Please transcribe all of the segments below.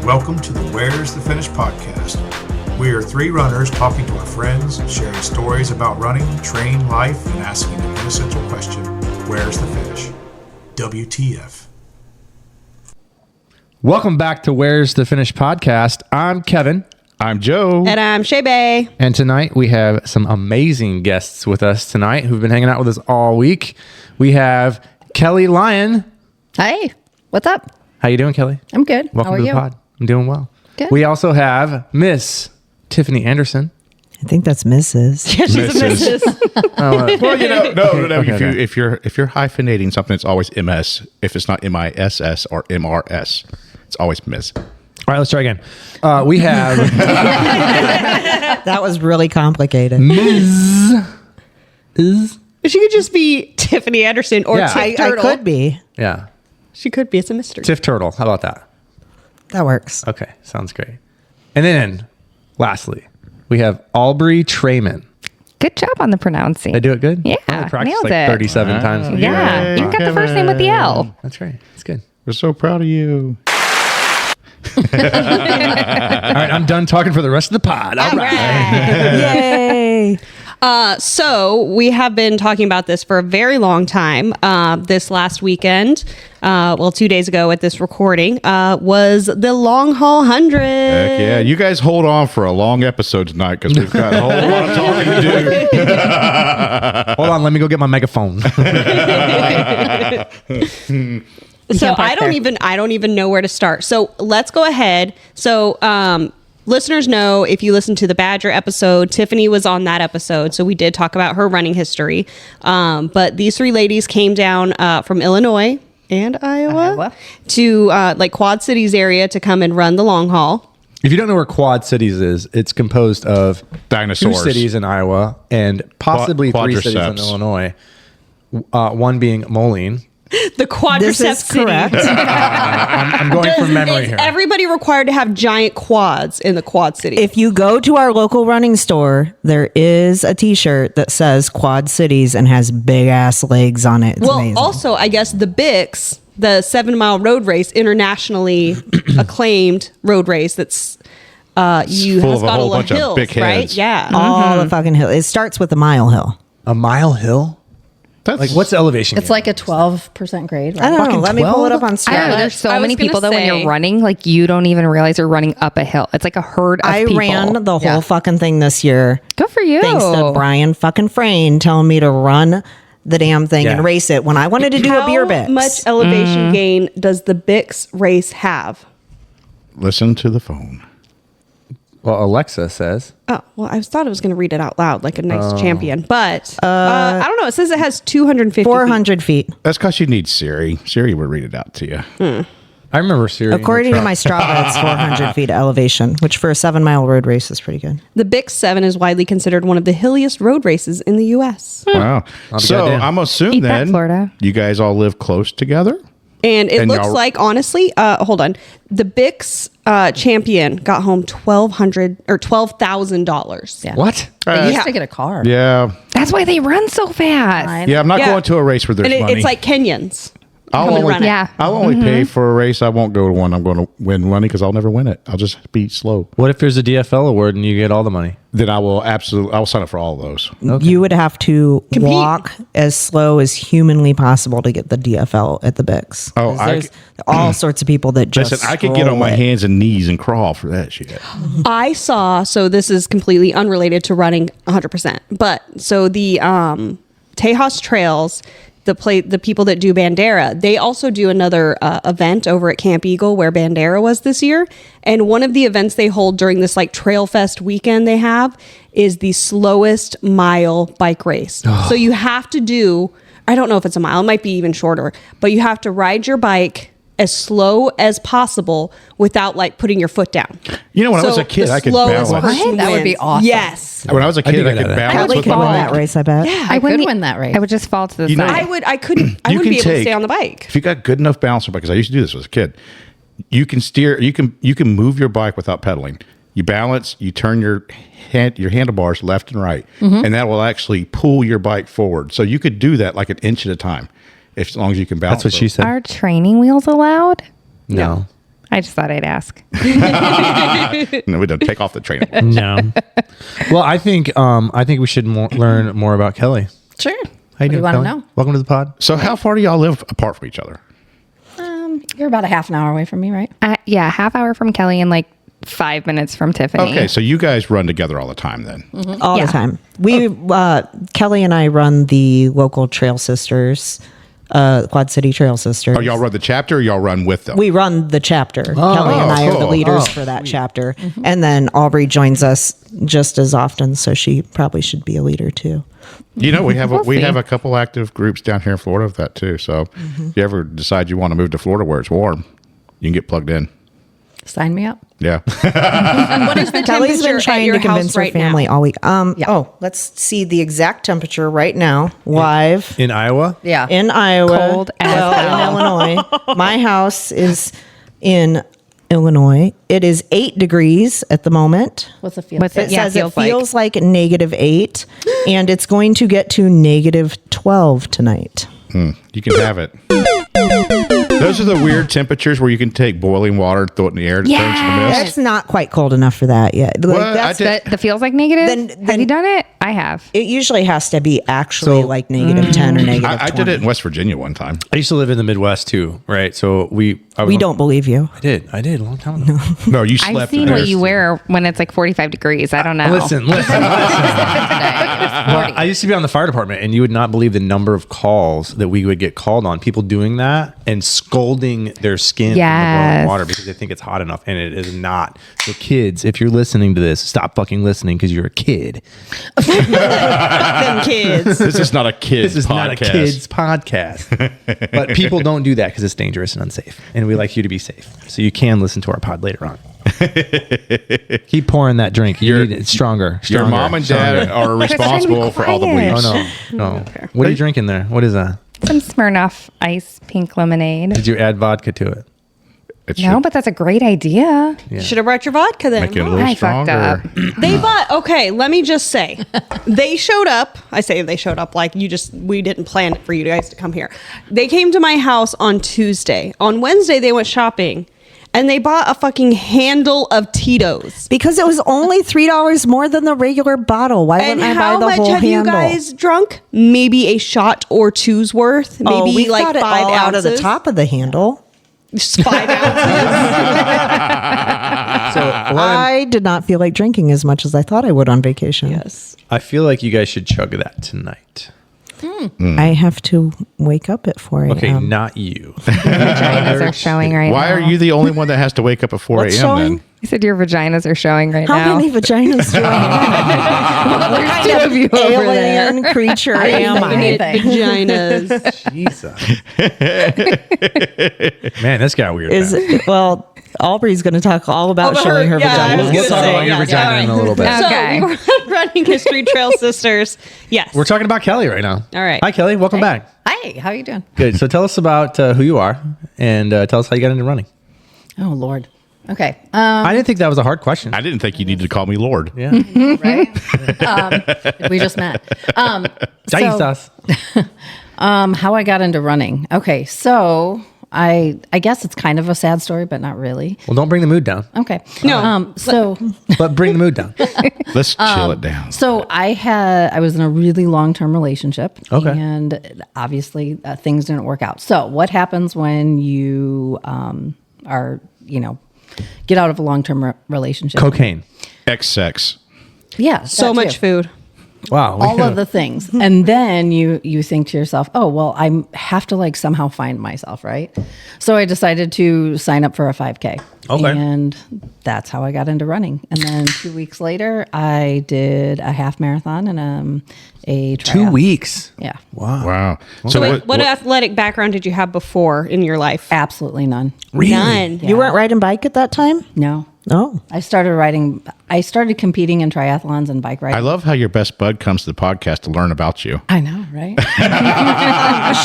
Welcome to the Where's the Finish podcast. We are three runners talking to our friends, sharing stories about running, training, life, and asking the essential question, where's the finish? WTF. Welcome back to Where's the Finish podcast. I'm Kevin. I'm Joe. And I'm Shae. And tonight we have some amazing guests with us tonight who've been hanging out with us all week. We have Kelly Lyon. Hey, what's up? How you doing, Kelly? I'm good. Welcome How are to the you? pod. I'm doing well. Good. We also have Miss Tiffany Anderson. I think that's Mrs. Yeah, she's a Mrs. Well, you know, no. Okay. If you're hyphenating something, it's always MS. If it's not MISS or MRS, it's always Miss. All right, let's try again. We have That was really complicated. Ms. She could just be Tiffany Anderson or Yeah. Tiff I Turtle. could be. Yeah, She could be. It's a mystery. Tiff Turtle. How about that? That works. Okay, sounds great. And then, lastly, we have Albrey Trayman. Good job on the pronouncing. Did I do it good? Yeah, I practiced nailed like it. 37 times. Yeah, you got the first name with the L. That's right. It's good. We're so proud of you. All right, I'm done talking for the rest of the pod. All right. Yay. So we have been talking about this for a very long time. This last weekend, 2 days ago at this recording, was the Long Haul 100. Heck yeah. You guys hold on for a long episode tonight because we've got a whole lot of talking to do. Hold on, let me go get my megaphone. So I don't even know where to start. So let's go ahead. So listeners know, if you listen to the Badger episode, Tiffany was on that episode. So we did talk about her running history. But these three ladies came down from Illinois and Iowa. To like Quad Cities area to come and run the long haul. If you don't know where Quad Cities is, it's composed of Dinosaurs. 2 cities in Iowa and possibly 3 cities in Quadriceps. Illinois. One being Moline. The quadriceps This is city. correct. I'm going from memory Is here. everybody required to have giant quads in the Quad City? If you go to our local running store, there is a t-shirt that says Quad Cities and has big ass legs on it. It's amazing. Also, I guess the BIX, the 7 mile road race, internationally acclaimed road race that's full has of a got whole lot bunch of hills, big right? heads. Yeah. all the fucking hill. It starts with a mile hill. A mile hill? That's Like, what's the elevation? It's like a 12% grade, I right? don't know. Let me pull it up on I don't know. Strava. There's so I was many gonna people though when say- you're running, like you don't even realize you're running up a hill. It's like a herd of I people. ran the whole Yeah. fucking thing this year. Good for you. Thanks to Brian fucking Frayne telling me to run the damn thing and Yeah. race it when I wanted to do a beer bix. How much elevation gain does the BIX race have? Listen to the phone. Well, Alexa says. Oh, well, I thought I was going to read it out loud like a nice champion, but I don't know. It says it has 250 feet. 400 feet. That's because you need Siri. Siri would read it out to you. I remember Siri. in your According to truck. my Strava, it's 400 feet elevation, which for a 7 mile road race is pretty good. The BIX 7 is widely considered one of the hilliest road races in the U.S. Wow. So goddamn. I'm assuming Eat that, then Florida. you guys all live close together? And it And looks y'all- like, honestly, hold on. The BIX champion got home $12,000. Yeah. What? They used Yeah. to get a car. Yeah. That's why they run so fast. Yeah, I'm not Yeah. going to a race where there's And money. it's like Kenyans. I'll come and only, run it. Yeah. I'll only pay for a race. I won't go to one I'm going to win money because I'll never win it. I'll just be slow. What if there's a DFL award and you get all the money? Then I will sign up for all of those. You would have to Compete. walk as slow as humanly possible to get the DFL at the Bix. Oh, 'Cause I there's all sorts of people that just Listen, I could get on my scroll it. hands and knees and crawl for that shit. I saw, so this is completely unrelated to running 100%, but so the Tejas Trails, the people that do Bandera, they also do another event over at Camp Eagle where Bandera was this year. And one of the events they hold during this like Trail Fest weekend they have is the slowest mile bike race. So you have to do, I don't know if it's a mile, it might be even shorter, but you have to ride your bike as slow as possible without like putting your foot down. You know, when I was So a kid, the I could slowest balance. person What? That would be wins. awesome. Yes. When I was a I'd be kid, I good could at that. balance Kelly with could my win bike. that race, I bet. I could wouldn't- win that race. I would just fall to the You know- side. I wouldn't be You able can to take stay on the bike. if you got good enough balance on the bike. Because I used to do this as a kid. You can steer. You can move your bike without pedaling. You balance. You turn your handlebars left and right, and that will actually pull your bike forward. So you could do that like an inch at a time, as long as you can balance. That's what she said. Are training wheels allowed? No. I just thought I'd ask. No, we don't take off the trainer. No. Well, I think we should learn more about Kelly. Sure. How you What do doing, you want to Kelly? know? Welcome to the pod. So how far do y'all live apart from each other? You're about a half an hour away from me, right? Yeah, half hour from Kelly and like 5 minutes from Tiffany. Okay, so you guys run together all the time then. All Yeah. the time. We Kelly and I run the local Trail Sisters, Quad City Trail Sisters. Or y'all run the chapter or y'all run with them? We run the chapter. Kelly and I are the cool. leaders for that chapter. And then Albrey joins us just as often, so she probably should be a leader too. You know, we have We'll see. a couple active groups down here in Florida of that too. So if you ever decide you want to move to Florida where it's warm, you can get plugged in. Sign me up. Yeah. What is the Kelly's temperature been at trying your to convince house her right family now? all week. Oh, let's see the exact temperature right now, live In Iowa? Yeah. in Iowa. Cold as in Illinois. My house is in Illinois. It is 8 degrees at the moment. What's it feel? What's It Yeah, says feels it feels like -8, and it's going to get to -12 tonight. You can have it. Those are the weird temperatures where you can take boiling water, throw it in the air, to turn to the mist. That's not quite cold enough for that yet. Like, Well, that's, The feels like negative? Then- Have you done it? I have. it usually has to be actually So- like -10 or -20. I did it in West Virginia one time. I used to live in the Midwest too, right? So We don't believe you. I did a long time ago. No, you I've slept seen in there. what you wear when it's like 45 degrees. I don't know. Listen. I used to be on the fire department, and you would not believe the number of calls that we would get called on. People doing that and scolding their skin in the boiling Yes. water because they think it's hot enough, and it is not. So, kids, if you're listening to this, stop fucking listening because you're a kid. Them kids. This is not a kid's This is podcast. not a kids podcast. But people don't do that because it's dangerous and unsafe, and we like you to be safe. So you can listen to our pod later on. Keep pouring that drink. You need it stronger. Your mom and dad are responsible for all the quiet. bleeps. Oh no. What are you drinking there? What is that? Some Smirnoff ice pink lemonade. Did you add vodka to it? It No, should but that's a great idea. Yeah. Should have brought your vodka then. make it a little I fucked stronger. up. They bought, okay, let me just say, they showed up. I say they showed up like we didn't plan it for you guys to come here. They came to my house on Tuesday. On Wednesday, they went shopping and they bought a fucking handle of Tito's. Because it was only $3 more than the regular bottle. Why And wouldn't I how buy the much whole have handle? you guys drunk? Maybe a shot or two's worth. Maybe Oh, we like got it 5 all ounces. out of the top of the handle. Just 5 ounces. So I did not feel like drinking as much as I thought I would on vacation. Yes. I feel like you guys should chug that tonight. I have to wake up at 4 a.m. Okay, not you. Vaginas are showing right Why now. are you the only one that has to wake up at 4 What's a.m. showing? then? You said your vaginas are showing right How now. many vaginas do I have? What kind two of you over alien creature am I? Vaginas. Jesus. Man, this got weird. Is well, Albrey's going to talk all about Over showing her her- yeah, I vagina. was We'll gonna talk say, about your yeah, vagina in a little bit. Okay. So we're running History Trail Sisters. Yes. We're talking about Kelly right now. All right. Hi, Kelly. Welcome back. Hi, how you doing? Good. So tell us about who you are and tell us how you got into running. Oh, Lord. Okay. I didn't think that was a hard question. I didn't think you needed to call me Lord. Yeah. Right? We just met. Jesus. How I got into running. Okay, so I guess it's kind of a sad story, but not really. Well, don't bring the mood down, Okay. No. but bring the mood down. Let's chill it down. So I was in a really long-term relationship. Okay. And obviously things didn't work out. So what happens when you are, get out of a long-term relationship? Cocaine. X-sex. Yeah. so that much too. food. Wow. All of the things. And then you think to yourself, oh, well, I have to somehow find myself, right? So I decided to sign up for a 5K. Okay. And that's how I got into running. And then 2 weeks later, I did a half marathon and a 2 triathlon. weeks. Yeah. Wow. So what athletic background did you have before in your life? Absolutely none. Really? None. You weren't riding bike at that time? No. Oh. I started competing in triathlons and bike riding. I love how your best bud comes to the podcast to learn about you. I know, right?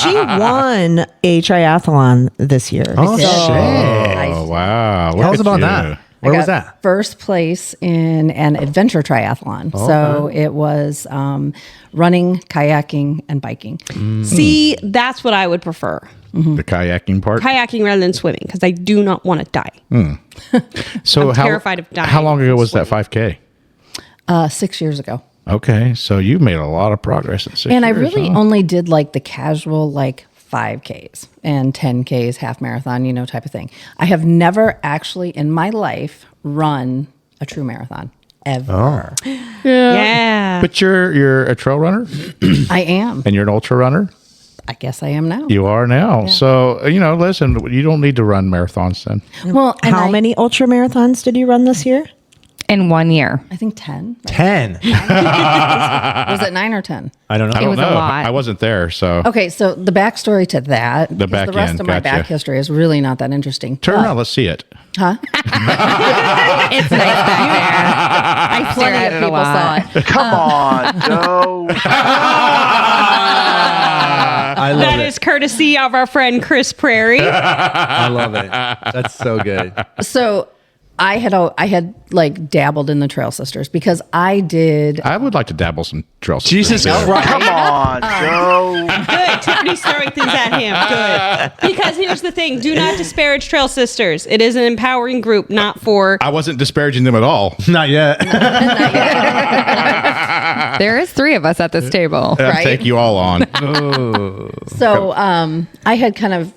She won a triathlon this year. Oh, shit. Oh, wow. Look Tell us at about you. that. Where I was got that? First place in an adventure triathlon. So it was running, kayaking, and biking. See, that's what I would prefer. The kayaking part. Kayaking rather than swimming because I do not want to die. So I'm terrified of dying How long ago from was that 5K? 6 years ago. Okay, so you've made a lot of progress in 6 years. And I really huh? only did like the casual, like 5Ks and 10Ks, half marathon, type of thing. I have never actually in my life run a true marathon ever. Yeah. But you're a trail runner I am. and you're an ultra runner. I guess I am now. You are now. So, listen, you don't need to run marathons then. Well, and How many ultra marathons did you run this year? In 1 year. I think 10. 10. Was it 9 or 10? I don't know. I don't was a know. lot. I wasn't there, so Okay, so the backstory to that, The because back the rest end, of my gotcha. back history is really not that interesting. turn around. Let's see it. Huh? It's nice back there. I stare Plenty at of it a people lot. saw it. Come on, Joe. I love That it. is courtesy of our friend Chris Prairie. I love it. That's so good. So I had like dabbled in the Trail Sisters because I did. I would like to dabble some trail. Jesus systems. Christ. Come on, Joe. Good. Tiffany's throwing things at him. Good. Because here's the thing: do not disparage Trail Sisters. It is an empowering group, not for. I wasn't disparaging them at all. Not yet. There is 3 of us at this table. I'll Right. take you all on. So I had kind of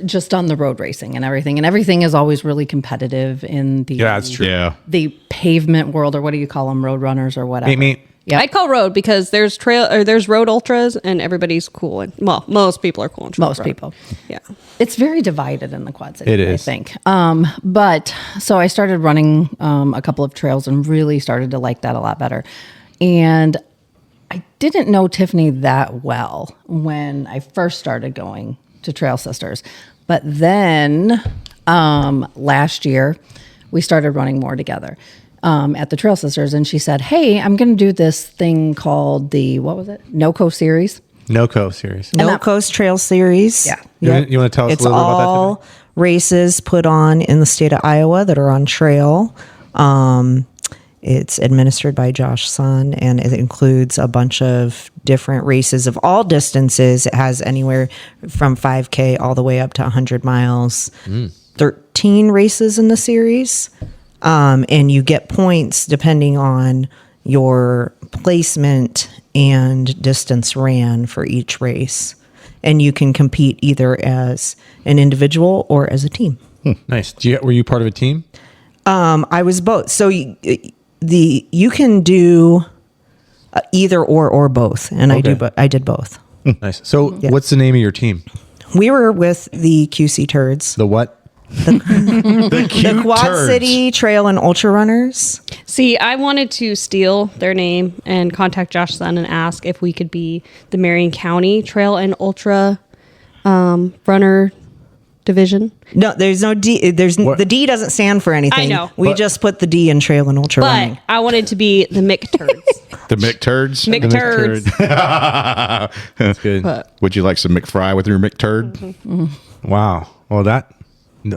just done the road racing and everything is always really competitive in the Yeah, that's true. Yeah. the pavement world, or what do you call them, road runners or whatever. Meet. Yep. I'd call road because there's there's road ultras and everybody's cool. And, well, most people are cool. In Most road. people. Yeah. It's very divided in the Quad Cities, It is. I think. But so I started running a couple of trails and really started to like that a lot better. And I didn't know Tiffany that well when I first started going to Trail Sisters. But then last year, we started running more together at the Trail Sisters. And she said, hey, I'm going to do this thing called the, what was it? NOCO series. NOCO series. No Coast Trail Series. Yeah. You want to tell us It's a little bit about that? all Tiffany? races put on in the state of Iowa that are on trail. It's administered by Josh Sun, and it includes a bunch of different races of all distances. It has anywhere from 5K all the way up to 100 miles. 13 races in the series. And you get points depending on your placement and distance ran for each race. And you can compete either as an individual or as a team. Nice. Were you part of a team? I was both. So you can do either or both, and Okay. I did both. Nice. So what's the name of your team? We were with the QC Turds, The what? the Quad City Trail and Ultra Runners. See, I wanted to steal their name and contact Josh Sun and ask if we could be the Marion County Trail and Ultra Runner Division. No, there's no D. The D doesn't stand for anything. I know. We just put the D in Trail and Ultra But Running. I wanted to be the Mick Turds. The McTurds. Mick Turds. That's good. Would you like some McFry with your McTurd? Wow. Well,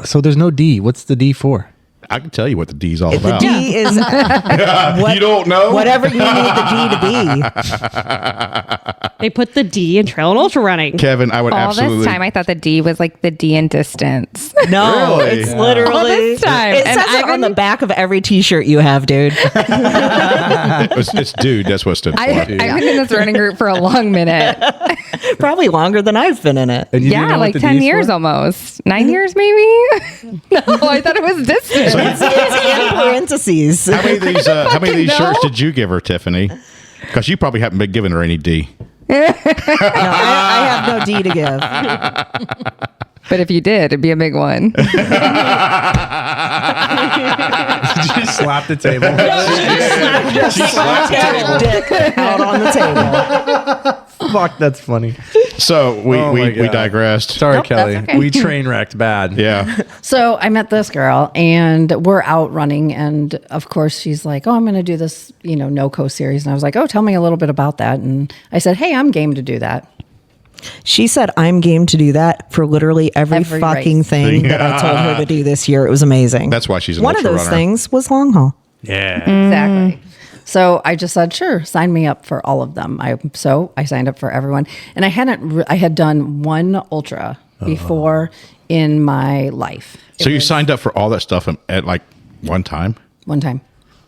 so there's no D. What's the D for? I can tell you what the D's all The about. D is You don't know? whatever you need the D to be. They put the D in Trail and Ultra Running. Kevin, I would All absolutely. this time, I thought the D was like the D in distance. No, Really? it's Yeah. literally. All this time. It And says it I've on the been- back of every T-shirt you have, dude. it's dude. That's what it stood for. I've been in this running group for a long minute. Probably longer than I've been in it. And you didn't know Yeah, what like the 10 D is years for? almost. 9 years maybe? No, I thought it was distance. It's in parentheses. How many of these? How many of these No. shirts did you give her, Tiffany? Because you probably haven't been giving her any D. No, I have no D to give. But if you did, it'd be a big one. She slapped the table. Dick out on the table. Fuck, that's funny. So we Oh my we God. digressed. Sorry, Nope, Kelly. that's okay. We train wrecked bad. Yeah. So I met this girl and we're out running. And of course, she's like, oh, I'm going to do this, NOCO series. And I was like, oh, tell me a little bit about that. And I said, hey, I'm game to do that. She said, I'm game to do that for literally every Every fucking race. thing that I told her to do this year. It was amazing. That's why she's an one of ultra those runner. things was long haul. Yeah. Exactly. So I just said, sure, sign me up for all of them. So I signed up for everyone, and I had done one ultra before in my life. So you signed up for all that stuff at like one time? One time.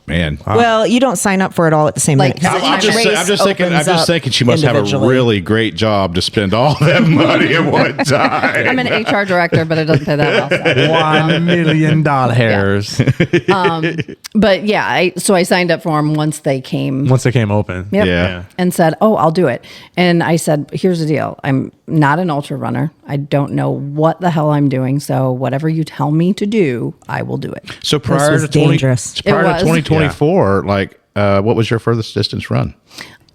Man. Well, you don't sign up for it all at the same Like, minute. 'cause I'm each just, race I'm just thinking. I'm opens just up thinking she must have a individually. really great job to spend all that money at one time. I'm an HR director, but it doesn't pay that well. So. $1 million hairs. But yeah, so I signed up for them once they came. Once they came open. Yep. Yeah. And said, oh, I'll do it. And I said, here's the deal. I'm not an ultra runner. I don't know what the hell I'm doing. So whatever you tell me to do, I will do it. So prior was to 20, dangerous. prior It to was. 2024, like what was your furthest distance run?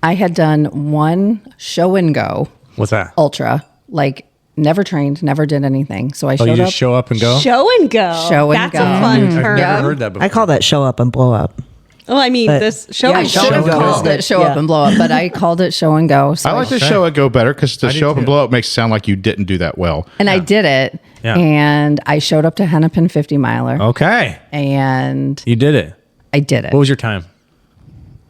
I had done one show and go What's that? ultra, like never trained, never did anything. So I Oh, showed you up. just show up and go? Show and go. Show and That's go. a fun I've term. never heard that before. I call that show up and blow up. Oh, I mean, But- this show Yeah, and show should have and go. called it show up Yeah. and blow up, but I called it show and go. So I like to Okay. show it go better because to I do show up and too. blow up makes it sound like you didn't do that well. and I did it. Yeah. And I showed up to Hennepin 50 miler Okay. and You did it. I did it. What was your time?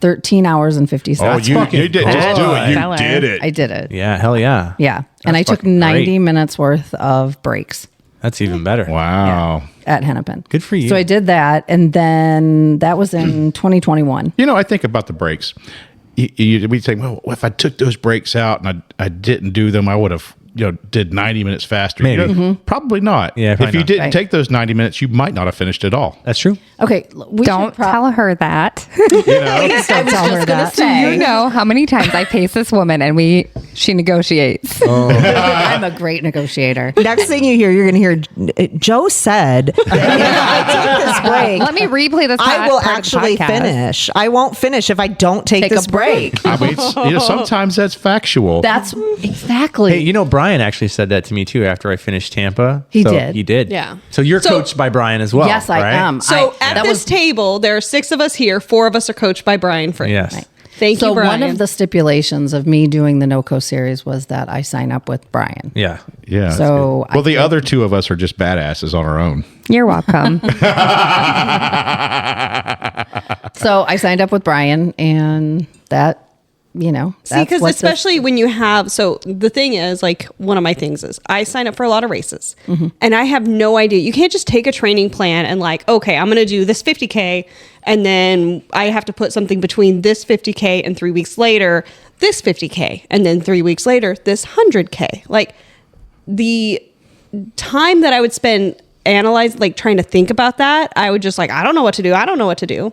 13 hours and 50 Oh, seconds. you did just do it. You Stellar. did it. I did it. Yeah, hell yeah. Yeah. And I took fucking 90 great. minutes worth of breaks That's even better. Wow. at Hennepin. Good for you. So I did that. And then that was in 2021. You know, I think about the breaks. We think, well, if I took those breaks out and I didn't do them, I would have did 90 minutes faster. Maybe. Probably not. Yeah, probably if you not. didn't Right. take those 90 minutes, you might not have finished at all. That's true. Okay. We Don't tell her that. You know? I was tell her just going to that. You say, know how many times I face this woman and she negotiates. I'm a great negotiator. Next thing you hear, you're going to hear Joe said, if I take this break, Let me replay this. I will part of the actually podcast. finish. I won't finish if I don't take a this break. I mean, sometimes that's factual. That's exactly. Hey, Brian actually said that to me too after I finished Tampa. He So did. He did. Yeah. So you're So- coached by Brian as well. Yes, I right? am. So at that this was table, there are 6 of us here. 4 of us are coached by Brian Free. Yes. Thank so you, Brian. one of the stipulations of me doing the NoCo series was that I sign up with Brian. Yeah. Yeah. that's So good. Well, the I- other two of us are just badasses on our own. You're welcome. So I signed up with Brian, and that, See, that's because what especially when you have, so the thing is, like, one of my things is I sign up for a lot of races and I have no idea. You can't just take a training plan and, like, okay, I'm going to do this 50K and then I have to put something between this 50K and 3 weeks later, this 50K, and then 3 weeks later, this 100K. Like, the time that I would spend trying to think about that, I would just I don't know what to do. I don't know what to do.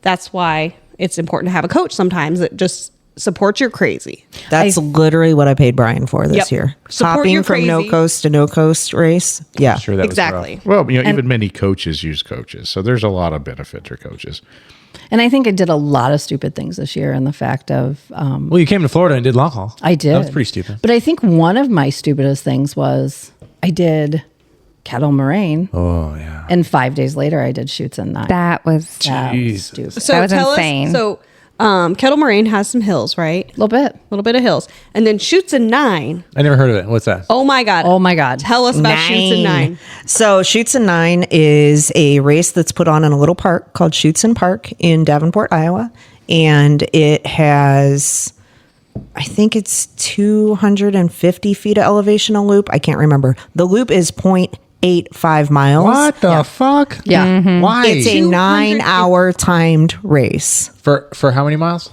That's why it's important to have a coach sometimes that just supports your crazy. That's literally what I paid Brian for this Yep. year. Support Hopping your from no crazy. coast to no coast race. Yeah. Sure, that was Exactly. rough. Well, even many coaches use coaches. So there's a lot of benefit to coaches. And I think I did a lot of stupid things this year in the fact of Well, you came to Florida and did long haul. I did. That was pretty stupid. But I think one of my stupidest things was I did Kettle Moraine, Oh yeah. and 5 days later I did Shoots and Nine. That was That was Jesus. stupid. So That was tell insane. us, so Kettle Moraine has some hills, right? A little bit. A little bit of hills. And then Shoots and Nine. I never heard of it. What's that? Oh my God. Oh my God. Tell us about Shoots and Nine. So Shoots and Nine is a race that's put on in a little park called Shoots and Park in Davenport, Iowa. And it has, I think it's 250 feet of elevation a loop. I can't remember. The loop is 0.85 miles. What the fuck? Yeah. Why? It's a 9-hour timed race. For how many miles?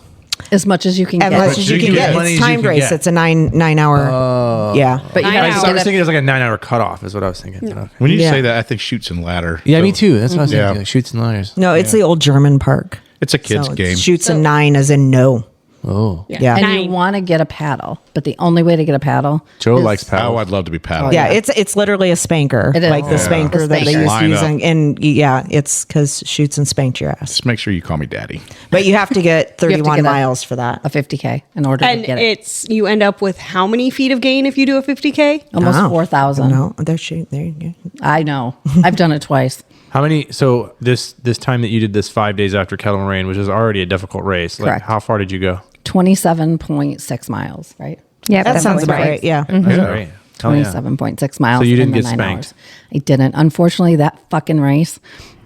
As much as you can As get. much as you you can can get. get money It's as you timed can race. get. It's a nine hour. Yeah. But you Nine have I to was get thinking it was like a 9-hour cutoff is what I was thinking. Okay. When you Yeah. say that, I think shoots and ladder. Yeah, So me too. That's what I was Yeah. thinking. Like, shoots and ladders. No, it's the old German park. It's a kid's So game. Shoots and nine as in no. Oh. Yeah. and Nine. you want to get a paddle, but the only way to get a paddle. Joe is- likes paddle. Oh, I'd love to be paddling. Yeah, it's literally a spanker, It is. like the Yeah. spanker The that they spanker. used to Line use, up. and yeah, it's because Shoots and spanked your ass. Just make sure you call me daddy. But you have to get 31 get a- miles for that. A 50K in order And to get it. it's, you end up with how many feet of gain if you do a 50K? Almost Wow. 4,000. No, there you go. I know. I've done it twice. How many? So this time that you did this 5 days after Kettle Moraine, which is already a difficult race. Like, Correct. how far did you go? 27.6 miles, right? Yeah, That sounds about right. Yeah. That's great. Oh, yeah. 27.6 miles. So you didn't in the get 9 spanked? hours. I didn't. Unfortunately, that fucking race,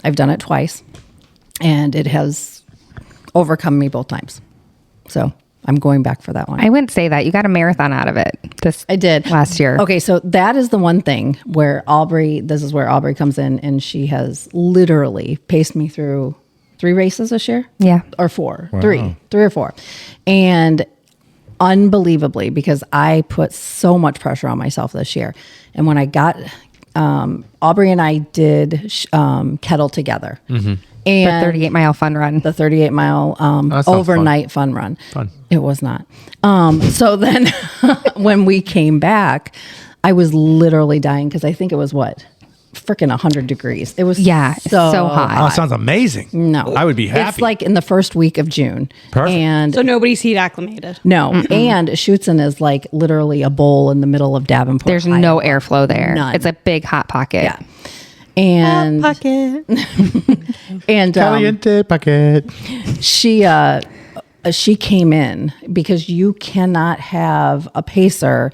I've done it twice, and it has overcome me both times. So I'm going back for that one. I wouldn't say that. You got a marathon out of it. I did last year. Okay, so that is the one thing where this is where Albrey comes in, and she has literally paced me through 3 races this year. Yeah. Or 4. Wow. 3 or 4. And unbelievably, because I put so much pressure on myself this year. And when I got, Albrey and I did kettle together. The And 38-mile fun run. the 38-mile sounds overnight fun run. Fun. It was not. So then when we came back, I was literally dying because I think it was freaking 100 degrees. It was so hot. Oh, it sounds amazing. No, I would be happy. It's like in the first week of June. Perfect. And So nobody's heat acclimated. no, and Schuetzen is like literally a bowl in the middle of Davenport. There's Iowa. no airflow there. None. It's a big hot pocket. Yeah. And Pocket. and Caliente packet. she came in because you cannot have a pacer.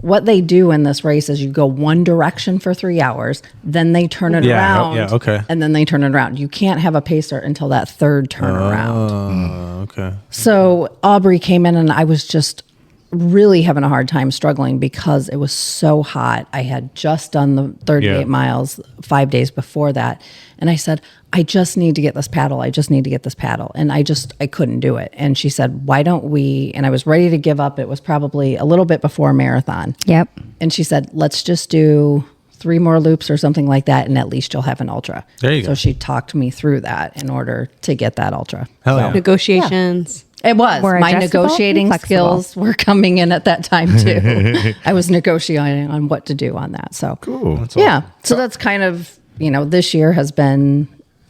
What they do in this race is you go one direction for 3 hours, then they turn it around. Yeah, okay. And then they turn it around. You can't have a pacer until that third turnaround. Oh, okay. So Albrey came in and I was just really having a hard time struggling because it was so hot. I had just done the 38 miles 5 days before that. And I said, I just need to get this paddle. I just need to get this paddle. And I couldn't do it. And she said, why don't we, and I was ready to give up. It was probably a little bit before marathon. Yep. And she said, let's just do 3 more loops or something like that. And at least you'll have an ultra. There you so go. she talked me through that in order to get that ultra. Hell yeah. Negotiations. It was. More My adjustable negotiating and flexible. skills were coming in at that time too. I was negotiating on what to do on that. So Cool. That's yeah. awesome. So that's kind of, this year has been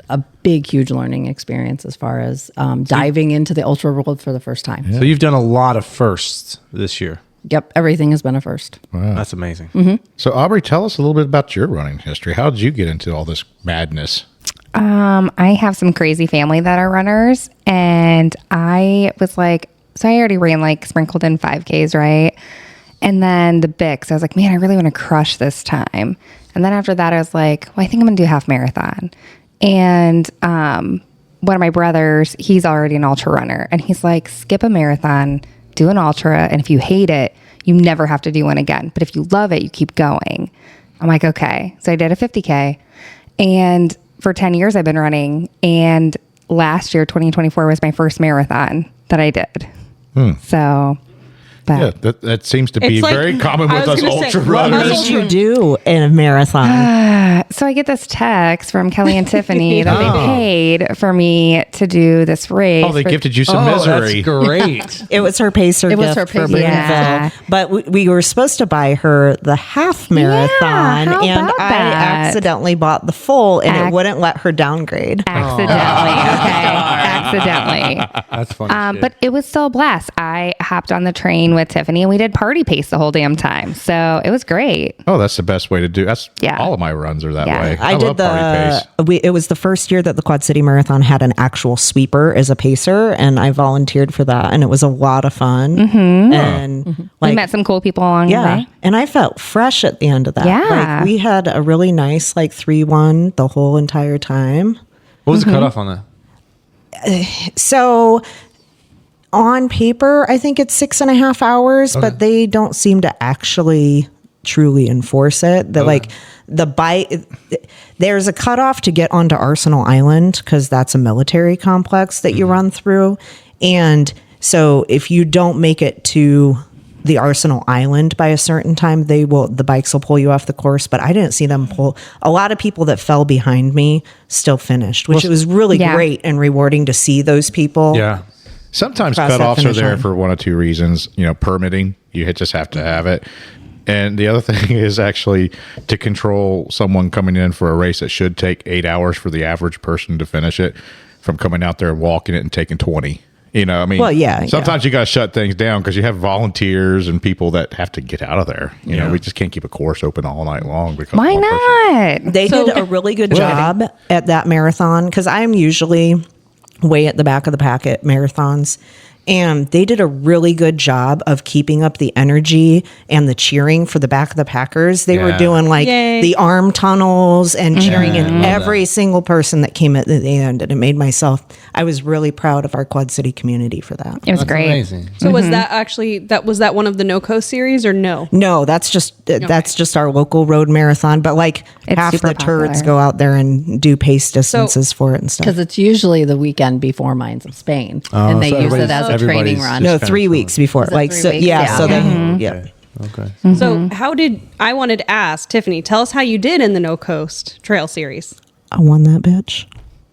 a big, huge learning experience as far as diving into the ultra world for the first time. So you've done a lot of firsts this year. Yep. Everything has been a first. That's amazing. So Aubrey, tell us a little bit about your running history. How did you get into all this madness? I have some crazy family that are runners, and I was like, so I already ran like sprinkled in 5Ks, right? And then the Bix, I was like, man, I really want to crush this time. And then after that, I was like, well, I think I'm going to do a half marathon. And one of my brothers, he's already an ultra runner, and he's like, skip a marathon, do an ultra, and if you hate it, you never have to do one again. But if you love it, you keep going. I'm like, okay. So I did a 50K, and for 10 years I've been running, and last year 2024 was my first marathon that I did. So Yeah, that seems to be It's like- very common I with was us gonna say, ultra what What runners. did you do in a marathon? so I get this text from Kelly and Tiffany that they paid for me to do this race. Oh, they for- gifted you some Oh, misery. that's great. It was her pacer It was gift her for pacer Boonville. gift. Yeah. But we were supposed to buy her the half marathon, how and about I that? accidentally bought the full, and it Ac- wouldn't let her downgrade. Accidentally. That's funny. But it was still a blast. I hopped on the train with Tiffany, and we did party pace the whole damn time. So it was great. Oh, that's the best way to do. That's Yeah. all of my runs are that Yeah. way. I love did party pace. it was the first year that the Quad City Marathon had an actual sweeper as a pacer, and I volunteered for that, and it was a lot of fun. And We met some cool people along the way. and I felt fresh at the end of that. Yeah. Like we had a really nice 3-1 the whole entire time. What was the cutoff on that? So on paper, I think it's 6.5 hours, but they don't seem to actually truly enforce it. That the bike, there's a cutoff to get onto Arsenal Island because that's a military complex that you run through. And so if you don't make it to the Arsenal Island by a certain time, the bikes will pull you off the course. But I didn't see them pull. A lot of people that fell behind me still finished, which was really Yeah. great and rewarding to see those people. Yeah. Sometimes Cross that cutoffs are finish there line. for one of two reasons. Permitting. You just have to have it. And the other thing is actually to control someone coming in for a race that should take 8 hours for the average person to finish it from coming out there and walking it and taking 20. Well, yeah, sometimes you got to shut things down because you have volunteers and people that have to get out of there. We just can't keep a course open all night long because Why one person- not? They did a really good job at that marathon because I'm usually way at the back of the pack at marathons. And they did a really good job of keeping up the energy and the cheering for the back of the Packers. They were Yeah. doing like Yay. the arm tunnels and cheering in love every single person that came at the end. And it made I was really proud of our Quad City community for that. It was That's great. amazing. So was that actually was that one of the No Coast series or no? No, that's just our local road marathon. But like It's half super the turds popular. go out there and do pace distances for it and stuff. Because it's usually the weekend before Mines of Spain, and they so use it everybody's- as a training everybody's run. No, just 3 kinda weeks before. it Like 3 so, weeks? yeah. Yeah. So they, Okay. yeah. Okay. So I wanted to ask Tiffany, tell us how you did in the No Coast Trail series. I won that bitch.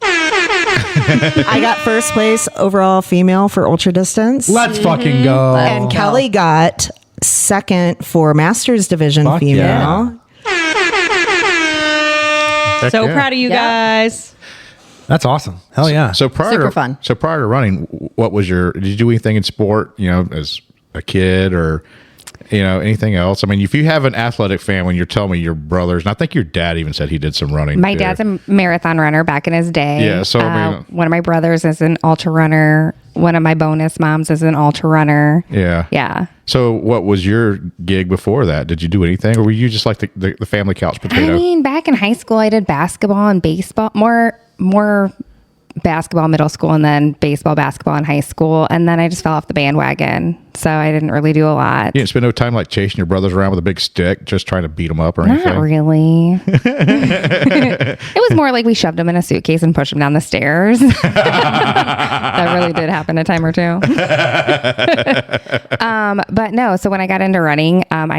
I got first place overall female for ultra distance. Let's fucking go. And Kelly got second for Masters Division Fuck female. Heck So yeah. proud of you Yeah. guys. That's awesome. Hell yeah. So prior Super to, fun. So prior to running, what was did you do anything in sport, as a kid or, anything else? I mean, if you have an athletic family and you're telling me your brothers, and I think your dad even said he did some running. My too. dad's a marathon runner back in his day. Yeah, so, I mean- one of my brothers is an ultra runner. One of my bonus moms is an ultra runner. Yeah. Yeah. So what was your gig before that? Did you do anything or were you just like the family couch potato? I mean, back in high school, I did basketball and baseball, more basketball middle school and then basketball in high school. And then I just fell off the bandwagon. So I didn't really do a lot. You didn't spend no time like chasing your brothers around with a big stick, just trying to beat them up or anything? Not really. It was more like we shoved them in a suitcase and pushed them down the stairs. That really did happen a time or two. But no, so when I got into running, what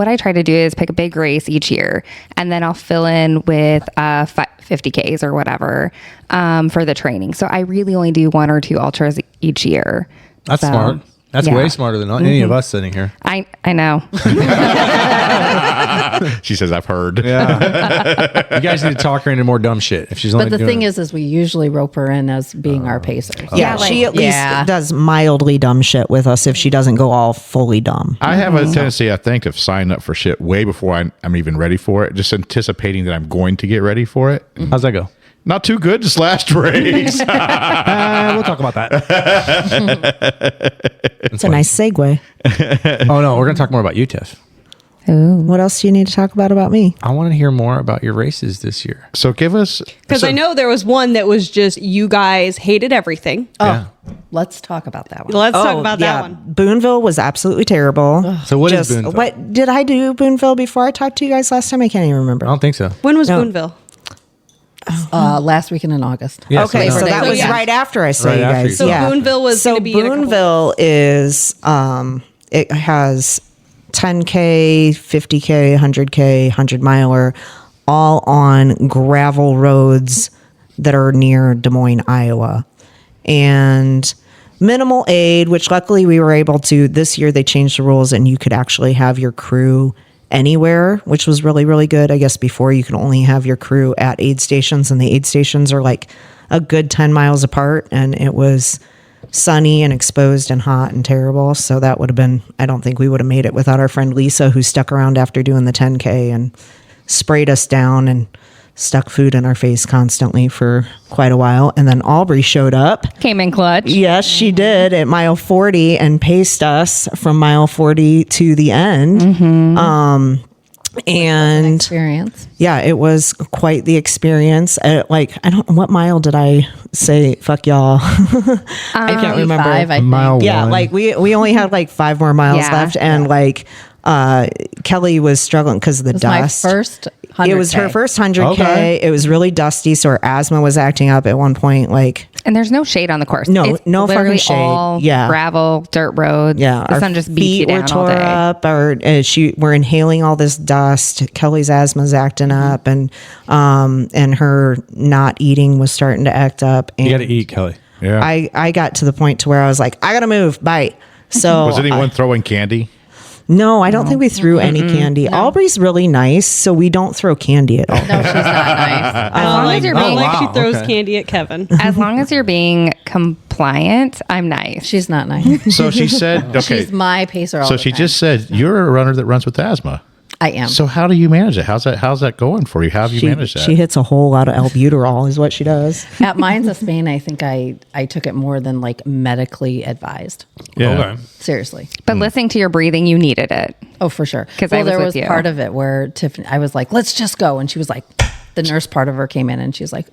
I try to do is pick a big race each year, and then I'll fill in with 50Ks or whatever for the training. So I really only do 1 or 2 ultras each year. That's So, smart. That's yeah. way smarter than any of us sitting here. I know. She says, I've heard. Yeah. You guys need to talk her into more dumb shit. If she's only But the doing thing is we usually rope her in as being our pacer. Yeah, like- she at least does mildly dumb shit with us if she doesn't go all fully dumb. I have a tendency, I think, of signing up for shit way before I'm even ready for it, just anticipating that I'm going to get ready for it. how's that go? Not too good this last race. We'll talk about that. It's a nice segue. Oh no, we're gonna talk more about you, Tiff. What else do you need to talk about me? I want to hear more about your races this year. So give us... Because I know there was one that was just you guys hated everything. Yeah. Let's talk about that one. Let's talk about that one. Boonville was absolutely terrible. So what is Boonville? What did I do Boonville before I talked to you guys last time? I can't even remember. I don't think so. When was No. Boonville? Last weekend in August. Yeah, Okay, so no. that So was yeah. right after I saw Right you after guys. you saw So yeah. Boonville was So going to be in a couple- Boonville is it has 10K, 50K, 100K, 100-miler, all on gravel roads that are near Des Moines, Iowa. And minimal aid, which luckily we were able to. This year they changed the rules and you could actually have your crew anywhere, which was really, really good. I guess before you could only have your crew at aid stations, and the aid stations are like a good 10 miles apart, and it was sunny and exposed and hot and terrible. So that would have been, I don't think we would have made it without our friend Lisa, who stuck around after doing the 10K and sprayed us down and stuck food in our face constantly for quite a while. And then Albrey showed up. Came in clutch. Yes, she did at mile 40 and paced us from mile 40 to the end. And Experience. yeah, it was quite the experience. What mile did I say, fuck y'all? I can't remember. 85, I think. Mile Yeah, one. like we only had like 5 more miles Yeah. left. And Kelly was struggling because of the It was my dust. first 100K. It was her first 100K. Okay. It was really dusty, so her asthma was acting up at one point. And there's no shade on the course. No, It's no fucking literally shade. all Yeah. gravel, dirt roads. Yeah, The sun just beats you feet were down all tore day. up. We're inhaling all this dust. Kelly's asthma's acting up, and her not eating was starting to act up. And You got to eat, Kelly. Yeah. I got to the point to where I was like, I gotta move. Bye. So Was anyone throwing candy? no, I don't think we threw any candy. Albrey's really nice, so we don't throw candy at all. No, she's not nice. As long as you're oh, being wow. She throws okay. candy at Kevin. as long as you're being compliant, I'm nice. She's not nice. So she said, okay. She's my pacer all So the she time. just said, you're a runner that runs with asthma. I am. So how do you manage it? How's that going for you? How have you managed that? She hits a whole lot of albuterol is what she does. At Mines of Spain, I think I took it more than like medically advised. Yeah. Okay. Seriously. But listening to your breathing, you needed it. Oh, for sure. 'Cause I was there with was you. part of it where Tiffany, I was like, let's just go. And she was like, the nurse part of her came in and she was like,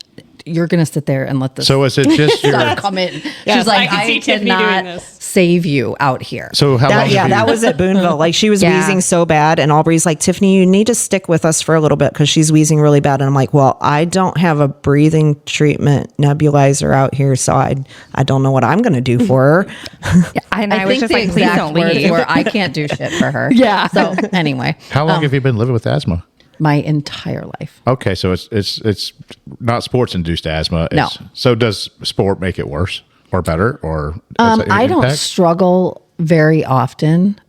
you're going to sit there and let this So is it just your? stuff come in. Yes, She's like, I can see I Tiffany doing cannot this. save you out here. So how long? Yeah, have you, that was at Boonville. Like she was Yeah. wheezing so bad, and Albrey's like, Tiffany, you need to stick with us for a little bit because she's wheezing really bad. And I'm like, well, I don't have a breathing treatment nebulizer out here, so I don't know what I'm going to do for her. And I was think just the like, please exact don't words leave. were, I can't do shit for her. Yeah. So anyway, How long have you been living with asthma? my entire life. Okay, so it's not sports induced asthma. No. So does sport make it worse or better or? Does that I don't impact? struggle very often,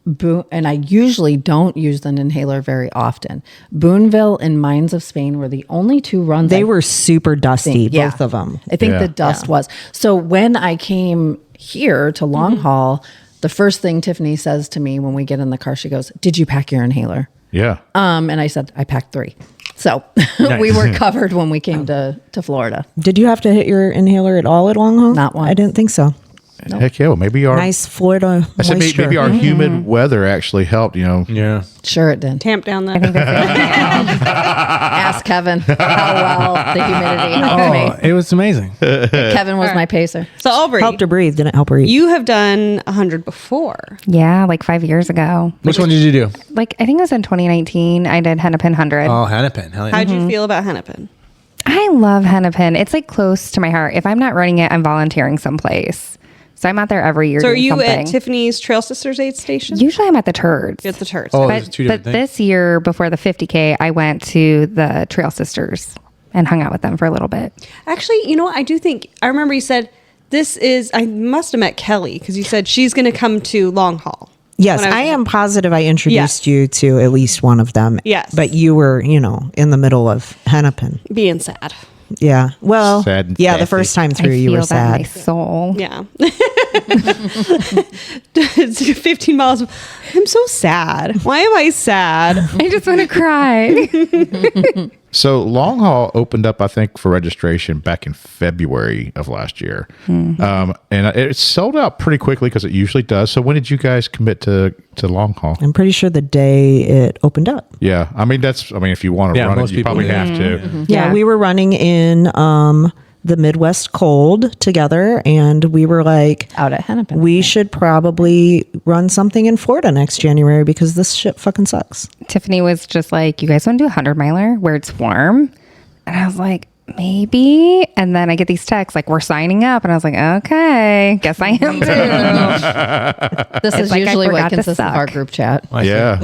and I usually don't use an inhaler very often. Boonville and Mines of Spain were the only two runs. They were super dusty, Yeah. both of them. I think Yeah. the dust was. So when I came here to Long Haul, the first thing Tiffany says to me when we get in the car, she goes, "Did you pack your inhaler?" Yeah. And I said, "I packed 3." So we were covered when we came to Florida. Did you have to hit your inhaler at all at Long Haul? Not once. I didn't think so. Heck yeah. Well, maybe our Nice Florida I said moisture. maybe our humid weather actually helped. Yeah. Sure, it did. Tamp down that. Ask Kevin how well the humidity helped Oh, me. it was amazing. Kevin was my pacer. So Albrey, helped her breathe, didn't help her eat. you have done 100 before. Yeah, like 5 years ago. Which one did you do? Like, I think it was in 2019. I did Hennepin 100. Oh, Hennepin. Hell yeah. How'd you feel about Hennepin? I love Hennepin. It's like close to my heart. If I'm not running it, I'm volunteering someplace. So I'm out there every year. So are doing you something. at Tiffany's Trail Sisters aid station? Usually I'm at the Turds. At the Turds. Oh, but it's two different but things. this year, before the 50K, I went to the Trail Sisters and hung out with them for a little bit. Actually, you know what? I do think, I remember you said, I must have met Kelly because you said she's going to come to Long Haul. Yes, When I am positive I introduced you to at least one of them. Yes. But you were, in the middle of Hennepin. Being sad. Yeah. Well, Sad and yeah, the sassy. first time through I you feel were that in my sad. soul. Yeah. It's 15 miles. I'm so sad. Why am I sad? I just want to cry. So Long Haul opened up, I think, for registration back in February of last year, and it sold out pretty quickly because it usually does. So when did you guys commit to Long Haul? I'm pretty sure the day it opened up. Yeah, I mean if you want to Yeah, run it, most you people probably do. have to. Yeah, Yeah. we were running in the Midwest cold together, and we were like, Out at Hennepin. we should probably run something in Florida next January because this shit fucking sucks. Tiffany was just like, you guys want to do a 100-miler where it's warm? And I was like, maybe. And then I get these texts like, we're signing up. And I was like, okay, guess I am too. This is like I usually what forgot to consists of suck. our group chat. Yeah,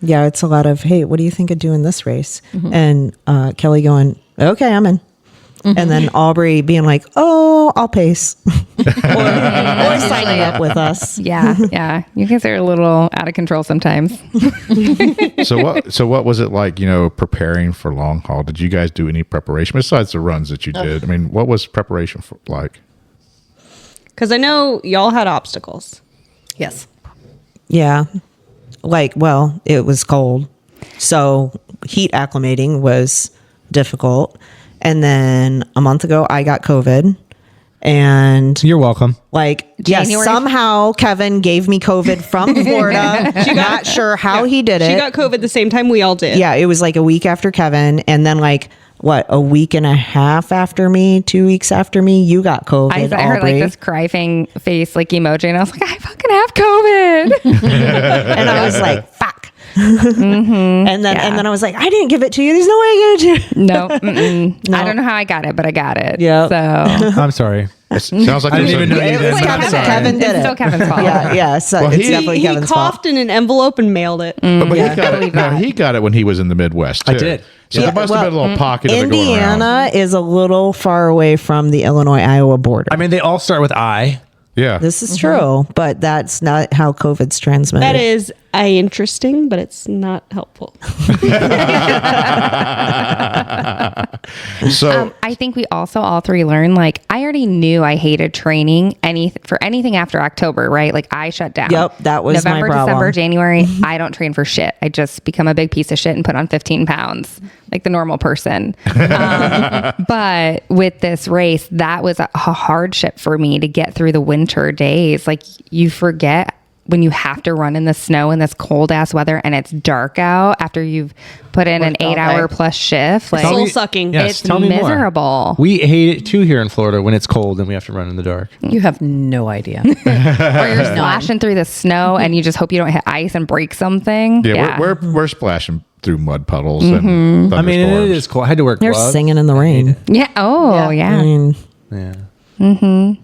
Yeah, it's a lot of, hey, what do you think of doing this race? And Kelly going, okay, I'm in. And then Albrey being like, oh, I'll pace. or signing up with us. Yeah, yeah. You guys are a little out of control sometimes. So what was it like? Preparing for Long Haul. Did you guys do any preparation besides the runs that you did? I mean, what was preparation like? Because I know y'all had obstacles. Yes. Yeah. Well, it was cold. So heat acclimating was difficult. And then a month ago, I got COVID. And You're welcome. yes, January- somehow Kevin gave me COVID from Florida. Not sure how he did it. She got COVID the same time we all did. Yeah, it was like a week after Kevin. And then a week and a half after me, 2 weeks after me, you got COVID. I heard like Albrey. this crying face like emoji, and I was like, I fucking have COVID. And I was like, fuck. And then I was like, I didn't give it to you. There's no way I gave it to you. No, mm-mm. I don't know how I got it, but I got it. Yep. So I'm sorry. It sounds like I didn't even know you It did. was but I'm Kevin. sorry. Kevin did it's it. still Kevin's fault. Yeah. So Well, it's he- definitely He Kevin's coughed fault. in an envelope and mailed it. But Yeah. he got it when he was in the Midwest. Too. I did. So Yeah. there must have been a little pocket of it going around. Indiana is a little far away from the Illinois-Iowa border. I mean, they all start with I. Yeah. This is true, but that's not how COVID's transmitted. That is interesting, but it's not helpful. So I think we also all three learned, like, I already knew I hated training for anything after October, right? Like, I shut down. Yep, that was my November, problem. December, January. I don't train for shit. I just become a big piece of shit and put on 15 pounds like the normal person. But with this race, that was a hardship for me to get through the winter days. Like, you forget when you have to run in the snow in this cold ass weather and it's dark out after you've put in Worked an all 8-hour day. plus shift. Like, Soul sucking. Yes, it's tell me more. miserable. We hate it too here in Florida when it's cold and we have to run in the dark. You have no idea. Or you're slashing through the snow and you just hope you don't hit ice and break something. yeah, we're splashing through mud puddles and I mean, it thunderstorms. is cold. I had to wear They're gloves. singing in the rain. Yeah. Oh, yeah. I mean, Yeah.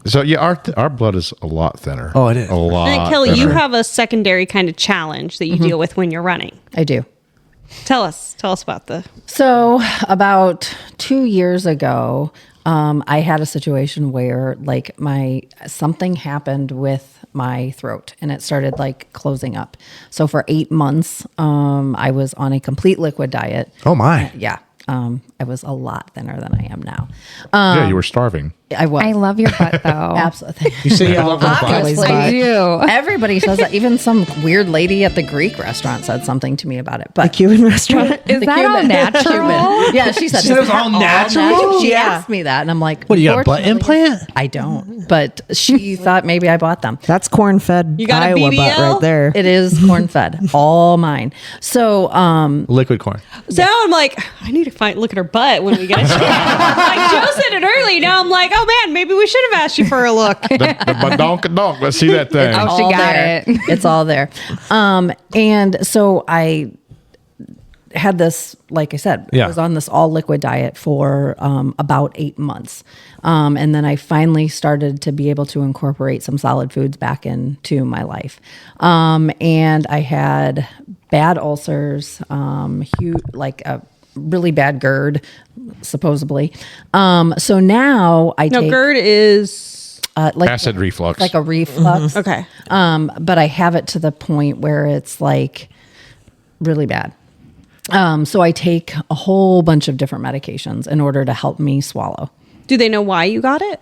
So yeah, our blood is a lot thinner. Oh, it is. a lot. And Kelly, you thinner. have a secondary kind of challenge that you deal with when you're running. I do. Tell us about the. So about 2 years ago, I had a situation where like something happened with my throat and it started like closing up. So for 8 months, I was on a complete liquid diet. Oh my. Yeah. I was a lot thinner than I am now. Yeah, you were starving. I was. I love your butt though. Absolutely. You say you love my Kelly's butt? I butt. do. Everybody says that. Even some weird lady at the Greek restaurant said something to me about it. But Cuban restaurant. Is the that all natural? Cuban. Yeah, she said. She said it was "Is that all natural?" She Yeah. asked me that, and I'm like, What, you got a butt "Unfortunately, implant? I don't. But she thought maybe I bought them. That's corn-fed You got a Iowa butt BBL? right there. It is corn fed, all mine. So, Liquid corn. So now I'm like, I need to look at her butt when we get a chance. Like Joe said it early. Now I'm like, oh man, maybe we should have asked you for a look. The badonk-a-donk. Let's see that thing. Oh, she all got there. it. It's all there. And so I had this, like I said, Yeah. I was on this all liquid diet for about 8 months. And then I finally started to be able to incorporate some solid foods back into my life. And I had bad ulcers, like a really bad GERD, supposedly. So now I No, take GERD is like Acid reflux. like a reflux. okay. But I have it to the point where it's like really bad. So I take a whole bunch of different medications in order to help me swallow. Do they know why you got it?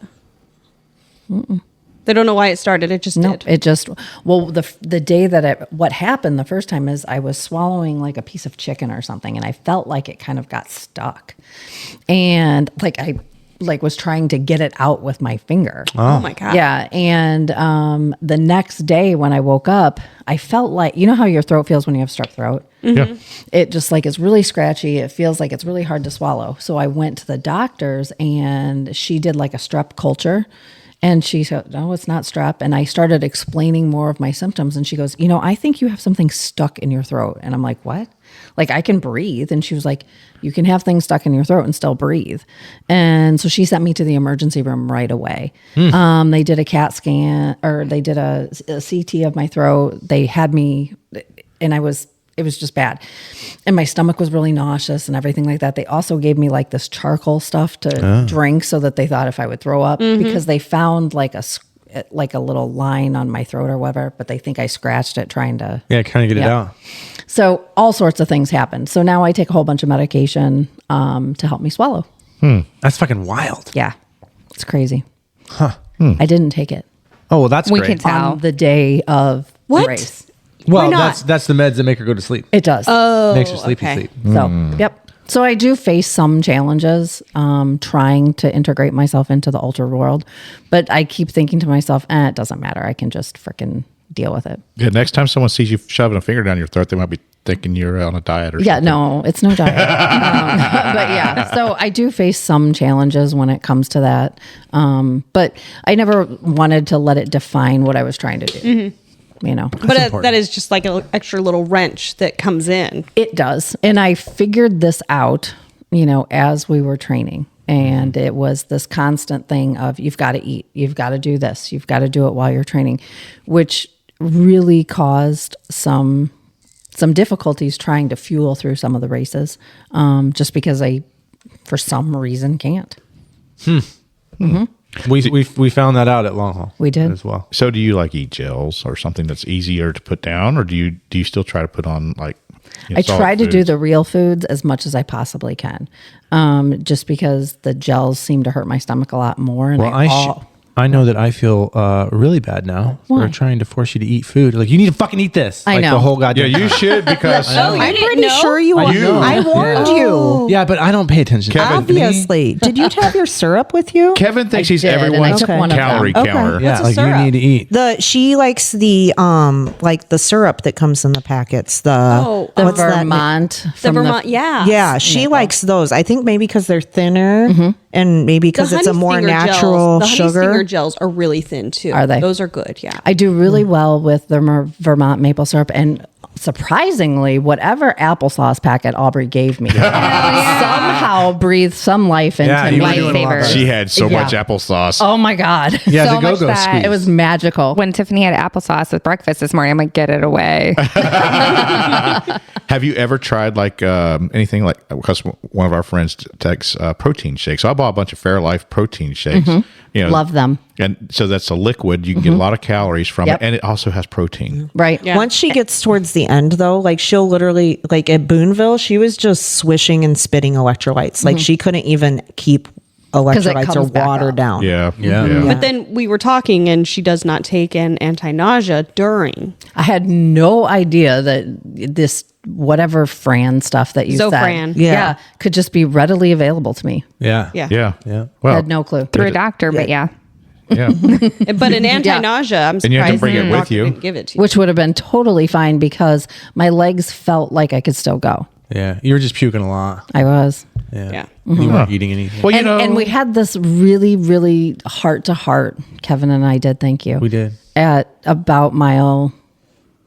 They don't know why it started. It just No, did. it just, well, the day that what happened the first time is I was swallowing like a piece of chicken or something and I felt like it kind of got stuck. And like I was trying to get it out with my finger. Oh my god. Yeah. And the next day when I woke up, I felt like, you know how your throat feels when you have strep throat? Yeah. It just like it's really scratchy. It feels like it's really hard to swallow. So I went to the doctor's and she did like a strep culture. And she said, no, it's not strep. And I started explaining more of my symptoms. And she goes, I think you have something stuck in your throat. And I'm like, what? Like, I can breathe. And she was like, you can have things stuck in your throat and still breathe. And so she sent me to the emergency room right away. They did a CAT scan, or they did a CT of my throat. They had me, and it was just bad. And my stomach was really nauseous and everything like that. They also gave me like this charcoal stuff to drink so that they thought if I would throw up, because they found like a little line on my throat or whatever, but they think I scratched it trying to. Yeah, kind of get it out. So all sorts of things happened. So now I take a whole bunch of medication to help me swallow. That's fucking wild. Yeah, it's crazy. I didn't take it Oh, well, that's We great. can tell. on the day of What? the race. Well, not? that's the meds that make her go to sleep. It does. Makes her sleepy okay. sleep. So, yep. So I do face some challenges trying to integrate myself into the ultra world, but I keep thinking to myself, it doesn't matter. I can just freaking deal with it. Yeah, next time someone sees you shoving a finger down your throat, they might be thinking you're on a diet or Yeah, something. no, it's no diet. But yeah, so I do face some challenges when it comes to that. But I never wanted to let it define what I was trying to do. But that is just like an extra little wrench that comes in. It does. And I figured this out, as we were training. And it was this constant thing of you've got to eat, you've got to do this, you've got to do it while you're training, which really caused some difficulties trying to fuel through some of the races, just because I, for some reason, can't. We found that out at long haul. We did. as well. So do you like eat gels or something that's easier to put down, or do you still try to put on like? I try to do the real foods as much as I possibly can, just because the gels seem to hurt my stomach a lot more. And Well, I know that I feel really bad now for trying to force you to eat food. Like, you need to fucking eat this. I like know. The whole Yeah, goddamn you should because Oh, you I'm didn't pretty know? sure you. I warned you. Yeah, but I don't pay attention. Kevin- Obviously. Did you have your syrup with you? Kevin thinks I he's did, and I everyone's took one of them. calorie Okay. counter. Yeah, What's a like syrup? you need to eat. She likes the like the syrup that comes in the packets. The what's that name? Vermont. The from Vermont, yeah. Yeah, she likes those. I think maybe because they're thinner and maybe The because it's a Honey more Stinger natural gels, the Honey Stinger sugar. gels are really thin too. Are they? Those are good. Yeah. I do really well with the Vermont maple syrup, and surprisingly, whatever applesauce packet Albrey gave me somehow breathed some life into Yeah, me. you were doing a lot better. She had so Yeah. much applesauce. Oh my god! Yeah, So the much go-go that squeeze. It was magical. When Tiffany had applesauce with breakfast this morning, I'm like, get it away. Have you ever tried like anything like, because one of our friends takes protein shakes. So I bought a bunch of Fairlife protein shakes. You know, Love them. And so that's a liquid. You can get a lot of calories from Yep. it, and it also has protein. Right. Yeah. Once she gets towards the end, though, like she'll literally, like at Boonville, she was just swishing and spitting electrolytes. Like she couldn't even keep electrolytes or comes back water up. down. Yeah. Yeah. But then we were talking, and she does not take an anti-nausea during. I had no idea that this whatever Fran stuff that you Zofran. said, Yeah. could just be readily available to me. Yeah. Yeah. Yeah. Yeah. I Well, had no clue. Through a doctor, but yeah. yeah. But an anti-nausea, I'm surprised And you have to bring it the with doctor you. didn't give it to you. Which would have been totally fine because my legs felt like I could still go. Yeah. You were just puking a lot. I was. Yeah. Yeah. You weren't eating anything. Well, you know, And we had this really, really heart to heart. Kevin and I did. Thank you. We did. At about mile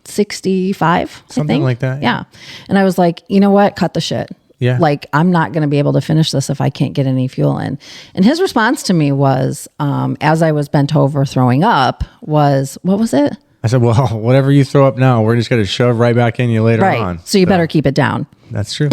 65, I Something think. like that, yeah. Yeah. And I was like, you know what? Cut the shit. Yeah. Like, I'm not going to be able to finish this if I can't get any fuel in. And his response to me was, as I was bent over throwing up, was, what was it? I said, well, whatever you throw up now, we're just going to shove right back in you later Right. on. So you better keep it down. That's true.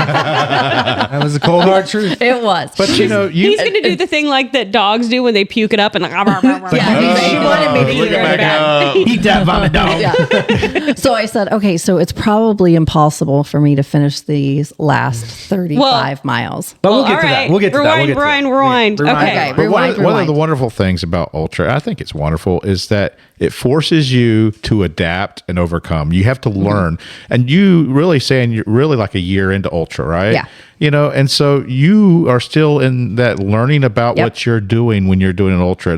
That was the cold hard truth. It was. but you know, He's going to do the thing like that dogs do when they puke it up and like, She wanted me to look eat it it back up. Eat that vomit dog. Yeah. So I said, okay, so it's probably impossible for me to finish these last 35 miles. But Well, we'll get all to that. right. We'll get to that. We'll get to that. Rewind. Yeah, Okay. But one of Rewind. the wonderful things about Ultra, I think it's wonderful, is that it forces you to adapt and overcome. You have to learn. And you really saying you're really like a year into Ultra, right? Yeah. You know, and so you are still in that learning about Yep. what you're doing when you're doing an Ultra.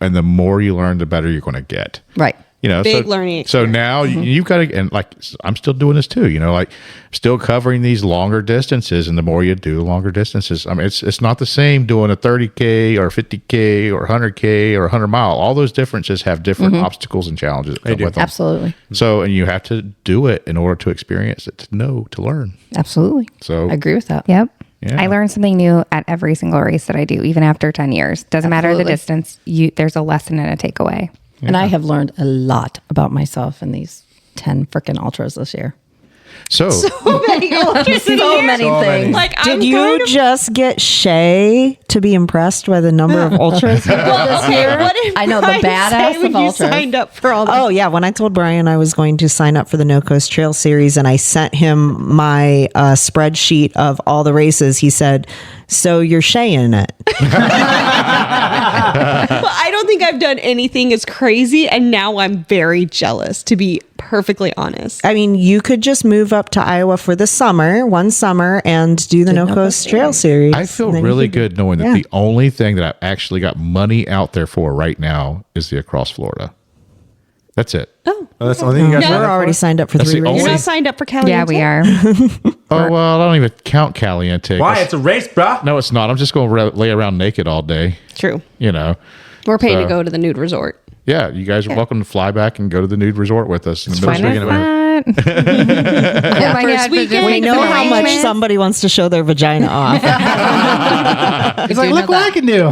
And the more you learn, the better you're going to get. Right. You know, Big so, learning So now you've got to, and like I'm still doing this too. You know, like still covering these longer distances, and the more you do longer distances, I mean, it's not the same doing a 30K or 50K or 100K or 100 mile. All those differences have different obstacles and challenges that come do. with them. Absolutely. So, and you have to do it in order to experience it, to know, to learn. Absolutely. So- I agree with that. Yep. Yeah. I learn something new at every single race that I do, even after 10 years. Doesn't matter the Absolutely. distance. There's a lesson and a takeaway. And I have learned a lot about myself in these 10 freaking ultras this year. So, So many ultras in So here. many things. Like, Did I'm you kind of- just get Shae to be impressed by the number of ultras you did this year? What did I know, the Brian badass say when of you ultras. signed up for all this? Oh yeah, when I told Brian I was going to sign up for the No Coast Trail series and I sent him my spreadsheet of all the races, he said, "So you're Shae in it?" Well, I don't think I've done anything as crazy, and now I'm very jealous, to be perfectly honest. I mean, you could just move up to Iowa for the summer, one summer, and do the No Coast Trail series. I feel And then you really could- good knowing that yeah. the only thing that I've actually got money out there for right now is the Across Florida. That's it. Oh, that's the only thing you guys No. signed We're up already for? signed up for That's 3 the races. You're only- not signed up for Caliente? Yeah, we are. Oh, well, I don't even count Caliente. Why? It's a race, bruh. No, it's not. I'm just going to lay around naked all day. True. You know. We're paying to So- go to the nude resort. Yeah, you guys are welcome to fly back and go to the nude resort with us. In the middle Fun of as the that. Oh my First God, weekend, We just know like how the much arrangements. somebody wants to show their vagina off. It's like, look what I can do.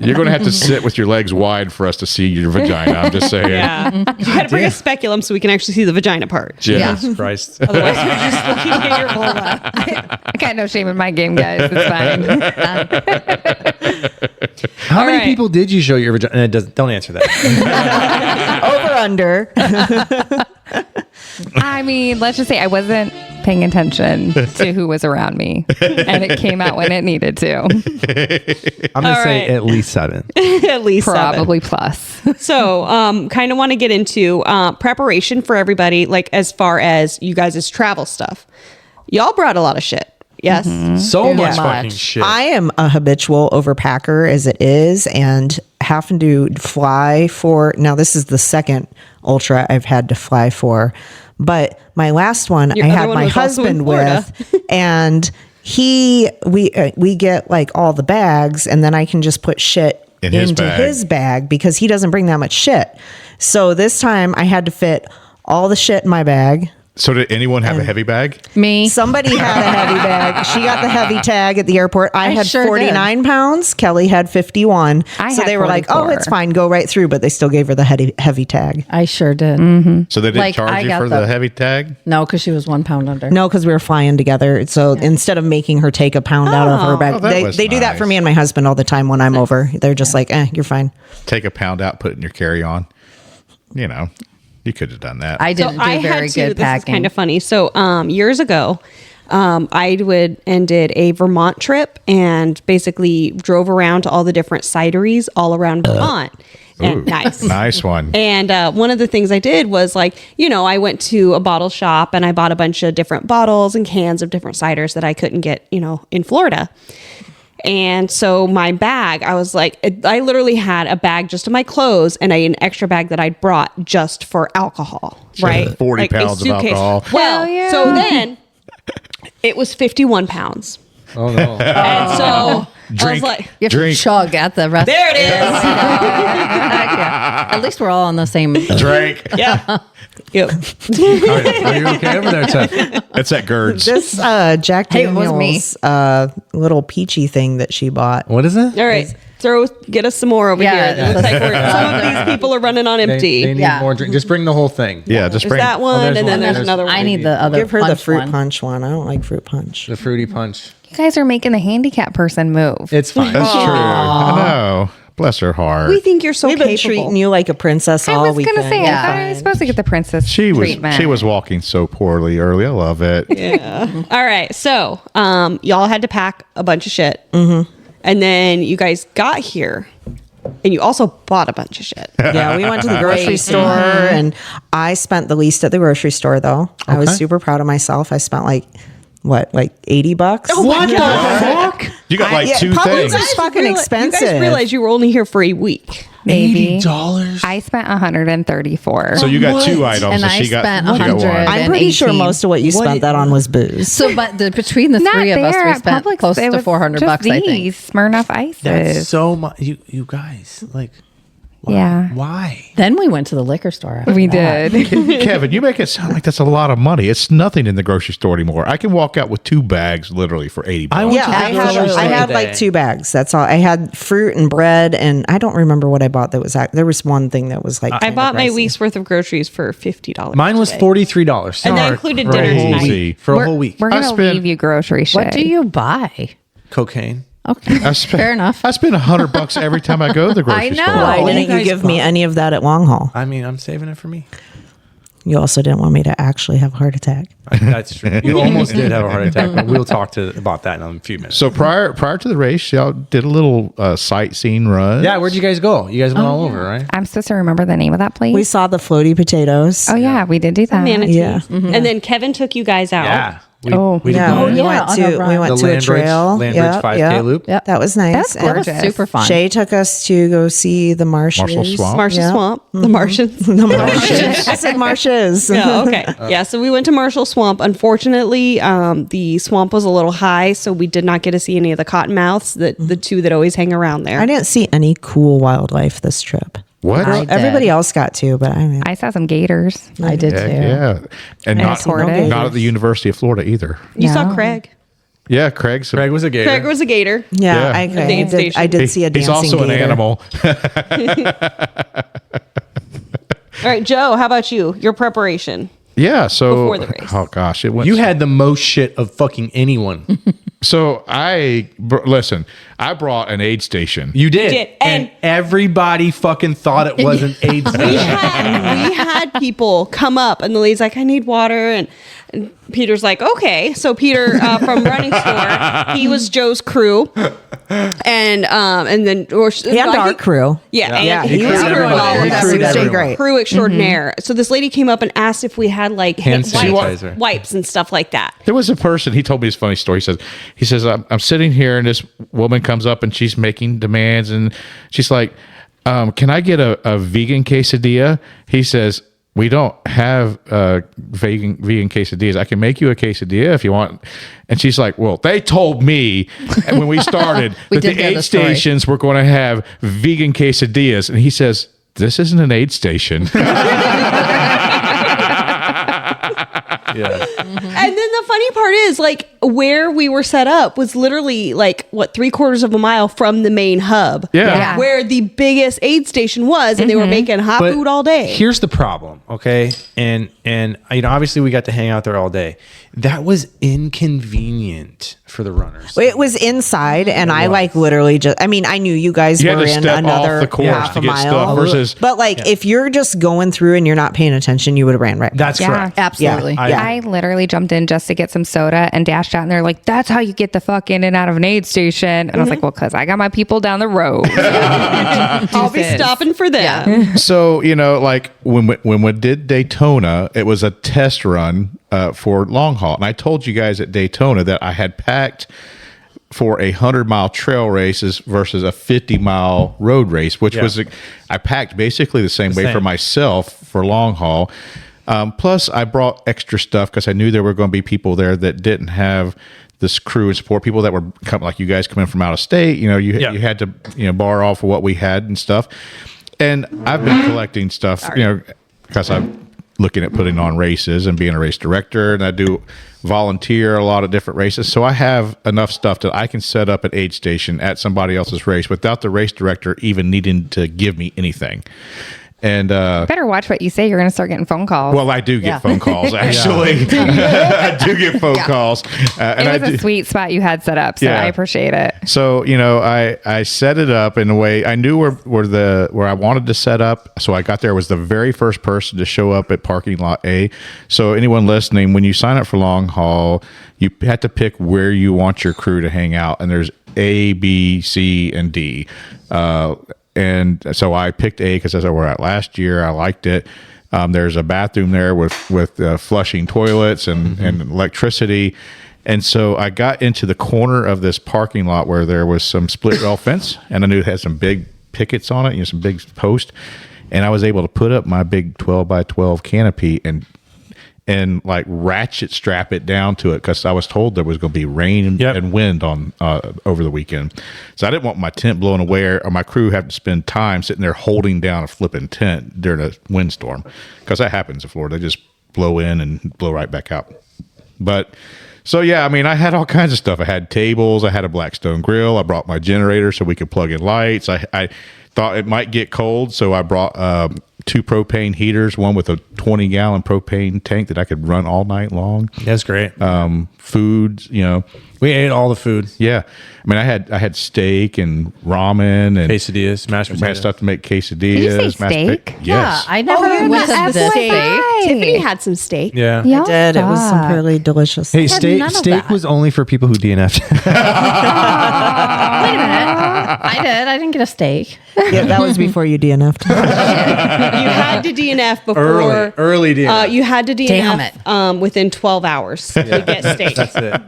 You're going to have to sit with your legs wide for us to see your vagina. I'm just saying. Yeah. You got to bring a speculum so we can actually see the vagina part. Yeah. Jesus Christ. Otherwise, we're just looking at your vulva. I got no shame in my game, guys. It's fine. How many right. people did you show your vagina? Don't answer that. Over under. I mean, let's just say I wasn't paying attention to who was around me, and it came out when it needed to. I'm going to All say right. at least 7. At least Probably plus. 7. So, kind of want to get into preparation for everybody, like as far as you guys' travel stuff. Y'all brought a lot of shit. Yes. So much much. fucking shit. I am a habitual overpacker as it is, and having to fly for now. This is the second ultra I've had to fly for, but my last one Your I other had one my was also in husband Florida. with, and we get like all the bags, and then I can just put shit In his into bag. his bag because he doesn't bring that much shit. So this time I had to fit all the shit in my bag. So did anyone have a heavy bag? Me. Somebody had a heavy bag. She got the heavy tag at the airport. I had sure 49 pounds. Kelly had 51. I So had they were like, oh, 44. it's fine. Go right through. But they still gave her the heavy tag. I sure did. So they didn't Like, I charge you got for the heavy tag? No, because she was 1 pound under. No, because we were flying together. So instead of making her take a pound out of her bag, Oh, that was they do that nice. for me and my husband all the time when I'm over. They're just like, you're fine. Take a pound out, put it in your carry-on. You know, you could have done that. I didn't do very good This is packing. kind of funny. So years ago, I did a Vermont trip and basically drove around to all the different cideries all around Vermont. And nice. Nice one. And one of the things I did was like, I went to a bottle shop and I bought a bunch of different bottles and cans of different ciders that I couldn't get, in Florida. And so my bag, I was like, I literally had a bag just of my clothes and an extra bag that I'd brought just for alcohol, right? 40 Like a pounds of suitcase. alcohol. Well, Hell yeah. so then it was 51 pounds. Oh, no. And so I was Drink. like, You have Drink. to chug at the rest. there it is. At least we're all on the same. Drink. Yeah. Yep. Are you okay over there, Tiff? It's that GERDs. This Jack Hey, it was me. Daniels little peachy thing that she bought. What is it? All right. Get us some more over Yeah, here. It looks like some of these people are running on empty. They need Yeah. more drink. Just bring the whole thing. Yeah, just There's bring that one, there's and then one. there's There's- another one. I need the other. Give her the punch fruit one. punch one. I don't like fruit punch. The fruity punch. You guys are making the handicap person move. It's fine. That's true. I know. Bless her heart. We think you're so We've been capable. treating you like a princess I all was weekend. gonna say, I thought I was supposed to get the princess treatment. She was walking so poorly early. I love it. All right. So, y'all had to pack a bunch of shit. Mm-hmm. And then you guys got here and you also bought a bunch of shit. Yeah, we went to the grocery store, and I spent the least at the grocery store, though. I was Okay. super proud of myself. I spent like $80? What the fuck? You got like yeah, two Publix things. is fucking expensive. You guys realize you were only here for a week. Maybe $80? I spent 134. So you got two items, And and I she got spent one. 100. I'm pretty sure 18. most of what you spent that on was booze. So, but between the Not three of us, there we at spent Publix. close It to was $400 just bucks. I think. these Smirnoff Ices. That's so much. You guys, like, why? Yeah. Why? Then we went to the liquor store. after We that. did. Kevin, you make it sound like that's a lot of money. It's nothing in the grocery store anymore. I can walk out with 2 bags literally for $80. I went Yeah, to the I grocery store had today. like 2 bags. That's all. I had fruit and bread, and I don't remember what I bought. There was one thing that was like I kinda bought my pricey. week's worth of groceries for $50. Mine was today. $43. And that included dinner tonight. Crazy. For a whole week. We're I gonna spent- leave you grocery shit. What do you buy? Cocaine. Okay, fair enough. I spend $100 every time I go to the grocery I know. store. Why Oh, didn't you you guys give me bought- any of that at long haul? I mean, I'm saving it for me. You also didn't want me to actually have a heart attack. That's true. You almost did have a heart attack, but we'll talk about that in a few minutes. So prior to the race, y'all did a little sightseeing run. Yeah, where'd you guys go? You guys went all over, right? I'm supposed to remember the name of that place. We saw the floaty potatoes. oh yeah, we did do that. Manatees. Yeah. And then Kevin took you guys out. Yeah. We Oh. did Yeah, go we there. yeah, went on to a run. we went The to a trail. Landbridge 5K loop. Yep. That was nice. That's And That was gorgeous. super fun. Shae took us to go see the marshes. Marshall Swamp. Marshall Yeah. Swamp, the Martians. The marshes. I said marshes. Yeah, okay. Yeah, so we went to Marshall Swamp. Unfortunately, the swamp was a little high, so we did not get to see any of the cottonmouths, the two that always hang around there. I didn't see any cool wildlife this trip. What? I did. Everybody else got to, but I didn't. I saw some gators. I did Heck too. yeah. And I not, tortoise. not at the University of Florida either. You saw No. Craig. Yeah, Craig's Craig was a gator. Craig was a gator. Yeah, Yeah. I, The I, dance did, station. I did see a He's dancing also an gator. animal. All right, Joe, how about you? Your preparation. Yeah. So, Before the race. oh gosh, it went. You had the most shit of fucking anyone. So listen. I brought an aid station. You did. And everybody fucking thought it was an aid station. we had people come up, and the lady's like, I need water. And Peter's like, okay. So Peter from running store, he was Joe's crew. And then our crew. Yeah. Yeah. And He was crewed doing everyone. He all crewed that. everyone. Great. crew extraordinaire. So this lady came up and asked if we had like Hand sanitizer. wipes and stuff like that. There was a person. He told me this funny story. He says, I'm sitting here, and this woman comes up, and she's making demands, and she's like, can I get a vegan quesadilla? He says, we don't have vegan quesadillas. I can make you a quesadilla if you want. And she's like, well, they told me when we started We that did the hear aid the story. stations were going to have vegan quesadillas. And he says, this isn't an aid station. Yeah. And then the funny part is, like, where we were set up was literally like what 3/4 of a mile from the main hub. Yeah. Where the biggest aid station was, and they were making hot But food all day. Here's the problem, okay? And obviously we got to hang out there all day. That was inconvenient for the runners. It was inside, and I like literally just. I mean, I knew you guys You had were to in step another off the course half to a get mile, stuff versus. but like if you're just going through and you're not paying attention, you would have ran right. That's Yeah. correct. Absolutely. Yeah. I literally jumped in just to get some soda and dashed out, and they're like, that's how you get the fuck in and out of an aid station. And I was like, well, because I got my people down the road. I'll be stopping for them. So like when we did Daytona, it was a test run for long haul, and I told you guys at Daytona that I had packed for 100-mile trail races versus a 50-mile road race, which was I packed basically the same way for myself for long haul. Plus, I brought extra stuff because I knew there were going to be people there that didn't have this crew and support, people that were like you guys coming from out of state. You had to borrow off of what we had and stuff. And I've been collecting stuff, because I'm looking at putting on races and being a race director, and I do volunteer a lot of different races. So I have enough stuff that I can set up an aid station at somebody else's race without the race director even needing to give me anything. And Better watch what you say. You're going to start getting phone calls. well, I do get phone calls, actually. I do get phone calls. And it was a sweet spot you had set up, so Yeah. I appreciate it. So, I set it up in a way I knew where I wanted to set up. So I got there, was the very first person to show up at parking lot A. So anyone listening, when you sign up for long haul, you have to pick where you want your crew to hang out. And there's A, B, C, and D. And so I picked A because that's where we're at last year. I liked it. There's a bathroom there with flushing toilets and electricity. And so I got into the corner of this parking lot where there was some split rail fence, and I knew it had some big pickets on it, some big posts. And I was able to put up my big 12 by 12 canopy and like ratchet strap it down to it because I was told there was going to be rain and wind on over the weekend. So I didn't want my tent blowing away or my crew have to spend time sitting there holding down a flipping tent during a windstorm, because that happens in Florida. They just blow in and blow right back out. But so, yeah, I mean, I had all kinds of stuff. I had tables. I had a Blackstone grill. I brought my generator so we could plug in lights. I thought it might get cold, so I brought 2 propane heaters, one with a 20-gallon propane tank that I could run all night long. That's great. Foods, We ate all the food. Yeah. I mean, I had steak and ramen and Quesadillas, mashed I had potatoes. stuff to make quesadillas. Did you say mashed steak? pot- Yes. I never you're went not to this. FYI. Tiffany had some steak. Yeah. Y'all Did it was some suck. really delicious. Hey, had steak none of steak that. was only for people who DNF'd. Wait a minute. I did. I didn't get a steak. Yeah, that was before you DNF'd. You had to DNF before. Early DNF. You had to Damn DNF within 12 hours to get steak. That's it.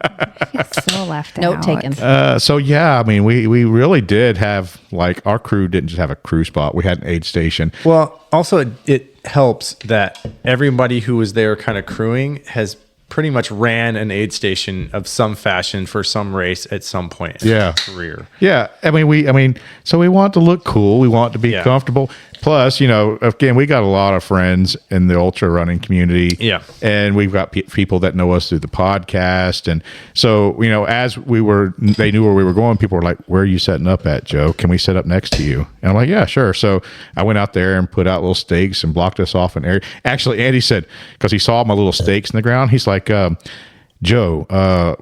So left Note out. taken. So yeah, I mean, we really did have, like, our crew didn't just have a crew spot. We had an aid station. Well, also it helps that everybody who was there kind of crewing has pretty much ran an aid station of some fashion for some race at some point in their career. Yeah. I mean, so we want to look cool. We want to be comfortable. Plus, again, we got a lot of friends in the ultra running community. Yeah. And we've got people that know us through the podcast. And so, as they knew where we were going, people were like, where are you setting up at, Joe? Can we set up next to you? And I'm like, yeah, sure. So I went out there and put out little stakes and blocked us off an area. Actually, Andy said, because he saw my little stakes in the ground, he's like, Joe,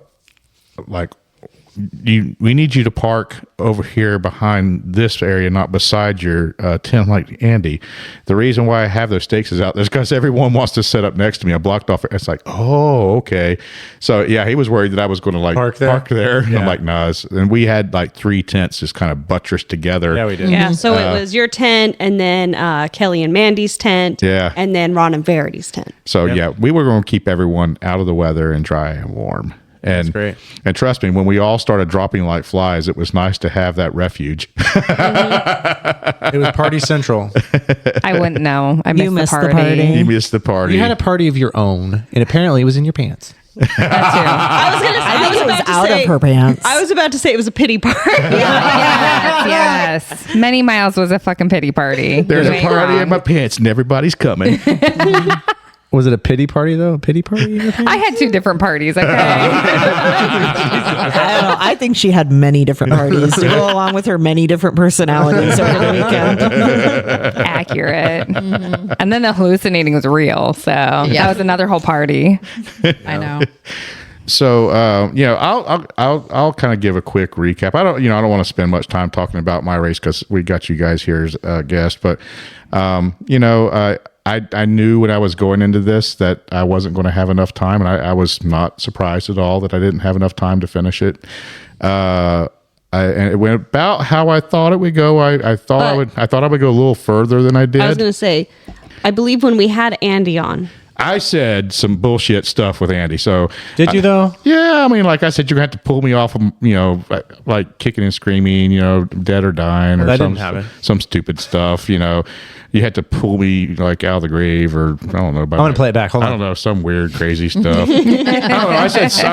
we need you to park over here behind this area, not beside your tent. I'm like, Andy, the reason why I have those stakes is out there is because everyone wants to set up next to me. I blocked off. It's like, oh, okay. So yeah, he was worried that I was going to like Park there? I'm like, no. And we had like 3 tents just kind of buttressed together. Yeah, we did. Yeah, so it was your tent, and then Kelly and Mandy's tent, Yeah. and then Ron and Verity's tent. So yeah, we were going to keep everyone out of the weather and dry and warm. And, That's great. And trust me, when we all started dropping like flies, it was nice to have that refuge. It was party central. I wouldn't know. I You missed the missed the party. party. You missed the party. You had a party of your own, and apparently it was in your pants. That too. I was gonna say, I think it was about to out say- of her pants. I was about to say it was a pity party. Yes. Many Miles was a fucking pity party. There's You a ain't party wrong. in my pants and everybody's coming. Was it a pity party though? A pity party in your pants? I had 2 different parties. Okay. I don't know. I think she had many different parties to go along with her many different personalities over the weekend. Accurate. And then the hallucinating was real. So that was another whole party. I know. So I'll kind of give a quick recap. I don't want to spend much time talking about my race because we got you guys here as guests. But I knew when I was going into this that I wasn't going to have enough time, and I was not surprised at all that I didn't have enough time to finish it. And it went about how I thought it would go. I thought I would go a little further than I did. I was going to say, I believe when we had Andy on, I said some bullshit stuff with Andy. So Did you though? yeah, I mean, like I said, you're gonna have to pull me off of, like kicking and screaming, dead or dying, or that didn't happen. some stupid stuff. You had to pull me like out of the grave, or I don't know. I want to play it back. Hold I on. don't know, some weird, crazy stuff. I don't know. I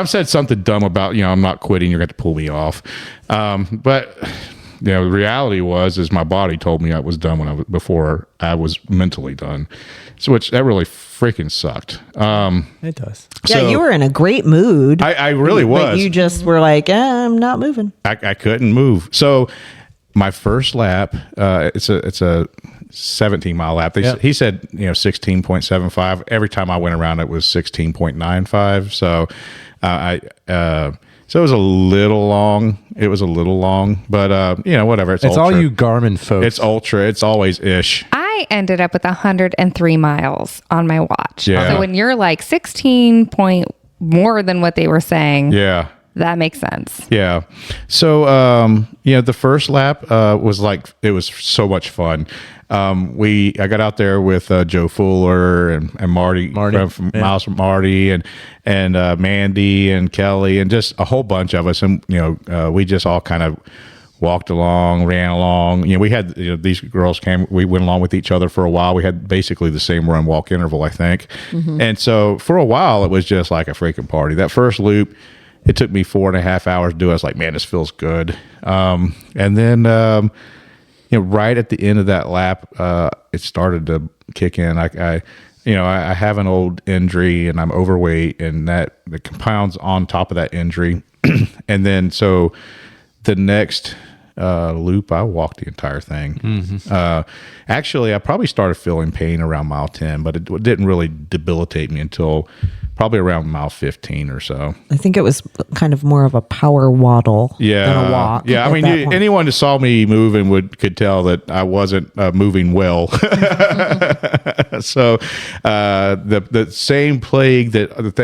said something dumb about I'm not quitting. You're going to pull me off. But the reality is my body told me I was done before I was mentally done. So that really freaking sucked. It does. Yeah, you were in a great mood. I really But was. you just were like, I'm not moving. I couldn't move. So my first lap, it's a 17-mile lap. He said 16.75. Every time I went around, it was 16.95. So so it was a little long. But whatever. It's ultra. all you Garmin folks. It's ultra. It's always ish. I ended up with 103 miles on my watch. Yeah. So when you're like 16 point more than what they were saying, Yeah. that makes sense. Yeah. So, the first lap it was so much fun. I got out there with Joe Fuller and Marty from Miles from Marty and Mandy and Kelly and just a whole bunch of us. And, we just all kind of walked along, ran along. We had these girls came. We went along with each other for a while. We had basically the same run walk interval, I think. Mm-hmm. And so for a while, it was just like a freaking party. That first loop, it took me 4.5 hours to do. I was like, man, this feels good. And then right at the end of that lap, it started to kick in. I have an old injury and I'm overweight, and that the compounds on top of that injury. And then so the next loop, I walked the entire thing. Mm-hmm. Actually, I probably started feeling pain around mile 10, but it didn't really debilitate me until probably around mile 15 or so. I think it was kind of more of a power waddle than a walk. Yeah, I mean, anyone who saw me moving could tell that I wasn't moving well. So the same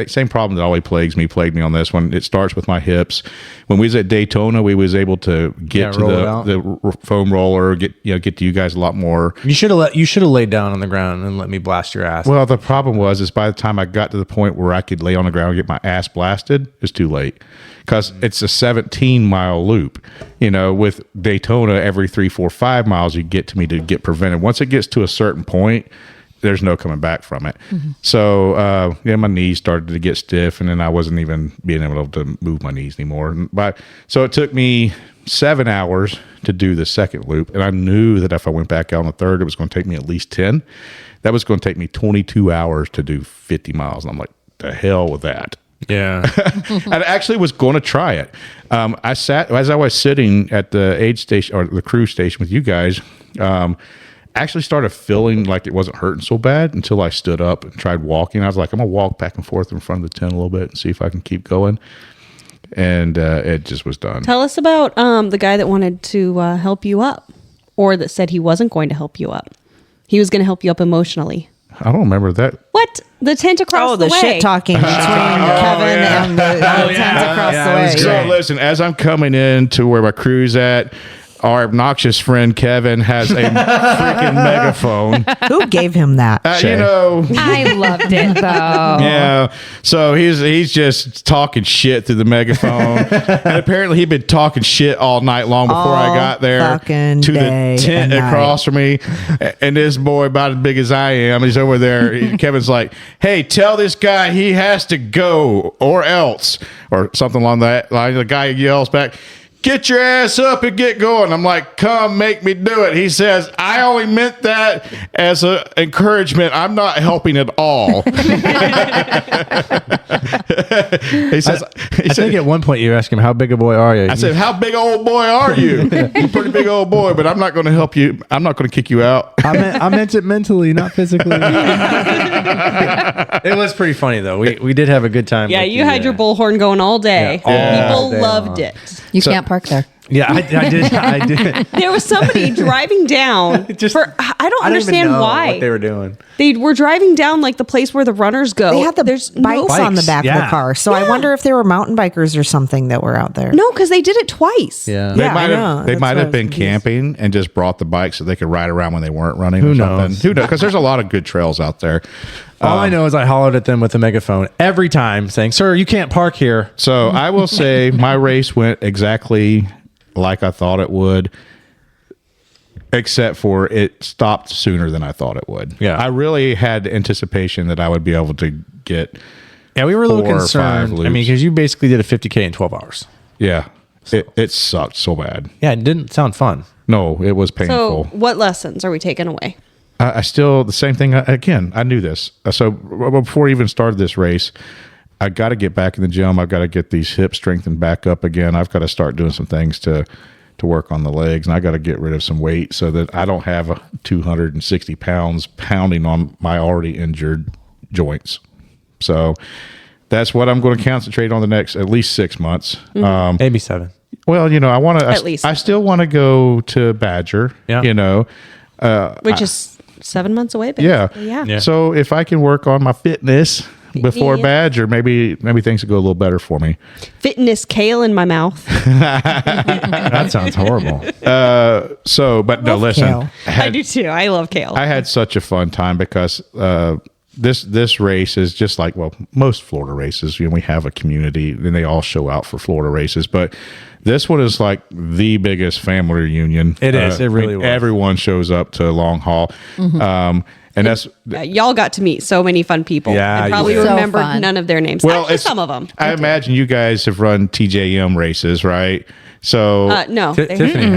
same problem that always plagued me on this one. It starts with my hips. When we was at Daytona, we was able to get to the foam roller, get to you guys a lot more. You should have laid down on the ground and let me blast your ass. Well, the problem is by the time I got to the point where I could lay on the ground and get my ass blasted, it's too late. Because it's a 17-mile loop. With Daytona, every 3, 4, 5 miles you get to me to get prevented. Once it gets to a certain point, there's no coming back from it. Mm-hmm. So, my knees started to get stiff, and then I wasn't even being able to move my knees anymore. So it took me 7 hours to do the second loop, and I knew that if I went back out on the third, it was going to take me at least 10. That was going to take me 22 hours to do 50 miles, and I'm like, the hell with that. Yeah. I actually was going to try it. As I was sitting at the aid station or the crew station with you guys, actually started feeling like it wasn't hurting so bad until I stood up and tried walking. I was like, I'm going to walk back and forth in front of the tent a little bit and see if I can keep going. and it just was done. Tell us about the guy that wanted to help you up, or that said he wasn't going to help you up. He was going to help you up emotionally. I don't remember that. What? The tent across the way. shit talking between Kevin and the tent across the way. So listen, as I'm coming in to where my crew's at, our obnoxious friend Kevin has a freaking megaphone. Who gave him that? You know, I loved it though. yeah. So he's just talking shit through the megaphone, and apparently he'd been talking shit all night long before I got there fucking to the day tent and across from me. And this boy, about as big as I am, he's over there. Kevin's like, "Hey, tell this guy he has to go, or else," or something along that line. The guy yells back, "Get your ass up and get going." I'm like, "Come make me do it." He says, "I only meant that as an encouragement. I'm not helping at all." He says, I think at one point you asked him, "How big a boy are you?" I said, "How big a old boy are you?" "You're a pretty big old boy, but I'm not going to help you. I'm not going to kick you out." I meant it mentally, not physically. It was pretty funny though. We did have a good time. Yeah, with you had your bullhorn going all day. Yeah, all People day loved long. it. You can't park there. Yeah, I did. I did. There was somebody driving down. I don't even understand know why. what they were doing. They were driving down like the place where the runners go. They had the There's bikes on the Bikes, back of yeah. the car. So I wonder if they were mountain bikers or something that were out there. No, because they did it twice. Yeah. They Yeah, might I know. have. They That's might why I have was been confused. camping and just brought the bike so they could ride around when they weren't running. Who or something. knows? Who knows? Because there's a lot of good trails out there. All I know is I hollered at them with a megaphone every time, saying, "Sir, you can't park here." So I will say my race went exactly like I thought it would, except for it stopped sooner than I thought it would. Yeah. I really had anticipation that I would be able to get. Yeah, we were a little 4 or 5 concerned. I mean, loops. because you basically did a 50K in 12 hours. Yeah, it sucked so bad. Yeah, it didn't sound fun. No, it was So, painful. what lessons are we taking away? I still the same thing. Again, I knew this. So before I even started this race, I got to get back in the gym. I've got to get these hips strengthened back up again. I've got to start doing some things to work on the legs, and I got to get rid of some weight so that I don't have 260 pounds pounding on my already injured joints. So that's what I'm going to concentrate on the next at least 6 months. Maybe 7. Well, you know, I want to At least. I still want to go to Badger. Yeah. You know. Which is 7 months away. Yeah. Basically. Yeah. Yeah. So if I can work on my fitness before Yeah. Badger, maybe things will go a little better for me. Fitness kale in my mouth. That sounds horrible. So, but no, listen, kale. I do too. I love kale. I had such a fun time because this race is just like, well, most Florida races. You know, we have a community and they all show out for Florida races, but this one is like the biggest family reunion. It is. It really was. Everyone shows up to Long Haul. And that's Y'all got to meet so many fun people. Yeah, I probably you did. So remembered fun. none of their names. well, Actually, it's some of them. I imagine you guys have run TJM races, right? So No. Tiffany.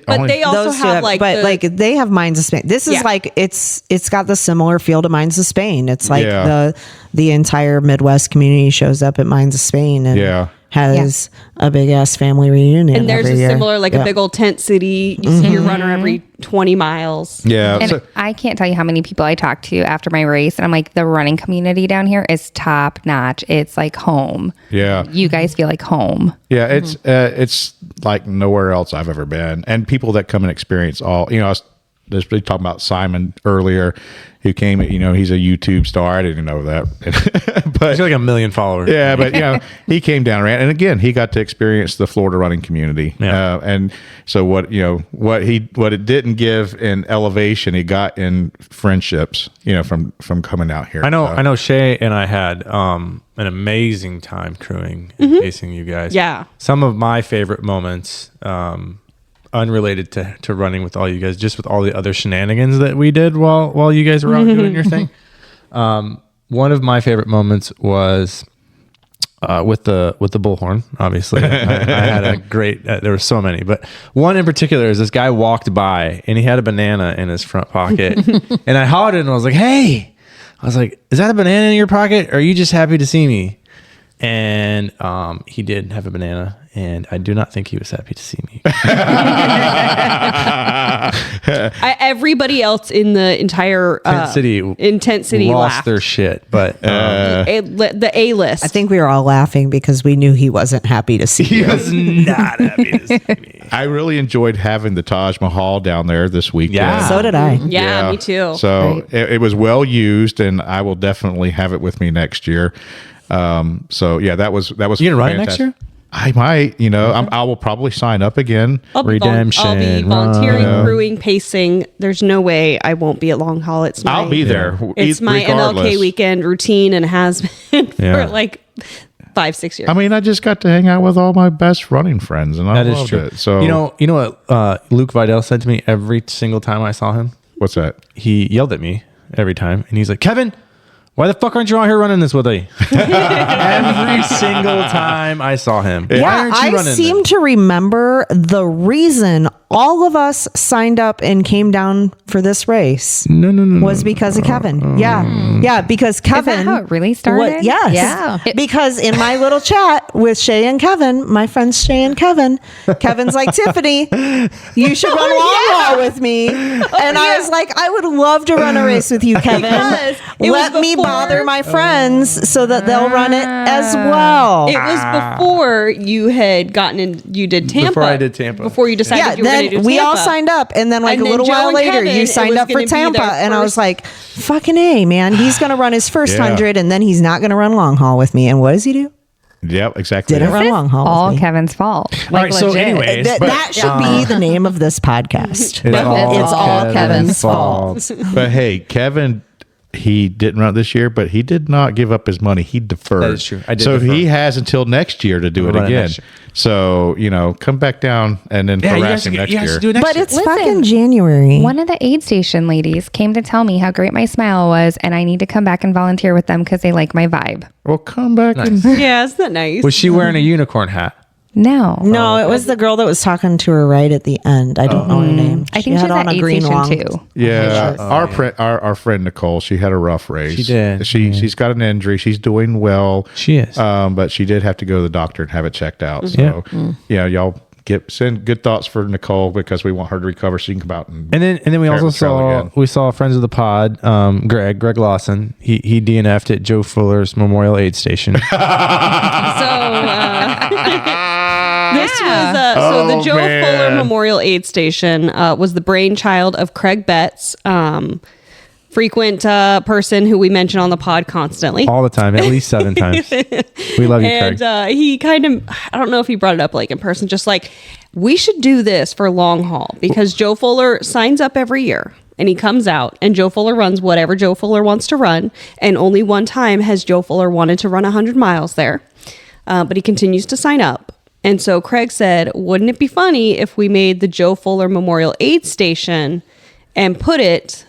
But they also Those two have like, but the- like they have Mines of Spain. This is Yeah. like it's got the similar feel to Mines of Spain. It's like Yeah. the entire Midwest community shows up at Mines of Spain and Yeah. has a big ass family reunion. and there's every a year. similar, like Yeah. a big old tent city. You see your runner every 20 miles. Yeah. And So, I can't tell you how many people I talked to after my race. And I'm like, the running community down here is top notch. It's like home. yeah. You guys feel like home. Yeah, it's like nowhere else I've ever been, and people that come and experience all. You know, I was just talking about Simon earlier, who came. You know, he's a YouTube star. I didn't know that, but He's got like 1 million followers. yeah, but you know, he came down and ran, and again, he got to experience the Florida running community. Yeah. And so what it didn't give in elevation, he got in friendships. You know, from coming out here. I know Shae and I had an amazing time crewing and chasing you guys. Yeah. Some of my favorite moments, unrelated to running with all you guys, just with all the other shenanigans that we did while you guys were out doing your thing. One of my favorite moments was with the bullhorn. Obviously, I had a great. There were so many, but one in particular is this guy walked by and he had a banana in his front pocket, and I hollered and I was like, "Hey!" I was like, "Is that a banana in your pocket? Or are you just happy to see me?" and he did have a banana, and I do not think he was happy to see me. Everybody else in the entire Tent City lost laughed. their shit, but The A list. I think we were all laughing because we knew he wasn't happy to see he you. was not happy to see me. I really enjoyed having the Taj Mahal down there this weekend. Yeah. So did I. Yeah, me too. So it was well used, and I will definitely have it with me next year. So yeah, that was. You gonna run it next year? I might. I will probably sign up again. I'll be Redemption, volunteering, crewing, pacing. There's no way I won't be at long haul. I'll be there. It's my regardless. MLK weekend routine and has been for like 5-6 years. I mean, I just got to hang out with all my best running friends, and I That is loved true. it. So you know what Luke Vidal said to me every single time I saw him? what's that? He yelled at me every time, and he's like, Kevin, why the fuck aren't you out here running this with me? Every single time I saw him. Why Yeah, aren't you I running seem this? to remember the reason all of us signed up and came down for this race No. was because of Kevin. Yeah, because Kevin. how it really started? Yes. Yeah. Because in my little chat with Shae and Kevin, my friends Shae and Kevin, Kevin's like, Tiffany, you should run long haul with me. And I was like, I would love to run a race with you, Kevin. Because it Let was me before- bother my friends so that they'll run it as well. It was before you had gotten in. You did Tampa. Before I did Tampa. Before you decided Yeah, you were going to do then Tampa. we all signed up, and then like And a then little Joe while and later, Kevin, you it signed was up for gonna be Tampa, their and I was first- like, "Fucking A, man! He's gonna run his first Yeah. 100, and then he's not gonna run long haul with me." And what does he do? Yep, exactly. Didn't run long haul. All with me. Kevin's fault. All right, so legit. anyways, That should be the name of this podcast. It's all Kevin's fault. But hey, Kevin, he didn't run this year, but he did not give up his money. He deferred. That is true. I did so defer. he has until next year to do it Run it again. next year. So, come back down and then Yeah, you harass guys, him next you guys year. should do it next But year. it's Listen, fucking January. One of the aid station ladies came to tell me how great my smile was, and I need to come back and volunteer with them because they like my vibe. Well, come back and Yeah, isn't that nice? Was she wearing a unicorn hat? No. No, it was the girl that was talking to her right at the end. I don't know her name. I think she's at aid station too. yeah, our friend Nicole, she had a rough race. She did. She's got an injury. She's doing well. She is. But she did have to go to the doctor and have it checked out. So y'all send good thoughts for Nicole because we want her to recover so she can come out and And then we prepare also the trail again. saw friends of the pod, Greg Lawson. He DNF'd at Joe Fuller's Memorial Aid Station. This was so the Joe man. Fuller Memorial Aid Station was the brainchild of Craig Betts, frequent person who we mention on the pod constantly. All the time, at least 7 times. We love you, And Craig. he kind of, I don't know if he brought it up like in person, just like, we should do this for long haul because Joe Fuller signs up every year and he comes out and Joe Fuller runs whatever Joe Fuller wants to run. And only one time has Joe Fuller wanted to run 100 miles there, but he continues to sign up. And so Craig said, wouldn't it be funny if we made the Joe Fuller Memorial Aid Station and put it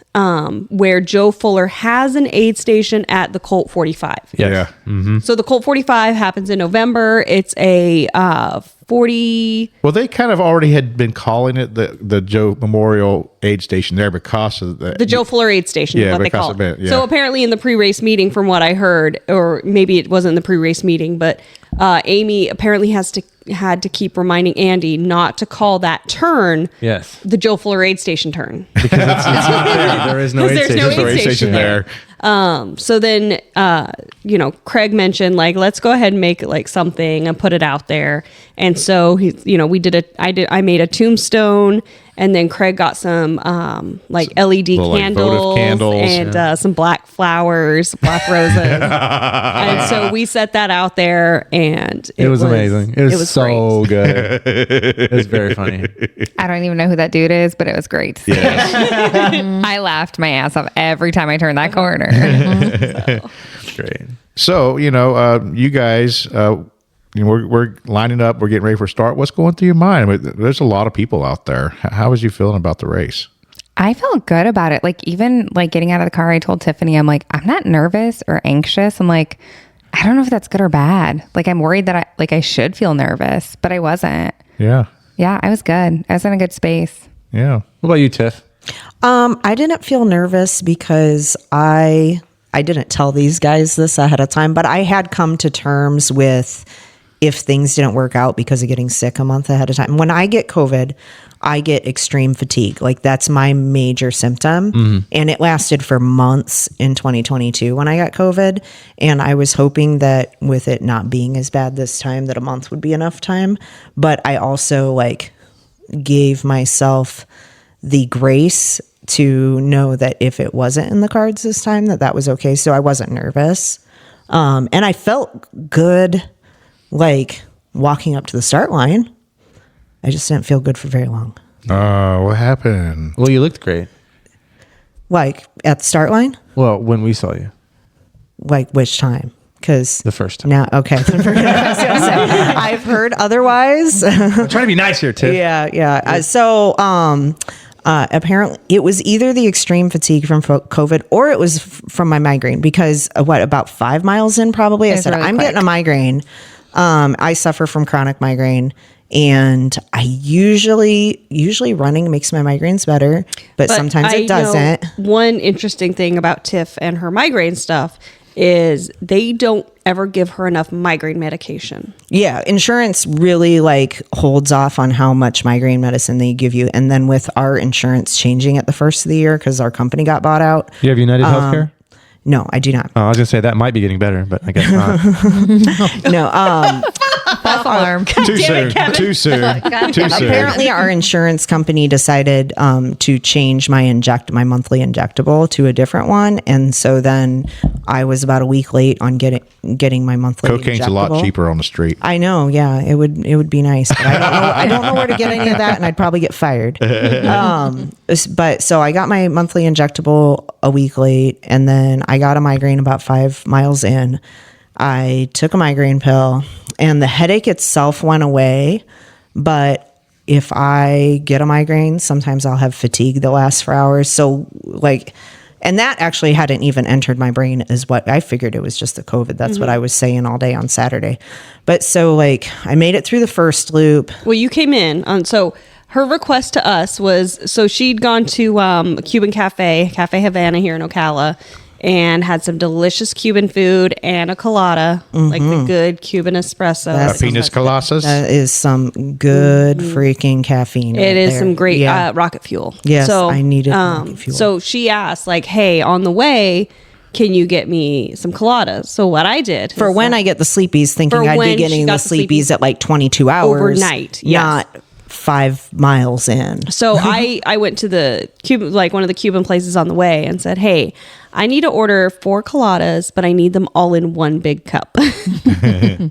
where Joe Fuller has an aid station at the Colt 45? Yes. Yeah. So the Colt 45 happens in November. It's a 40. Well, they kind of already had been calling it the Joe Memorial Aid Station there because of The Joe Fuller Aid Station Yeah, is what they because call of it. it, yeah. So apparently in the pre-race meeting, from what I heard, or maybe it wasn't the pre-race meeting, but Amy apparently had to keep reminding Andy not to call that turn Yes. the Joe Fuller Aid Station turn. Because it's not there. There is no aid There's no station. aid station there. So then, Craig mentioned like, let's go ahead and make like something and put it out there. And so I made a tombstone, and then Craig got some like LED little, like, candles, votive candles. and some black flowers, black roses. And so we set that out there, and It was amazing. It was so great. good. It was very funny. I don't even know who that dude is, but it was great. I laughed my ass off every time I turned that corner. Great. So, you guys, we're lining up. We're getting ready for a start. What's going through your mind? I mean, there's a lot of people out there. How was you feeling about the race? I felt good about it. Like, even like getting out of the car, I told Tiffany, I'm like, I'm not nervous or anxious. I'm like, I don't know if that's good or bad. Like, I'm worried that I should feel nervous, but I wasn't. Yeah. Yeah, I was good. I was in a good space. Yeah. What about you, Tiff? I didn't feel nervous because I I didn't tell these guys this ahead of time, but I had come to terms with if things didn't work out because of getting sick a month ahead of time. When I get COVID, I get extreme fatigue. Like that's my major symptom. And it lasted for months in 2022 when I got COVID. And I was hoping that with it not being as bad this time, that a month would be enough time. But I also like gave myself the grace to know that if it wasn't in the cards this time, that was okay. So I wasn't nervous. And I felt good, like walking up to the start line. I just didn't feel good for very long. What happened? Well, you looked great. Like at the start line? Well, when we saw you. Like which time? Because The first time. now, okay. I was gonna say, I've heard otherwise. I'm trying to be nice here, Tiff. Yeah. Apparently it was either the extreme fatigue from COVID or it was from my migraine because about 5 miles in probably I said, really I'm quick. getting a migraine. I suffer from chronic migraine and I usually running makes my migraines better, but sometimes it doesn't. One interesting thing about Tiff and her migraine stuff is they don't ever give her enough migraine medication. Yeah, insurance really like holds off on how much migraine medicine they give you. And then with our insurance changing at the first of the year because our company got bought out. You have United Healthcare? No, I do not. Oh, I was going to say that might be getting better, but I guess not. No, False alarm. Too soon. Too soon. Too soon. apparently our insurance company decided to change my monthly injectable to a different one. And so then I was about a week late on getting my monthly Cocaine's injectable. a lot cheaper on the street. I know, yeah, it would be nice. But I don't know where to get any of that, and I'd probably get fired. But so I got my monthly injectable a week late, and then I got a migraine about 5 miles in. I took a migraine pill, and the headache itself went away. But if I get a migraine, sometimes I'll have fatigue that lasts for hours. So like. And that actually hadn't even entered my brain is what I figured it was just the COVID. That's what I was saying all day on Saturday. But so like I made it through the first loop. Well, you came in on, so her request to us was, so she'd gone to a Cuban Cafe Havana here in Ocala, and had some delicious Cuban food and a colada, like the good Cuban espresso. A penis colossus. That is some good freaking caffeine. It right is there. some great Yeah. rocket fuel. Yes, so, I needed rocket fuel. So she asked, like, hey, on the way, can you get me some coladas? So what I did For when I get the sleepies, thinking For I'd when be she getting the got the sleepies sleepies at like 22 hours. overnight, yes. Not 5 miles in. So I went to the Cuban, like one of the Cuban places on the way, and said, hey, I need to order 4 coladas, but I need them all in one big cup.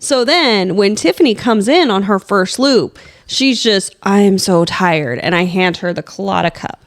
So then when Tiffany comes in on her first loop, she's just, I am so tired. And I hand her the colada cup.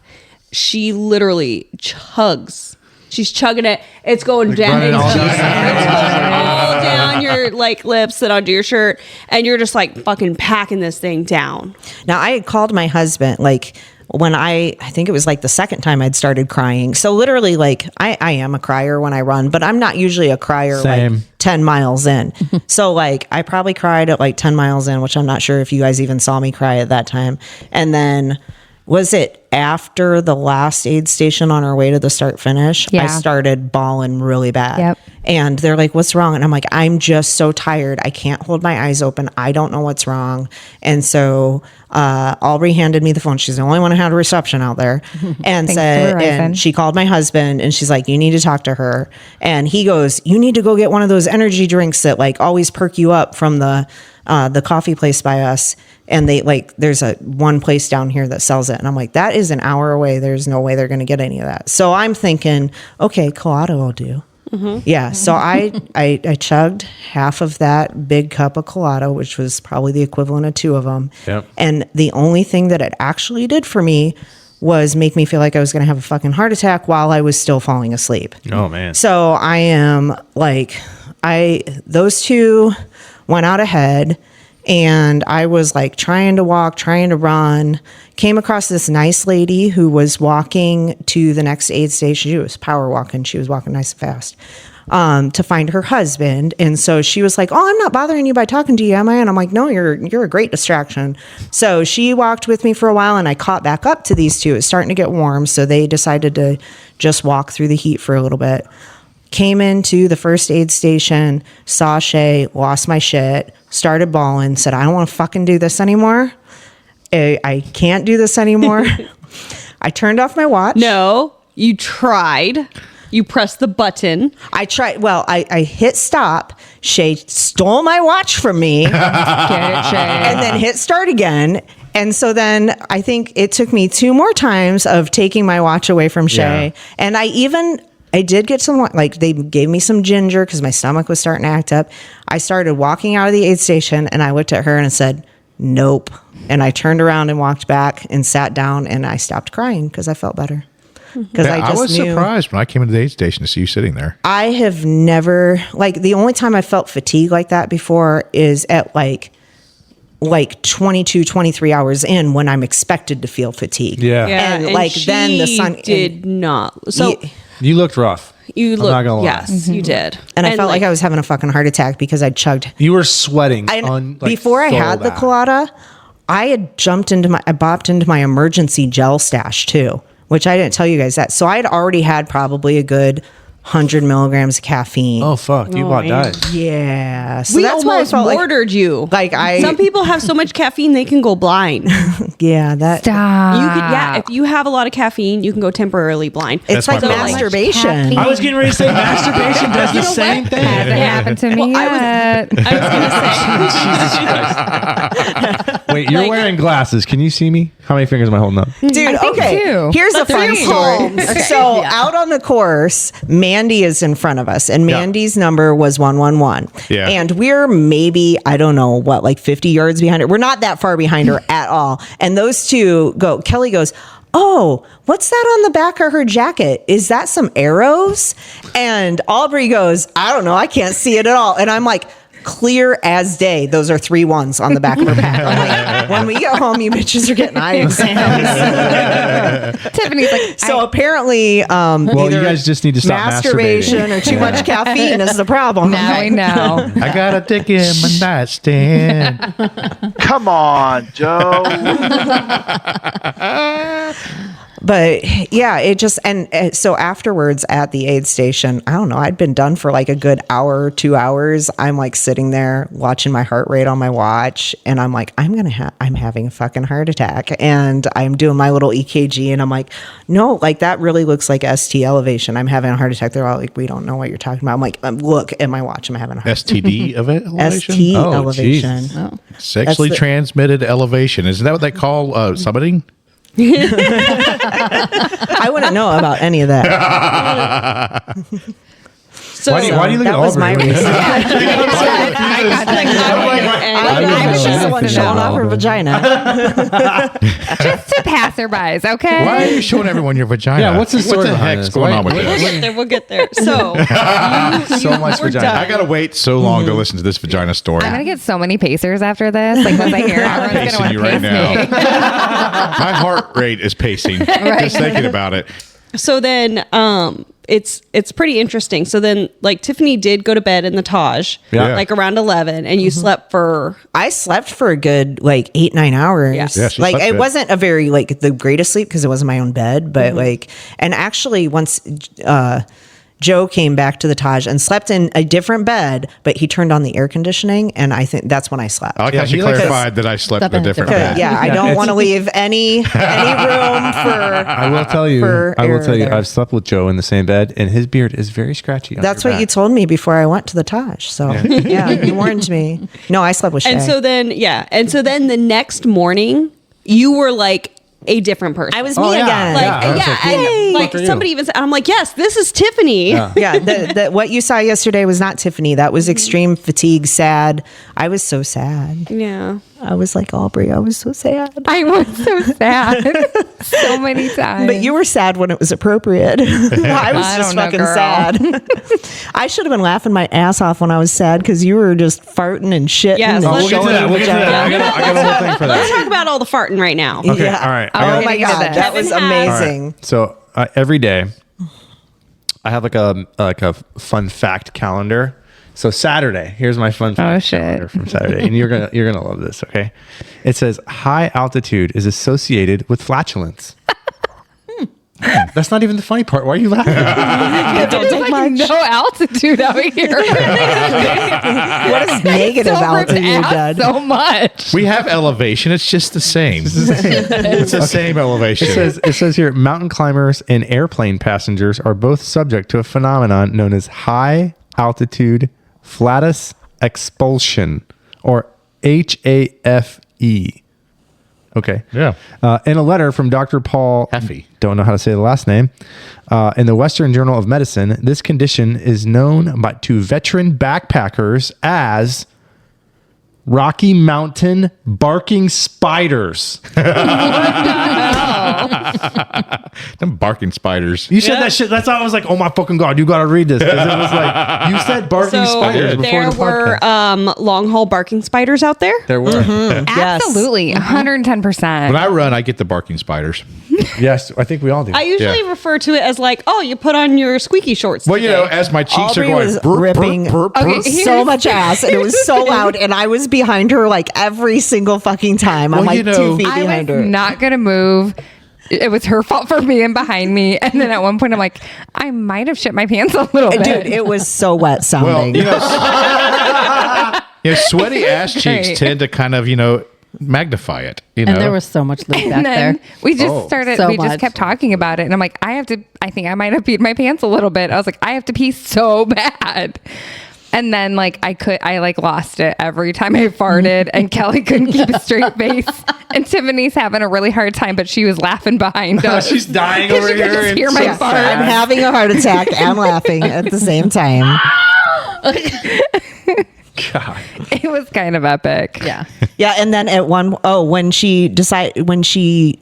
She literally chugs. She's chugging it. It's going down. running all It's down. going all down your like lips and onto your shirt. And you're just like fucking packing this thing down. Now I had called my husband like when I think it was like the second time I'd started crying. So literally like I am a crier when I run, but I'm not usually a crier Same. like 10 miles in. So like I probably cried at like 10 miles in, which I'm not sure if you guys even saw me cry at that time. And then was it after the last aid station on our way to the start finish? Yeah. I started bawling really bad. Yep. And they're like, what's wrong? And I'm like, I'm just so tired. I can't hold my eyes open. I don't know what's wrong. And so Albrey handed me the phone. She's the only one who had a reception out there. And Thanks said, for and Verizon. she called my husband and she's like, you need to talk to her. And he goes, you need to go get one of those energy drinks that like always perk you up from the coffee place by us. And they like, there's one place down here that sells it. And I'm like, that is an hour away. There's no way they're going to get any of that. So I'm thinking, okay, colada will do. Yeah. So I chugged half of that big cup of colada, which was probably the equivalent of 2 of them. Yep. And the only thing that it actually did for me was make me feel like I was going to have a fucking heart attack while I was still falling asleep. Oh, man. So I am like, those 2 went out ahead. And I was like trying to walk, trying to run, came across this nice lady who was walking to the next aid station. She was power walking. She was walking nice and fast to find her husband. And so she was like, oh, I'm not bothering you by talking to you, am I? And I'm like, no, you're a great distraction. So she walked with me for a while and I caught back up to these 2. It's starting to get warm. So they decided to just walk through the heat for a little bit. Came into the first aid station, saw Shae, lost my shit, started bawling, said, I don't want to fucking do this anymore. I can't do this anymore. I turned off my watch. No, you tried. You pressed the button. I tried. Well, I hit stop. Shae stole my watch from me Get it, Shae. and then hit start again. And so then I think it took me 2 more times of taking my watch away from Shae. Yeah. And I did get some, like, they gave me some ginger because my stomach was starting to act up. I started walking out of the aid station and I looked at her and said, nope. And I turned around and walked back and sat down and I stopped crying because I felt better. Because I was surprised when I came into the aid station to see you sitting there. I have never, like, the only time I felt fatigue like that before is at like 22, 23 hours in when I'm expected to feel fatigue. Yeah. And like then the sun did not. So You looked rough. you I'm look. not gonna lie. Yes, you did. and I felt like I was having a fucking heart attack because I chugged. You were sweating. Before I had the colada, I had I bopped into my emergency gel stash too, which I didn't tell you guys that. So I had already had probably a good 100 milligrams of caffeine. Oh fuck! You about man. died. Yeah. So we that's why I almost felt ordered you. like Some people have so much caffeine they can go blind. yeah, that Stop. You could, yeah. If you have a lot of caffeine, you can go temporarily blind. it's That's my like problem. masturbation. Caffeine. I was getting ready to say masturbation does the same thing. Hasn't happened to me yet. I was gonna say. Wait, you're Like- wearing glasses. Can you see me? How many fingers am I holding up? Dude, I think okay. two. Here's a fun three. story. Okay. So out on the course, Mandy is in front of us, and Mandy's number was 111. Yeah. And we're maybe, I don't know what, like 50 yards behind her. We're not that far behind her at all. And those two go, Kelly goes, oh, what's that on the back of her jacket? Is that some arrows? And Albrey goes, I don't know. I can't see it at all. And I'm like, clear as day. Those are 3 1s on the back of her pack. I'm like, when we get home, you bitches are getting eye exams. Tiffany's like, So apparently, Well, you either guys just need to stop masturbation masturbating. or too much caffeine is the problem. now we know. I got a dick in my nightstand. Come on, Joe. But yeah, it just, and so afterwards at the aid station, I don't know, I'd been done for like a good hour, 2 hours. I'm like sitting there watching my heart rate on my watch, and I'm like, I'm having a fucking heart attack. And I'm doing my little EKG, and I'm like, no, like that really looks like ST elevation. I'm having a heart attack. They're all like, we don't know what you're talking about. I'm like, look at my watch. I'm having a heart STD elevation? ST Oh, elevation. Jesus. Sexually That's the- transmitted elevation. Isn't that what they call summiting? I wouldn't know about any of that. So Why do you look that at was my Albrey? reason. I was just the one Yeah. showing off her vagina. Just to passerbys, okay? Why are you showing everyone your vagina? Yeah, what's the story What the behind heck's this? going Why- on with why- this? We'll get there. So, So much we're vagina. done. I gotta wait so long to listen to this vagina story. I'm gonna get so many pacers after this. Like once I hear it, I'm everyone's pacing gonna you want to right pace now. me. My heart rate is pacing just thinking about it. So then, it's pretty interesting. So then, like Tiffany did go to bed in the Taj, Yeah. like around 11, and you slept for. I slept for a good like 8-9 hours. Yes. Yeah, she like slept it good. wasn't a very like the greatest sleep because it wasn't my own bed, but like, and actually once Joe came back to the Taj and slept in a different bed, but he turned on the air conditioning, and I think that's when I slept. I like Yeah, how she he likes- clarified that I slept in a different bed. Yeah, I don't it's- want to leave any room for. I will tell you. for I will air tell you. there. I've slept with Joe in the same bed, and his beard is very scratchy. on That's your what you back. told me before I went to the Taj. So yeah, you warned me. No, I slept with Shae. And so then, the next morning, you were like a different person. I was Oh, me yeah. again. like, Yeah, I was like, who the and fuck like are you? somebody even said, I'm like, yes, this is Tiffany. Yeah. Yeah, what you saw yesterday was not Tiffany. That was extreme fatigue, sad. I was so sad. Yeah. I was like Albrey. I was so sad. I was so sad so many times. But you were sad when it was appropriate. I was I just don't know, fucking girl. sad. I should have been laughing my ass off when I was sad because you were just farting and shitting. Yes, and let's- We'll get to showing that. your We'll get to vagina. that. I got a whole thing for Let's that. talk about all the farting right now. Okay. Yeah. All right. Oh my get to god, that. that was Kevin has- amazing. So every day, I have like a fun fact calendar. So Saturday, here's my fun fact shit. calendar from Saturday, and you're gonna love this. Okay, it says high altitude is associated with flatulence. That's not even the funny part. Why are you laughing? There's like no altitude out here. What is negative altitude done? So much. We have elevation. It's just the same. It's the same elevation. It says here, mountain climbers and airplane passengers are both subject to a phenomenon known as high altitude flatus expulsion, or HAFE. Okay. Yeah. In a letter from Dr. Paul, don't know how to say the last name, in the Western Journal of Medicine, this condition is known to veteran backpackers as Rocky Mountain barking spiders. Them barking spiders. You said that shit. That's why I was like, oh my fucking God, you got to read this. Because it was like, you said barking spiders before there the were podcast. long haul barking spiders out there. There were. Absolutely. 110%. When I run, I get the barking spiders. Yes, I think we all do. I usually refer to it as like, oh, you put on your squeaky shorts. Well, you know, today. as my cheeks Aubrey are going, was burp, ripping burp, burp, burp. so much ass, and it was so loud, and I was behind her like every single fucking time. I'm Well, like you know, 2 feet I behind was her. not going to move. It was her fault for being behind me. And then at one point, I'm like, I might have shit my pants a little bit. Dude, it was so wet Well, sounding. sweaty ass cheeks Great. tend to kind of, magnify it. And there was so much lube back And then there. we just started, So we just much. kept talking about it. And I'm like, I think I might have peed my pants a little bit. I was like, I have to pee so bad. And then I lost it every time I farted, and Kelly couldn't keep a straight face. And Tiffany's having a really hard time, but she was laughing behind us. She's dying 'Cause over she could here. just hear my fart. I'm having a heart attack and laughing at the same time. God. It was kind of epic. Yeah. Yeah, and then when she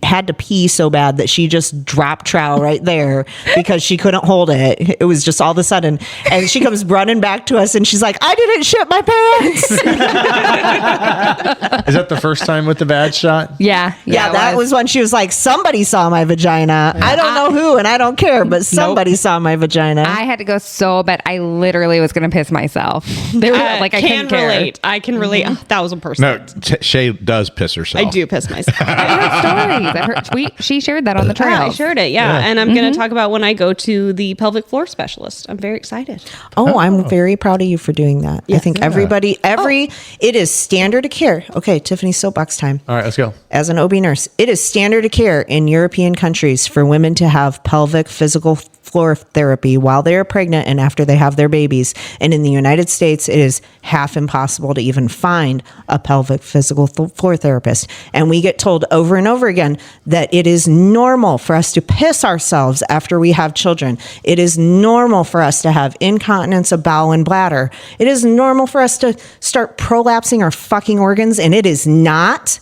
had to pee so bad that she just dropped trowel right there because she couldn't hold it. It was just all of a sudden, and she comes running back to us and she's like, "I didn't shit my pants." Is that the first time with the bad shot? Yeah. Yeah, it that was when she was like, "Somebody saw my vagina. I don't know who, and I don't care, but somebody saw my vagina." I had to go so bad. I literally was going to piss myself. They were like, I can couldn't care. relate. I can relate 1,000%. No, Shae does piss herself. I do piss myself. I heard stories. I heard tweet. She shared that on the trail. I shared it, yeah. And I'm going to talk about when I go to the pelvic floor specialist. I'm very excited. Oh, I'm very proud of you for doing that. I think everybody, it is standard of care. Okay, Tiffany's soapbox time. All right, let's go. As an OB nurse, it is standard of care in European countries for women to have pelvic physical floor therapy while they are pregnant and after they have their babies. And in the United States, it is half impossible to even find a pelvic physical floor therapist. And we get told over and over again that it is normal for us to piss ourselves after we have children. It is normal for us to have incontinence of bowel and bladder. It is normal for us to start prolapsing our fucking organs, and it is not.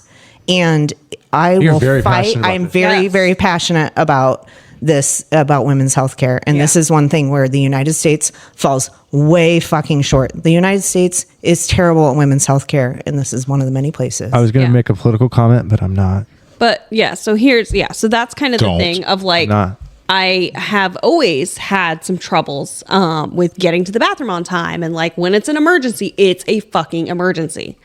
And I You're will very fight. passionate about I'm this. very, very passionate about this, about women's health care. And this is one thing where the United States falls way fucking short. The United States is terrible at women's health care. And this is one of the many places. I was going to make a political comment, but I'm not. But yeah, so that's kind of Don't. the thing of like, Not. I have always had some troubles with getting to the bathroom on time. And like when it's an emergency, it's a fucking emergency.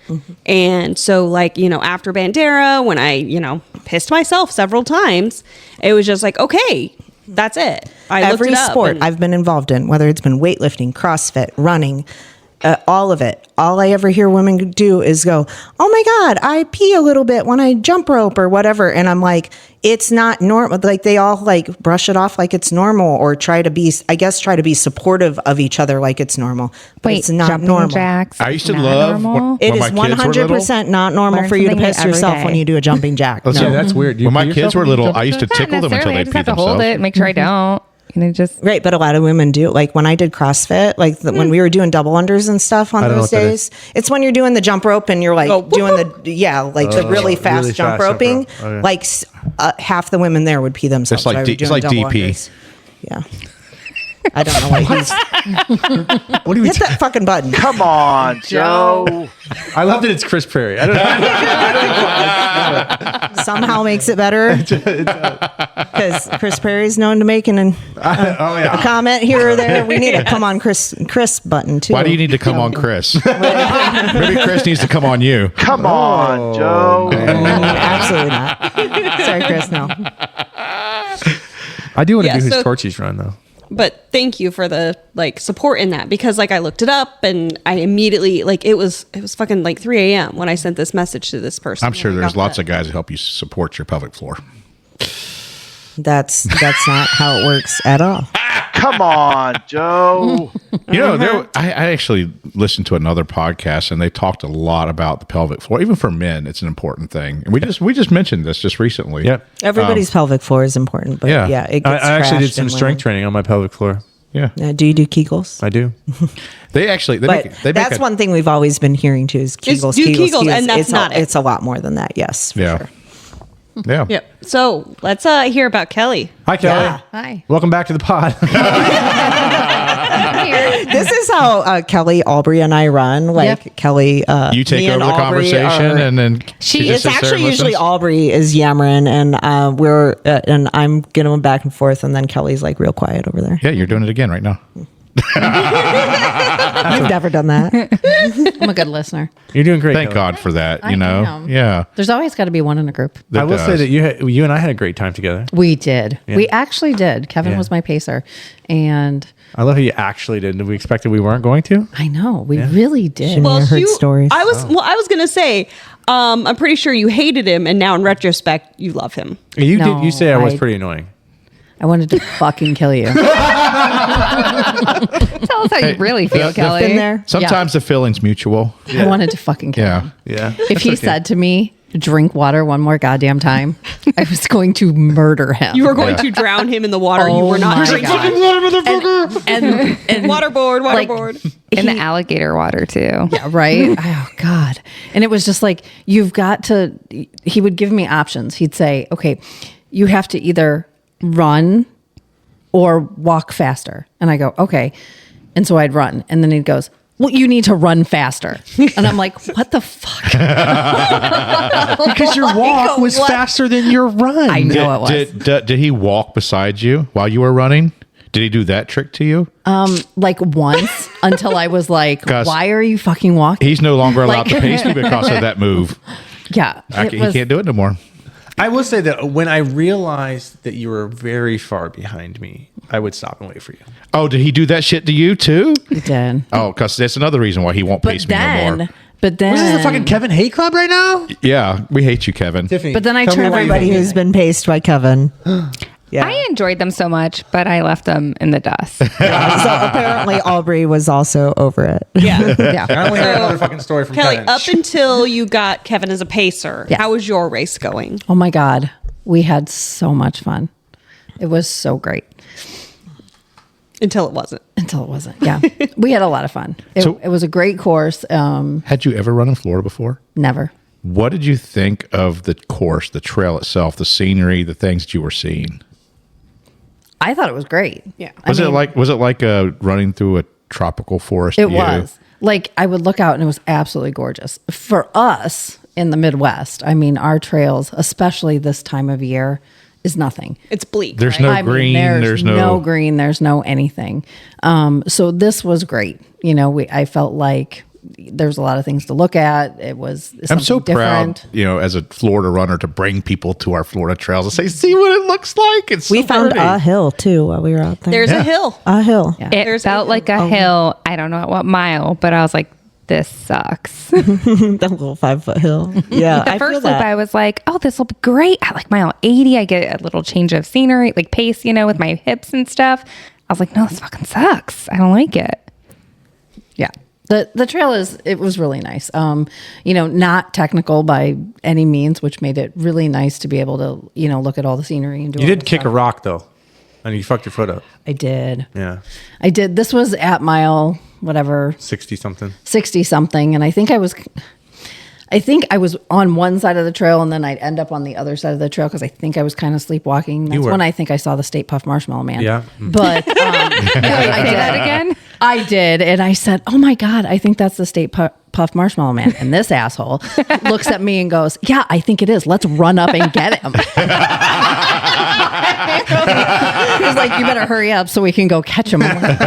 And so like, after Bandera, when I, pissed myself several times, it was just like, okay, that's it. I looked Every it up sport and- I've been involved in, whether it's been weightlifting, CrossFit, running, all of it. All I ever hear women do is go, "Oh my God, I pee a little bit when I jump rope or whatever." And I'm like, it's not normal. Like they all like brush it off like it's normal, or try to be supportive of each other like it's normal. But Wait, it's not jumping normal. jacks. I used to not love normal? It when is my kids were little. 100% not normal Learn for you to something piss every yourself day. when you do a jumping jack. Let's No. see, that's weird. You When my pee kids yourself were when you little, jump I used to Not tickle them until necessarily. I they just peed have to hold themselves. it, make sure I don't. Just Right, but a lot of women do. Like when I did CrossFit, like when we were doing double unders and stuff on I don't know those what that days, it's when you're doing the jump rope and you're like doing the the really fast really jump fast jump roping. rope. Oh, yeah. Like half the women there would pee themselves. It's like while D- we were it's like doing double DP. unders. Yeah. I don't know what he's. What do you Hit that fucking button. Come on, Joe. I love that it's Chris Perry. I don't know. Somehow makes it better. Because Chris Perry's known to making a comment here or there. We need a come on Chris button too. Why do you need to come on Chris? Maybe Chris needs to come on you. Come on, Joe. Absolutely not. Sorry, Chris. No. I do want to Yeah, do his so- Torchies run though. But thank you for the like support in that, because like I looked it up and I immediately like it was fucking like 3 a.m. when I sent this message to this person. I'm sure And I there's got lots that. of guys that help you support your pelvic floor. That's not how it works at all. Come on, Joe. You know, I actually listened to another podcast, and they talked a lot about the pelvic floor. Even for men, it's an important thing. And we just mentioned this just recently. Yep. Everybody's pelvic floor is important, but Yeah. yeah, it I gets actually did trashed some in strength women. training on my pelvic floor. Yeah. Do you do Kegels? I do. They actually, But that's one thing we've always been hearing too is Kegels. do Kegels, and that's it's not it. It's a lot more than that. Yes. For Yeah. Sure. Yeah. Yep. So let's hear about Kelly. Hi, Kelly. Yeah. Hi. Welcome back to the pod. This is how Kelly, Albrey, and I run. Like Yep. Kelly, You take me over and the Albrey conversation, are- and then she It's just sits there actually and usually listens? Albrey is yammering, and and I'm getting them back and forth, and then Kelly's like real quiet over there. Yeah, you're doing it again right now. You've never done that. I'm a good listener. You're doing great. Thank Kelly. God for that. I You know. am. Yeah. There's always got to be one in a group. I will say does. that you and I had a great time together. We did. Yeah. We actually did. Kevin Yeah. was my pacer. And I love how you actually did. We expected we weren't going to. I know, we really did. I heard stories. I was gonna say, I'm pretty sure you hated him, and now in retrospect, you love him. You No, did. You say I was I- pretty annoying. I wanted to fucking kill you. Tell us how you really feel, Kelly. Been there. Sometimes the feeling's mutual. I wanted to fucking kill Yeah. him. Yeah. If he said to me, drink water one more goddamn time, I was going to murder him. You were going to drown him in the water. You were not my drinking. God. and Waterboard, like, waterboard. In the alligator water too. yeah, right? Oh, God. And it was just like, you've got to, he would give me options. He'd say, okay, you have to either run or walk faster. And I go, okay. And so I'd run. And then he goes, well, you need to run faster. And I'm like, what the fuck? Because your walk was faster than your run. I know it was. Did he walk beside you while you were running? Did he do that trick to you? Like once until I was like, 'Cause why are you fucking walking? He's no longer allowed Like- to pace me because of that move. Yeah. He can't do it no more. I will say that when I realized that you were very far behind me, I would stop and wait for you. Oh, did he do that shit to you too? He did. Oh, because that's another reason why he won't But pace me no more. then, but then, Was this the fucking Kevin Hate Club right now? Yeah, we hate you, Kevin. Tiffany. But then I tell me turned why you Everybody hate me. who's been paced by Kevin. Yeah. I enjoyed them so much, but I left them in the dust. So apparently Albrey was also over it. Yeah. yeah. I only heard another fucking story from Kelly, Kevin. up until you got Kevin as a pacer, Yeah. how was your race going? Oh my God. We had so much fun. It was so great Until it wasn't. until it wasn't. Yeah. We had a lot of fun. It, So- it was a great course. Had you ever run in Florida before? Never. What did you think of the course, the trail itself, the scenery, the things that you were seeing? I thought it was great. Yeah. Was it like running through a tropical forest? It to you? was. Like I would look out and it was absolutely gorgeous. For us in the Midwest, I mean, our trails, especially this time of year, is nothing. It's bleak. There's right? no I mean, green. There's no green. There's no anything. So this was great. You know, I felt like there's a lot of things to look at. It was. I'm so something proud, different. as a Florida runner, to bring people to our Florida trails and say, "See what it looks like." It's We so found pretty. a hill too while we were out there. There's Yeah. a hill. a hill. Yeah. It There's felt a like a hill. I don't know at what mile, but I was like, this sucks. That little 5-foot hill. Yeah. The I first feel loop, that. I was like, oh, this will be great. At like mile 80, I get a little change of scenery, like pace, with my hips and stuff. I was like, no, this fucking sucks. I don't like it. Yeah. The trail it was really nice. Not technical by any means, which made it really nice to be able to, look at all the scenery and do You all did the kick a stuff. rock though, and you fucked your foot up. I did. Yeah, I did. This was at mile, whatever, 60 something. 60 something. And I think I was on one side of the trail and then I'd end up on the other side of the trail because I think I was kind of sleepwalking. That's were. when I think I saw the State Puff Marshmallow Man. Yeah. But Say that again? I did. And I said, oh my God, I think that's the State Puff Marshmallow Man. And this asshole looks at me and goes, yeah, I think it is. Let's run up and get him. He was like, you better hurry up so we can go catch him. I'm like,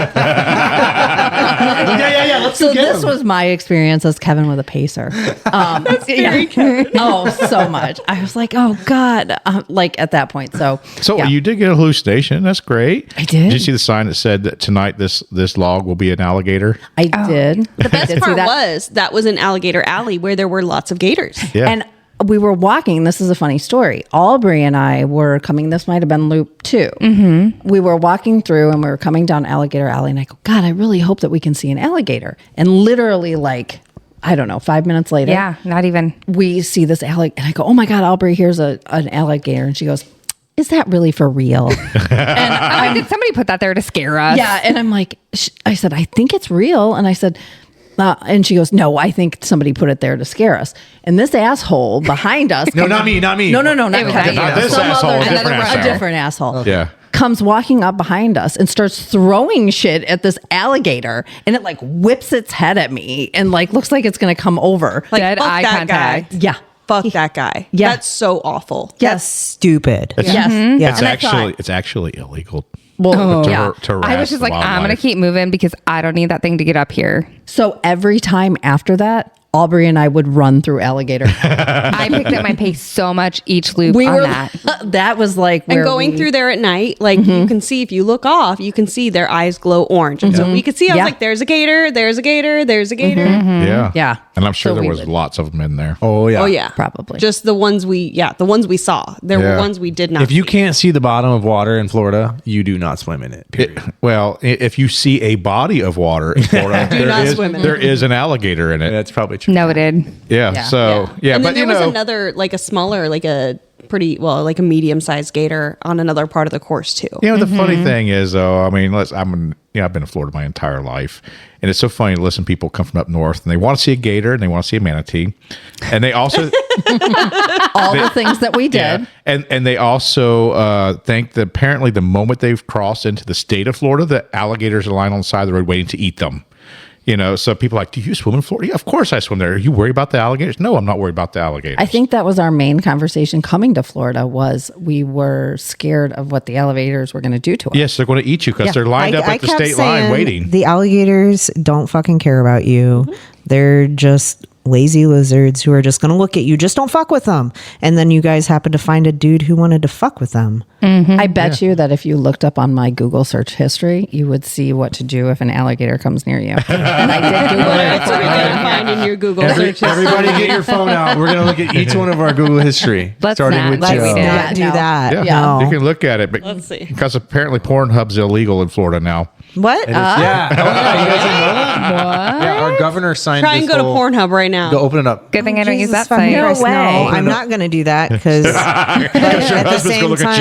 Yeah. So this was my experience as Kevin with a pacer. Oh, so much. I was like, oh God, like at that point. So yeah. you did get a hallucination. That's great. I did. Did you see the sign that said that tonight this log will be an alligator? I did. The best part was an alligator alley where there were lots of gators. Yeah. And we were walking. This is a funny story. Albrey and I were coming. This might have been loop 2. Mm-hmm. We were walking through and we were coming down Alligator Alley. And I go, God, I really hope that we can see an alligator. And literally, like, I don't know, 5 minutes later. Yeah, not even. We see this alligator. And I go, oh my God, Albrey, here's an alligator. And she goes, is that really for real? And did somebody put that there to scare us? Yeah. And I'm like, I said, I think it's real. And I said, and she goes, no, I think somebody put it there to scare us. And this asshole behind us. No, not me. No, not Kevin. Not this asshole, A different asshole. Yeah. Comes walking up behind us and starts throwing shit at this alligator, and it like whips its head at me and like looks like it's gonna come over. Like, Dead fuck eye that contact. guy. Yeah. Fuck that guy. Yeah. That's so awful. That's stupid. Yes. Yeah. It's actually illegal. Well, to yeah. harass I was just the like, I'm going to wildlife. keep moving because I don't need that thing to get up here. So every time after that, Albrey and I would run through alligator. I picked up my pace so much each loop We on were that. that was like where And going through there at night, like you can see, if you look off, you can see their eyes glow orange. And so we could see, I was Yeah. like, there's a gator, there's a gator, there's a gator. Yeah. Yeah. And I'm sure So there we was would- lots of them in there. Oh yeah. Oh yeah. Probably. Just the ones we saw. There were Yeah. ones we did not If you see. can't see the bottom of water in Florida, you do not swim in it. Period. If you see a body of water in Florida, not swim in it. there is an alligator in it. That's probably true. No, it did. Yeah. Yeah. So yeah, And but then there you was know, another, like a smaller, like a pretty, well, like a medium-sized gator on another part of the course too. you know the funny thing is though, I mean, I've been in Florida my entire life, and it's so funny to listen to people come from up north and they want to see a gator and they want to see a manatee, and they also all the things that we did. and they also think that apparently the moment they've crossed into the state of Florida, the alligators are lying on the side of the road waiting to eat them. You know, so people are like, do you swim in Florida? Yeah, of course I swim there. Are you worried about the alligators? No, I'm not worried about the alligators. I think that was our main conversation coming to Florida was we were scared of what the alligators were going to do to us. Yes, they're going to eat you because they're lined up at the kept state line saying, waiting. The alligators don't fucking care about you. They're just lazy lizards who are just going to look at you. Just don't fuck with them. And then you guys happen to find a dude who wanted to fuck with them. I bet you that if you looked up on my Google search history, you would see what to do if an alligator comes near you. And I did Google it. That's what you're gonna find in your Google searches. Everybody get your phone out. We're going to look at each one of our Google history. Let's starting not. with Let's Joe. not. Not do no. that. Yeah, No. you can look at it, but Let's see. because apparently Pornhub's illegal in Florida now. What? Yeah. Oh, yeah. You guys didn't know that? What? Yeah. Our governor signed Try and this go to whole- Pornhub right now. Go open it up. Good thing I don't use Jesus that fucking site. Christ, way. No, I'm not going to do that because at the husband's same gonna look at time,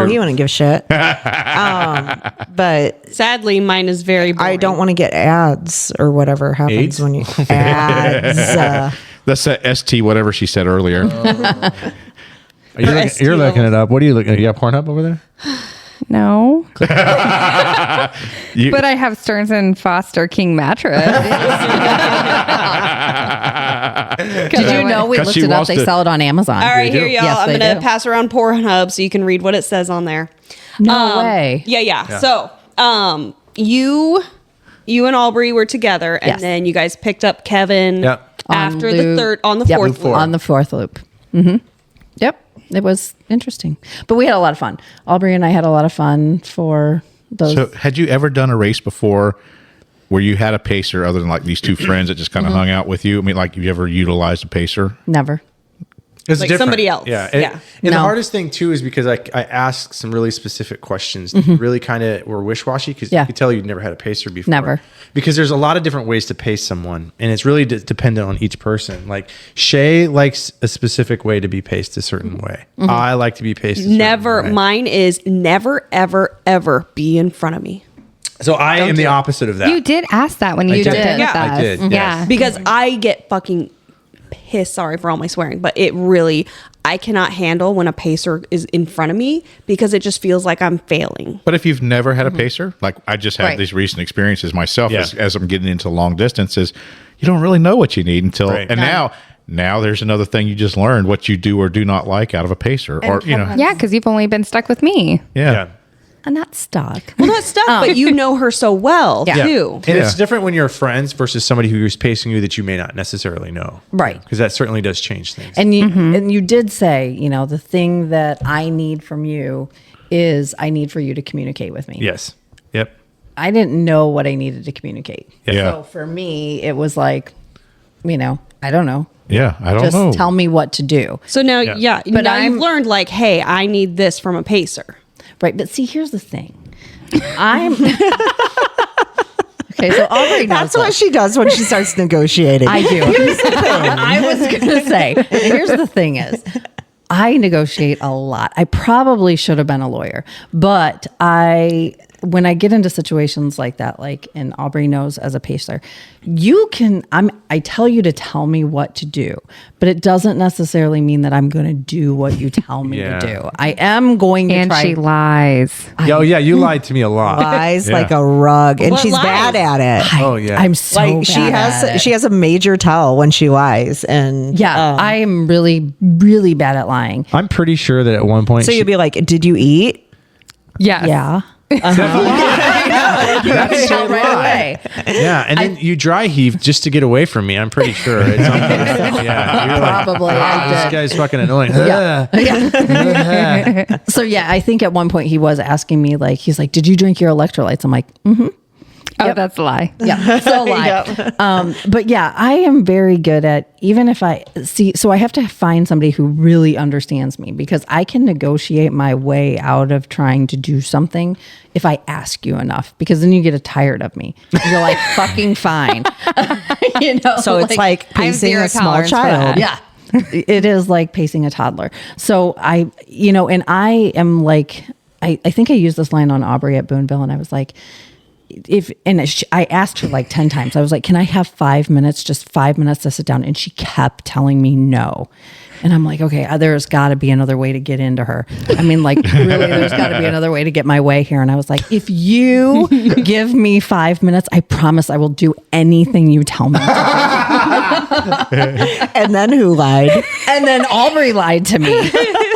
your- he wouldn't give a shit. But Sadly, mine is very boring. I don't want to get ads or whatever happens AIDS? when you ads. That's that ST, whatever she said earlier. You're looking it up. What are you looking at? You got Pornhub over there? No. You- But I have Stearns and Foster King mattress. Did you know we 'Cause looked she it up? wants They to- sell it on Amazon. All right, do. here, y'all. Yes, I'm they gonna do. pass around Pornhub so you can read what it says on there. No way. Yeah. So, you and Albrey were together, and Yes. then you guys picked up Kevin Yep. after the loop- third on the Yep, fourth loop. on the fourth loop. Yep, it was interesting, but we had a lot of fun. Albrey and I had a lot of fun for those. So, had you ever done a race before where you had a pacer other than like these two friends that just kind of hung out with you? I mean, like, you ever utilized a pacer? Never. It's Like different. somebody else. Yeah. Yeah. And the No. hardest thing too is because I asked some really specific questions that really kind of were wish-washy because Yeah. you could tell you'd never had a pacer before. Never. Because there's a lot of different ways to pace someone and it's really dependent on each person. Like Shae likes a specific way to be paced a certain way. I like to be paced a certain Never. way. Mine is never, ever, ever be in front of me. So I am the do it. opposite of that. You did ask that when you did. did with Yeah. us. I did, yes. Yeah. Because I get fucking pissed. Sorry for all my swearing, but it really, I cannot handle when a pacer is in front of me because it just feels like I'm failing. But if you've never had a pacer, like I just had Right. these recent experiences myself Yeah. as I'm getting into long distances, you don't really know what you need until, Right. and now there's another thing you just learned what you do or do not like out of a pacer, or you know, Yeah, because you've only been stuck with me. yeah. not stuck. Well, not stuck, but you know her so well too. And it's different when you're friends versus somebody who's pacing you that you may not necessarily know. Right. Because that certainly does change things. And you did say, the thing that I need from you is I need for you to communicate with me. Yes. Yep. I didn't know what I needed to communicate. Yeah. So for me, it was like, I don't know. Yeah, I don't Just know. tell me what to do. So now, But now I'm- you've learned like, hey, I need this from a pacer. Right. But see, here's the thing. I'm okay. So Albrey knows That's what this. she does when she starts negotiating. I do. I was going to say, here's the thing is, I negotiate a lot. I probably should have been a lawyer, but when I get into situations like that, and Albrey knows as a pacer, I tell you to tell me what to do, but it doesn't necessarily mean that I'm going to do what you tell me to do. I am going to And try. she lies. You lied to me a lot. Lies like a rug, and What she's lies? bad at it. Oh, yeah. I'm so Like she has a major tell when she lies, and I am really, really bad at lying. I'm pretty sure that at one point. so you'd be like, "Did you eat?" Yes. Yeah. That's so right away. Yeah, and then you dry heave just to get away from me. I'm pretty sure. It's yeah, you're like, Probably. I this did. guy's fucking annoying. So yeah, I think at one point he was asking me he's like, "Did you drink your electrolytes?" I'm like, "Mm-hmm." Oh, that's a lie. Yeah, so lie. But yeah, I am very good at, even if I see, so I have to find somebody who really understands me, because I can negotiate my way out of trying to do something if I ask you enough, because then you get tired of me. You're like, fucking fine. So it's like I have pacing zero a small tolerance for child. that. yeah. It is like pacing a toddler. So and I am like, I think I used this line on Albrey at Boonville, and I was like, I asked her 10 times. I was like, "Can I have 5 minutes, just 5 minutes to sit down?" And she kept telling me no. And I'm like, okay, there's got to be another way to get into her. I mean, really, there's got to be another way to get my way here. And I was like, if you give me 5 minutes, I promise I will do anything you tell me. And then who lied? And then Albrey lied to me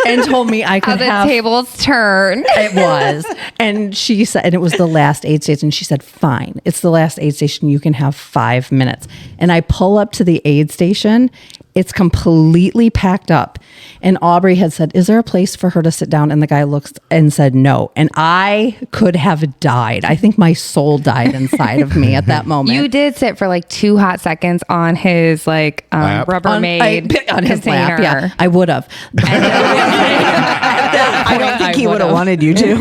and told me I How could the have. tables turn. It was. And she said, and it was the last aid station. She said, "Fine, it's the last aid station. You can have 5 minutes." And I pull up to the aid station. It's completely packed up. And Albrey had said, "Is there a place for her to sit down?" And the guy looks and said no. And I could have died. I think my soul died inside of me at that moment. You did sit for 2 hot seconds on his Lap. Rubbermaid on his container. lap. Yeah, I would have. I don't think he would have wanted you to.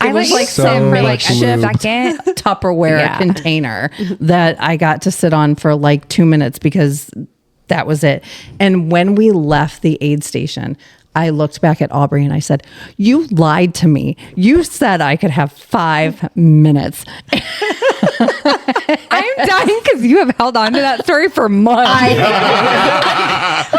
I was like sit so for a much lube. second. Tupperware Yeah. container that I got to sit on for 2 minutes, because that was it. And when we left the aid station, I looked back at Albrey and I said, "You lied to me. You said I could have 5 minutes." I'm dying because you have held on to that story for months.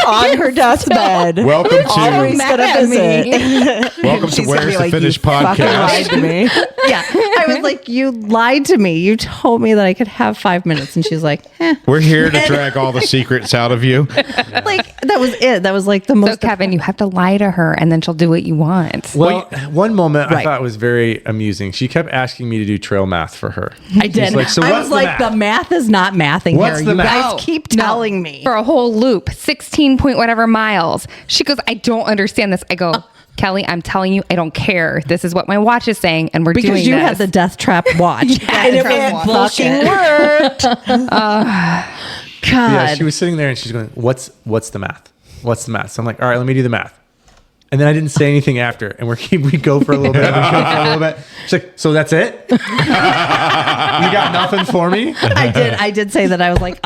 On her deathbed. Welcome Albrey's to gonna visit. welcome to She's gonna Where's be the like, Finish "You fucking lied podcast. to me." Yeah. I was like, "You lied to me. You told me that I could have 5 minutes." And she's like, We're here to drag all the secrets out of you. that was it. That was the So most. Kevin, you have to lie to her, and then she'll do what you want. Well, one moment I Right. thought was very amusing. She kept asking me to do trail math for her. I did. She's like, "So I what's was the like, math?" the math is not mathing What's here. the You math? guys keep telling me. For a whole loop, 16 point whatever miles. She goes, "I don't understand this." I go, "Kelly, I'm telling you, I don't care. This is what my watch is saying, and we're Because doing you this." had the death trap watch. And it was Fucking bullshit. worked. God. Yeah, she was sitting there and she's going, what's the math? What's the math?" So I'm like, "All right, let me do the math." And then I didn't say anything after, and we go for a little bit. We go for a little bit. She's like, "So that's it? You got nothing for me?" I did say that. I was like,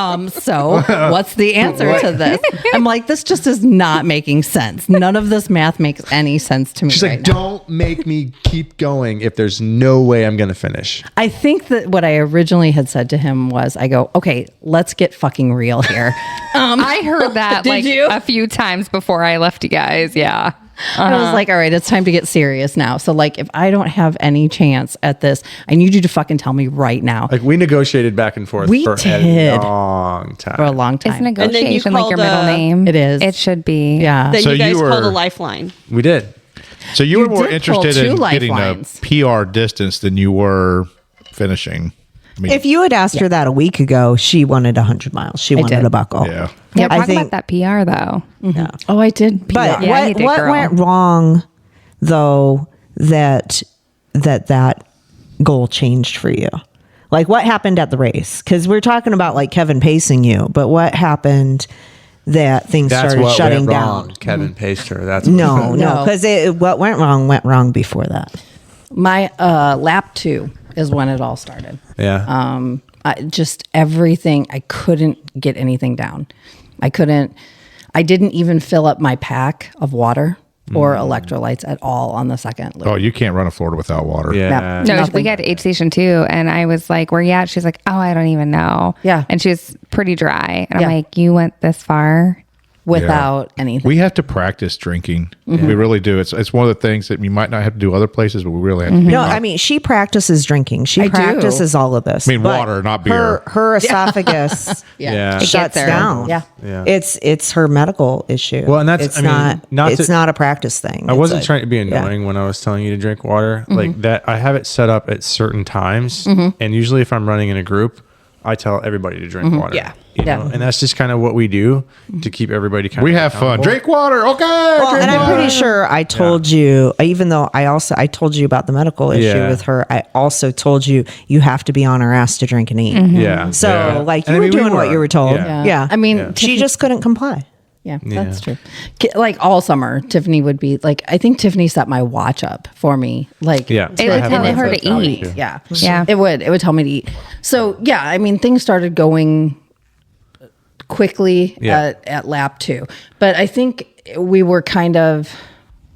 so what's the answer to this? I'm like, this just is not making sense. None of this math makes any sense to me. She's right like, now. "Don't make me keep going if there's no way I'm going to finish." I think that what I originally had said to him was, I go, "Okay, let's get fucking real here." I heard that Did you? a few times before I left you guys. Yeah. I was like, all right, it's time to get serious now. So if I don't have any chance at this, I need you to fucking tell me right now. Like, we negotiated back and forth We for did. a long time. For a long time. Is negotiation like your called middle a- name? It is. It should be. Yeah. Then So you guys you were- called a lifeline. We did. So you were more did pull interested two in getting a lifelines. PR distance than you were finishing. I mean, If you had asked her that a week ago, she wanted 100 miles. She wanted did. a buckle. yeah. Yeah, I talk think- about that PR though. Yeah. Oh, I did. But Yeah, you what did, what girl. went wrong though that goal changed for you? Like what happened at the race? Because we're talking about like Kevin pacing you, but what happened that things That's started what shutting went down? wrong. Kevin paced her. That's No, No. because what went wrong before that. My lap 2 is when it all started. Yeah. Just everything. I couldn't get anything down. I didn't even fill up my pack of water or electrolytes at all on the second loop. Oh, you can't run a Florida without water. yeah. No, Nothing. we got to aid station 2, and I was like, "Where you at?" She's like, "Oh, I don't even know." Yeah. and she was pretty dry, and Yeah. I'm like, "You went this far?" Without anything. We have to practice drinking. Mm-hmm. We really do. It's one of the things that you might not have to do other places, but we really have to. No, I mean she practices drinking. She I do. practices all of this. I mean, but water, not beer. Her esophagus Yeah. It shuts gets her. down. Yeah. Yeah. It's her medical issue. Well, and that's- it's I mean, not it's to- not a practice thing. I It's wasn't like- trying to be yeah. annoying when I was telling you to drink water. Like that, I have it set up at certain times, and usually if I'm running in a group, I tell everybody to drink water. Yeah. you Yeah. know? And that's just kind of what we do to keep everybody kind We of have fun. accountable. Drink water. Okay. Well, drink and I'm water. pretty sure I told you, even though I told you about the medical issue Yeah. with her, I also told you have to be on her ass to drink and eat. Yeah. So yeah. like And you I were mean, we doing what you were told. Yeah. Yeah. I mean, Yeah. She just couldn't comply. Yeah, that's true. Like all summer, Tiffany would be like, I think Tiffany set my watch up for me. Like, Yeah. It would I have tell it her with to me, eat. too. Yeah. Yeah. It would tell me to eat. So yeah, I mean, things started going quickly Yeah. at lap 2, but I think we were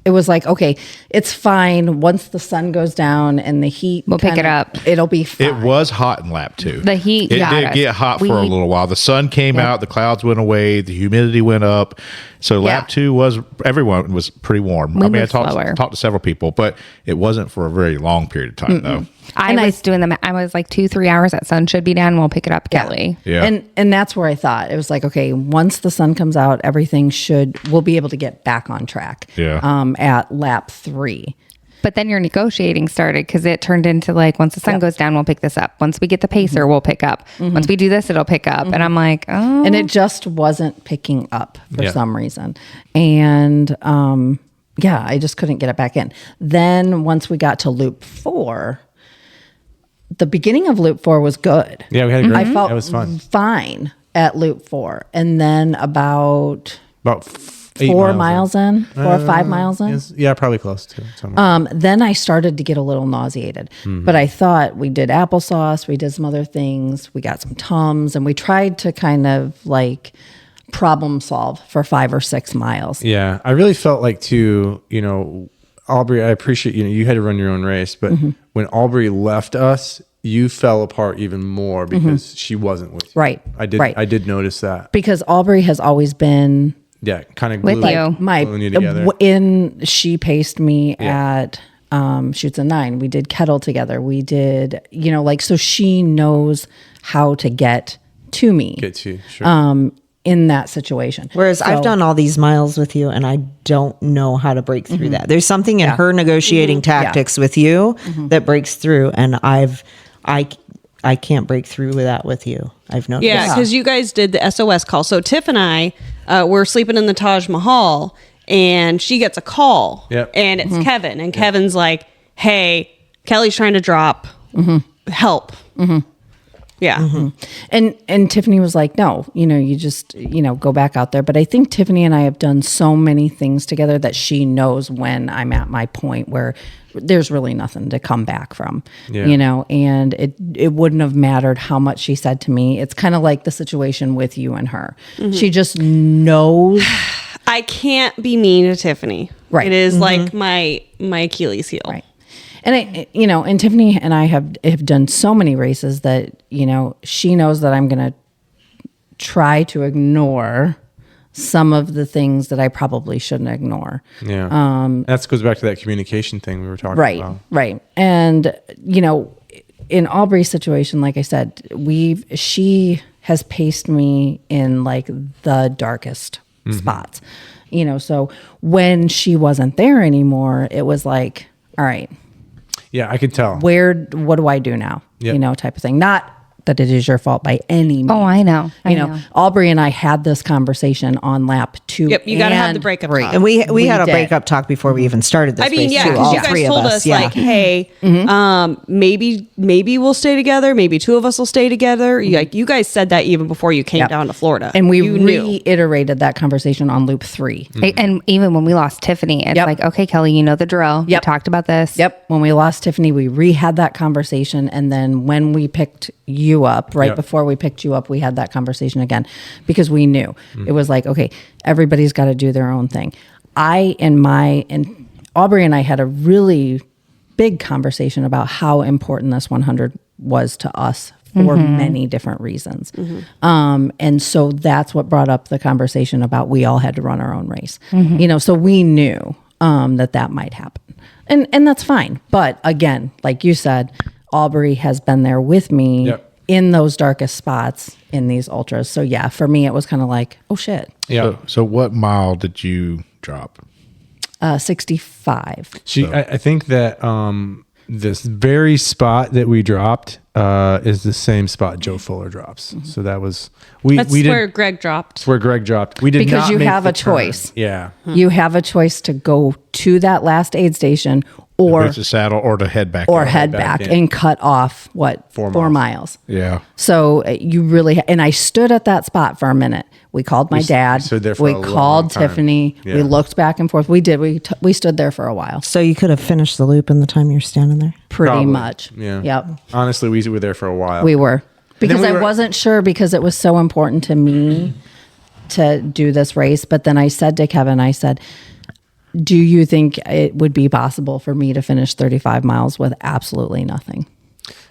it was like, okay, it's fine. Once the sun goes down and the heat, We'll pick it up. It'll be fine. It was hot in lap 2. The heat It got did us. get hot for a We- little while. The sun came out, the clouds went away, the humidity went up. So lap 2 everyone was pretty warm. We I moved talked slower. to several people, but it wasn't for a very long period of time though. I was doing them. I was like 2-3 hours. That sun should be down. We'll pick it up, Kelly. Yeah. And that's where I thought it was like, okay, once the sun comes out, we'll be able to get back on track. Yeah. At lap 3. But then your negotiating started because it turned into like, once the sun goes down, we'll pick this up. Once we get the pacer, we'll pick up. Once we do this, it'll pick up. And I'm like, oh. And it just wasn't picking up for Yeah. some reason. And I just couldn't get it back in. Then once we got to loop 4, the beginning of loop 4 was good. Yeah, we had a great. I felt it was fun. fine at loop 4. And then about About 8 4 miles in, 4 or 5 miles in. Yeah, probably close to. Somewhere. Then I started to get a little nauseated. But I thought we did applesauce, we did some other things, we got some Tums, and we tried to kind of like problem solve for 5 or 6 miles. Yeah, I really felt like too, Albrey, I appreciate, you had to run your own race, but when Albrey left us, you fell apart even more because she wasn't with you. Right, I did. right. I did notice that. Because Albrey has always been Yeah, kind of With you. gluing you together. she paced me at shoots a 9. We did kettle together. We did, so she knows how to get to me. Get you, sure. In that situation. Whereas I've So- done all these miles with you and I don't know how to break through that. There's something in her negotiating tactics with you that breaks through, and I can't break through with that with you. I've noticed. Yeah, because you guys did the SOS call. So Tiff and I were sleeping in the Taj Mahal, and she gets a call, Yep. and it's Kevin, and Kevin's like, "Hey, Kelly's trying to drop. Help." Yeah. And Tiffany was like, no, you just, go back out there. But I think Tiffany and I have done so many things together that she knows when I'm at my point where there's really nothing to come back from, Yeah. and it wouldn't have mattered how much she said to me. It's kind of like the situation with you and her. She just knows. I can't be mean to Tiffany. Right. It is like my Achilles heel. Right. And and Tiffany and I have done so many races that, she knows that I'm going to try to ignore some of the things that I probably shouldn't ignore. Yeah. That goes back to that communication thing we were talking Right. about. Right. And, in Albrey's situation, like I said, she has paced me in like the darkest spots. So when she wasn't there anymore, it was like, all right, Yeah, I could tell. what do I do now? Yep. Type of thing. Not that it is your fault by any means. Oh, I know. I know, know. Albrey and I had this conversation on lap 2. Yep, you got to have the and breakup 3. talk. And we had a did. breakup talk before we even started this. I mean, race, yeah, too, because all you guys three of told us, yeah. like, hey, maybe we'll stay together. Maybe 2 of us will stay together. You guys said that even before you came Yep. down to Florida. And we You knew. reiterated that conversation on loop 3. And even when we lost Tiffany, it's Yep. like, okay, Kelly, you know the drill. Yep. We talked about this. Yep. When we lost Tiffany, we re-had that conversation. And then when we picked you up, right Yep. before we picked you up, we had that conversation again because we knew it was like, okay, everybody's got to do their own thing. And Albrey and I had a really big conversation about how important this 100 was to us for many different reasons. And so that's what brought up the conversation about we all had to run our own race. So we knew that might happen. And that's fine. But again, like you said, Albrey has been there with me Yep. in those darkest spots in these ultras. So yeah, for me, it was kind of like, oh shit, Yeah. So what mile did you drop? 65. I think that this very spot that we dropped is the same spot Joe Fuller drops. So that was That's we where did Greg dropped. where Greg dropped. We did Because not you make have the a turn. choice. Yeah. You have a choice to go to that last aid station or It's a saddle or to head back. or out. head back back in. and cut off 4 4 miles. miles. Yeah. So you really, and I stood at that spot for a minute. We called my dad. stood there for we a long called time. Tiffany. Yeah. We looked back and forth. We did. We stood there for a while. So you could have finished the loop in the time you're standing there. Pretty Probably. much. Yeah. Yep. Honestly, we were there for a while. We were. Because we I were- wasn't sure because it was so important to me to do this race. But then I said to Kevin, I said, do you think it would be possible for me to finish 35 miles with absolutely nothing?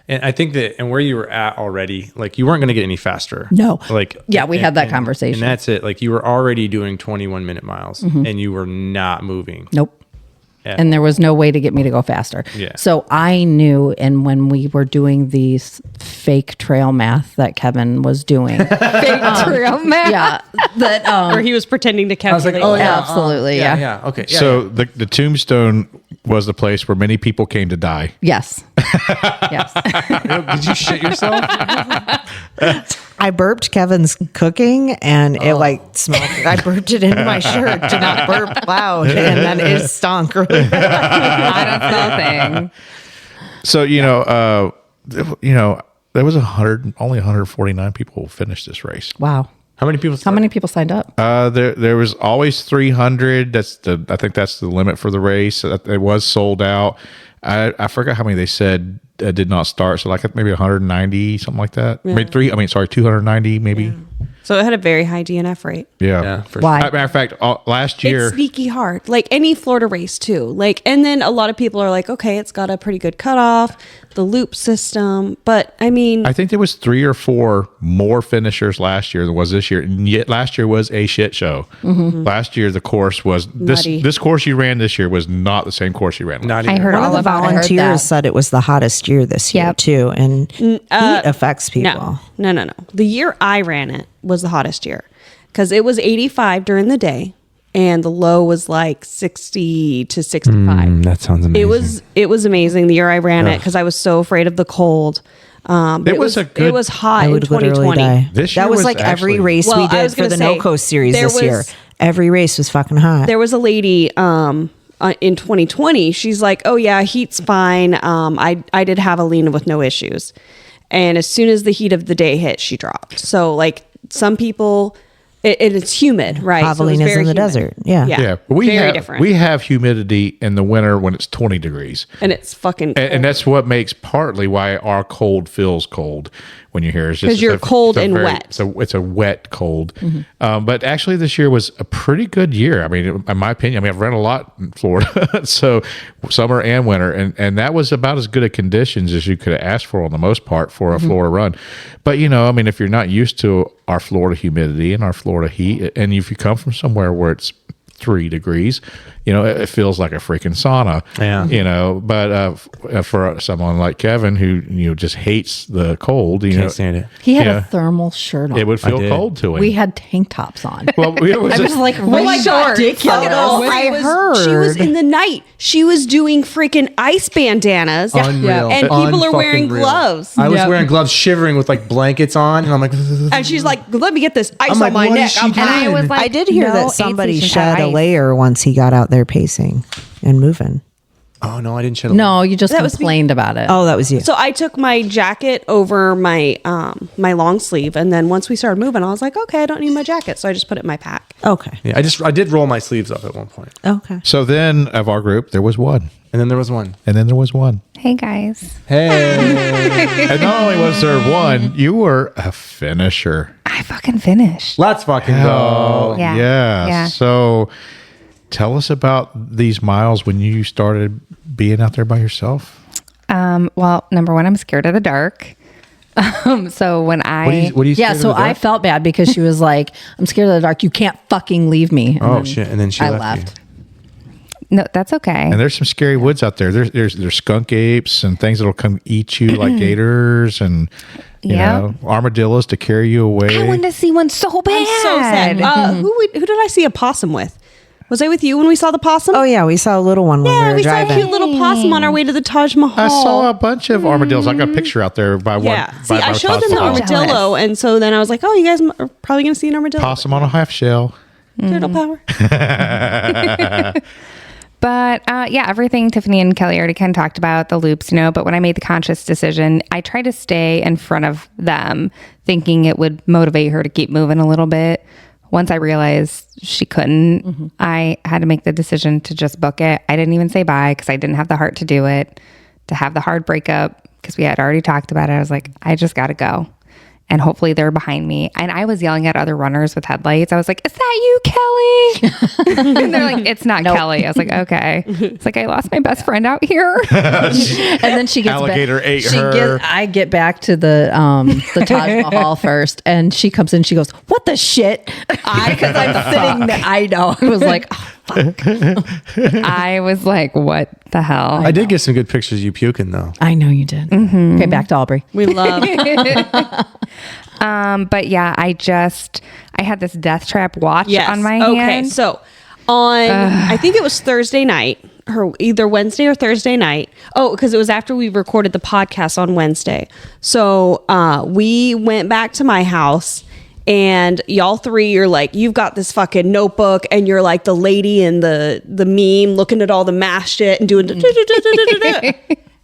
And I think that, and where you were at already, like you weren't going to get any faster. No. Like, Yeah, we had that conversation. And that's it. Like you were already doing 21-minute miles and you were not moving. Nope. Yeah. And there was no way to get me to go faster. Yeah. So I knew, and when we were doing these fake trail math that Kevin was doing, Trail map. yeah, that Or he was pretending to I was calculate. like, oh yeah, absolutely, yeah, yeah. yeah, okay. Yeah, So the tombstone was the place where many people came to die. yes, yes, yeah. Did you shit yourself? I burped Kevin's cooking and it like smelled. I burped it into my shirt to not burp loud, and then it stunk really bad. I don't know thing. So there was only 149 people who finished this race. wow. How many people? How many people signed up? There was always 300. I think that's the limit for the race. It was sold out. I forgot how many they said did not start. So like maybe 190, something like that. Yeah. Maybe 290 maybe. So it had a very high DNF rate. Yeah. Yeah, for Why? Matter of fact, last year. It's sneaky hard. Like any Florida race too. Like, and then a lot of people are like, okay, it's got a pretty good cutoff, the loop system. But I mean, I think there was 3 or 4 more finishers last year than was this year, and yet last year was a shit show. Last year the course was Muddy. this course you ran this year was not the same course you ran. Not I even. heard One of all the about it. volunteers that. said it was the hottest year this year Yep. too, and heat affects people. no. The year I ran it was the hottest year because it was 85 during the day and the low was like 60 to 65. That sounds amazing. It was amazing the year I ran it because I was so afraid of the cold. But It was a good- it was hot I in would literally 2020. die. This That year was was like every actually- race Well, we I did was for gonna the say, No Coast series there this year. was- Every race was fucking hot. There was a lady in 2020. She's like, "Oh yeah, heat's fine. I did have a lean with no issues." And as soon as the heat of the day hit, she dropped. So like some people, it's humid, right? So it was Javelin is very in the humid. desert. Yeah. Yeah, very different. We have humidity in the winter when it's 20 degrees. And it's fucking And that's what makes partly why our cold feels cold when you're here. It's just 'Cause you're cold and wet. It's a wet cold. But actually, this year was a pretty good year. I mean, in my opinion, I've run a lot in Florida, so summer and winter, and that was about as good a conditions as you could have asked for on the most part for a Florida run. But I mean, if you're not used to our Florida humidity and our Florida heat, and if you come from somewhere where it's 3 degrees, it feels like a freaking sauna. Yeah. But for someone like Kevin who just hates the cold, Can't stand it. He had Yeah. a thermal shirt on. it would feel did. cold to him. We had tank tops on. well, it was I was like, ridiculous. She was in the night. She was doing freaking ice bandanas. Unreal. And people are wearing Unfucking real. gloves. I was Yep. wearing gloves, shivering with like blankets on, and I'm like, And she's like, let me get this ice I'm like, on my what neck. is she I'm doing? hot. I was like, I did hear no that aid somebody station had shed a ice. layer once he got out there pacing and moving. oh no, I didn't shed a No, you just That was me. complained about it. Oh, that was you. So I took my jacket over my my long sleeve, and then once we started moving, I was like, okay, I don't need my jacket, so I just put it in my pack. Okay. Yeah, I did roll my sleeves up at one point, Okay. So then of our group, there was one. and then there was one. And then there was one. Hey guys, Hey, And not only was there one, you were a finisher. I fucking finished. let's fucking go. Yeah. Yeah. Yeah. So tell us about these miles when you started being out there by yourself. Well, number one, I'm scared of the dark. So when What do you? Yeah, scared of so the dark? I felt bad because she was like, I'm scared of the dark. You can't fucking leave me. And Oh then shit! And then she I left. left. no, that's okay. And there's some scary woods out there. There's skunk apes and things that'll come eat you like gators and Yeah. armadillos to carry you away. I wanted to see one so bad. I'm so sad. Who did I see a possum with? Was I with you when we saw the possum? Oh yeah, we saw a little one when yeah, we were we saw a driving. cute little possum on our way to the Taj Mahal. I saw a bunch of armadillos. I got a picture out there by one. Yeah. See, by I my showed them the possum. armadillo, and so then I was like, oh, you guys are probably going to see an armadillo. Possum on a half shell. Turtle power. But yeah, everything Tiffany and Kelly already kind of talked about, the loops, but when I made the conscious decision, I tried to stay in front of them, thinking it would motivate her to keep moving a little bit. Once I realized she couldn't, I had to make the decision to just book it. I didn't even say bye because I didn't have the heart to do it, to have the hard breakup because we had already talked about it. I was like, I just got to go. And hopefully they're behind me. And I was yelling at other runners with headlights. I was like, is that you, Kelly? And they're like, it's not Kelly. I was like, okay. It's like, I lost my best friend out here. And then she gets Alligator back, ate her. I get back to the Taj Mahal first, and she comes in. She goes, "What the shit?" Because I'm sitting there. I know. I was like, oh, fuck. I was like, what the hell? I did get some good pictures of you puking though. I know you did. Okay, back to Albrey. We love. But yeah, I had this death trap watch on my hand. Okay, so I think it was Thursday night, or either Wednesday or Thursday night. Oh, because it was after we recorded the podcast on Wednesday. So we went back to my house, and y'all three are like, you've got this fucking notebook, and you're like the lady in the meme looking at all the math shit and doing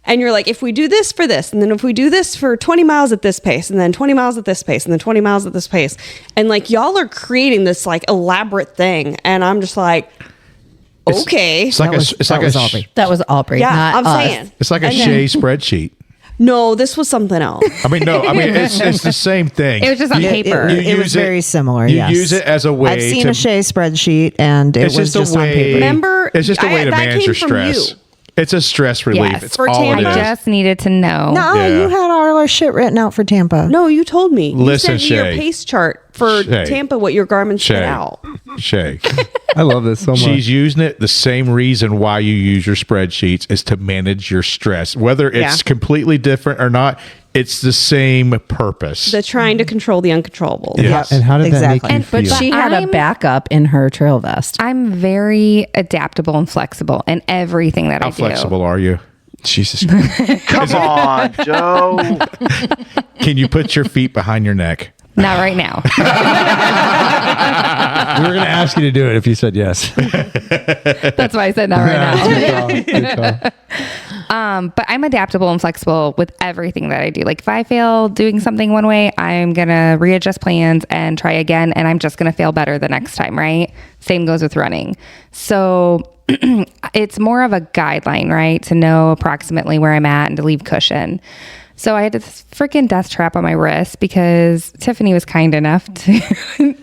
and you're like, if we do this for this, and then if we do this for 20 miles at this pace, and then 20 miles at this pace, and then 20 miles at this pace, and like y'all are creating this like elaborate thing, and I'm just like, okay. It's like That was Albrey. Yeah, not I'm us. saying. It's like a And Shae spreadsheet. No, this was something else. It's the same thing. It was just on paper. You It was use very similar. You yes. use it as a way. I've seen to, a Shae spreadsheet, and it It's was just just a on way. paper. Remember, It's just a way to that manage came your from stress. you. It's a stress relief. Yes. It's For all Tampa? it I is. just needed to know. No, Yeah. you had all our shit written out for Tampa. No, you told me. Listen, you sent me your Shae. pace chart for Shae. Tampa, what your Garmin spit Shae. out. Shae. I love this so much. She's using it the same reason why you use your spreadsheets is to manage your stress. Whether it's Yeah. completely different or not, it's the same purpose. The trying to control the uncontrollables. Yes. And how did that make Exactly. you And- feel? But she had a I'm- backup in her trail vest. I'm very adaptable and flexible in everything that How I do. flexible are you? Jesus Christ. Come on, Joe. Can you put your feet behind your neck? Not right now. We were going to ask you to do it if you said yes. That's why I said not right now. Good call. But I'm adaptable and flexible with everything that I do. Like if I fail doing something one way, I'm going to readjust plans and try again. And I'm just going to fail better the next time, right? Same goes with running. So it's more of a guideline, right? To know approximately where I'm at and to leave cushion. So I had this freaking death trap on my wrist because Tiffany was kind enough to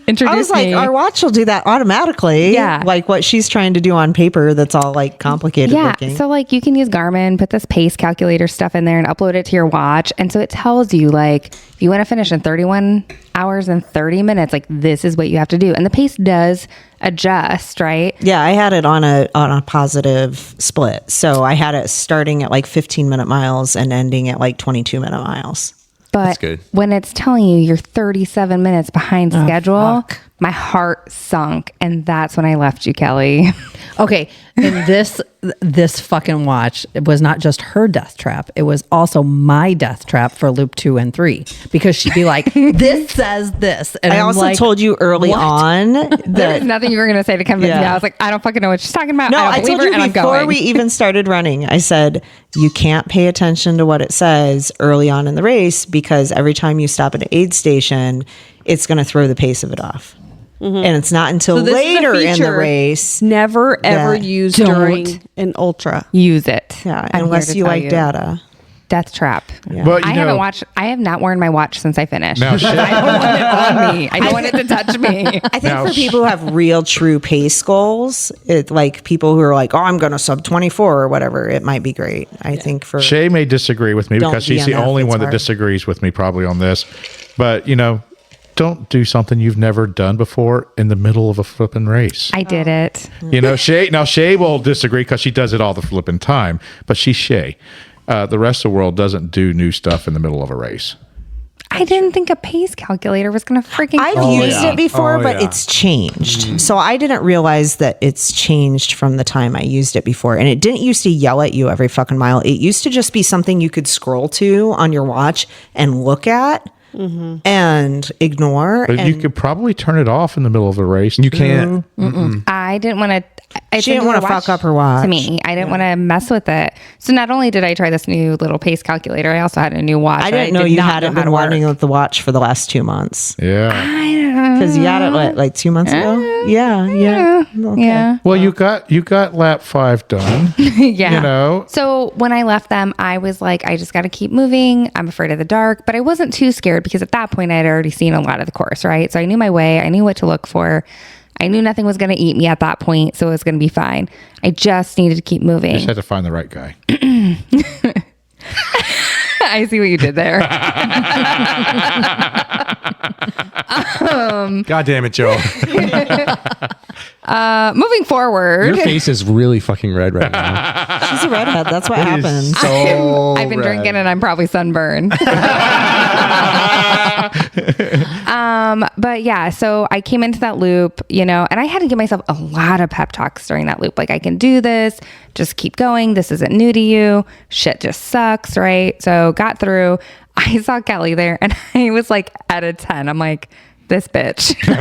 introduce I was like, me. our watch will do that automatically. Yeah. Like what she's trying to do on paper that's all like complicated looking. So like you can use Garmin, put this pace calculator stuff in there and upload it to your watch. And so it tells you like, if you want to finish in 31 hours and 30 minutes, like this is what you have to do. And the pace does adjust, right? Yeah, I had it on a positive split. So I had it starting at like 15-minute miles and ending at like 22-minute miles. But good. when it's telling you you're 37 minutes behind schedule, my heart sunk. And that's when I left you, Kelly. Okay, and this fucking watch, it was not just her death trap. It was also my death trap for loop 2 and 3 because she'd be like, "This says this," and I I'm also like, told you early "What?" on There's that. nothing you were going to say to convince me. Yeah. I was like, I don't fucking know what she's talking about. No, I I don't told believe her, you and I'm before going. we even started running. I said you can't pay attention to what it says early on in the race because every time you stop at an aid station, it's going to throw the pace of it off. And it's not until So this is a later in the feature race. Never ever that- used Don't during an ultra. Use it. Yeah, I'm unless here to you tell like data. Death trap. Well, I haven't watched. I have not worn my watch since I finished. Now, Shae- I don't want it on me. I don't want it to touch me. I think Now, for people who have real true pace goals, like people who are like, oh, I'm going to sub 24 or whatever, it might be great. I think for Shae may disagree with me Don't because she's the DNF, only it's one that hard. disagrees with me probably on this. But, don't do something you've never done before in the middle of a flipping race. I did it. Shae will disagree because she does it all the flipping time, but she's Shae. The rest of the world doesn't do new stuff in the middle of a race. I didn't think a pace calculator was going to freaking. I've kill me. used it before, Oh, but yeah. it's changed. So I didn't realize that it's changed from the time I used it before. And it didn't used to yell at you every fucking mile. It used to just be something you could scroll to on your watch and look at and ignore. But and you could probably turn it off in the middle of a race. You can't. I didn't want to. She didn't wanna fuck up her watch. To me, I didn't want to mess with it. So not only did I try this new little pace calculator, I also had a new watch. I that didn't know did you not hadn't know how been to work. running with the watch for the last 2 months. Yeah. Because you had it, what, like 2 months ago? Yeah. Okay. Yeah. Well, you got lap 5 done. Yeah. So when I left them, I was like, I just got to keep moving. I'm afraid of the dark, but I wasn't too scared because at that point I had already seen a lot of the course, right? So I knew my way. I knew what to look for. I knew nothing was going to eat me at that point, so it was going to be fine. I just needed to keep moving. Just had to find the right guy. I see what you did there. God damn it, Joe. Moving forward. Your face is really fucking red right now. She's a redhead. That's what It is happens. so I've been red. drinking and I'm probably sunburned. But yeah, so I came into that loop, and I had to give myself a lot of pep talks during that loop. Like, I can do this, just keep going. This isn't new to you. Shit just sucks, right? So got through. I saw Kelly there and I was like at a 10. I'm like, this bitch. She did.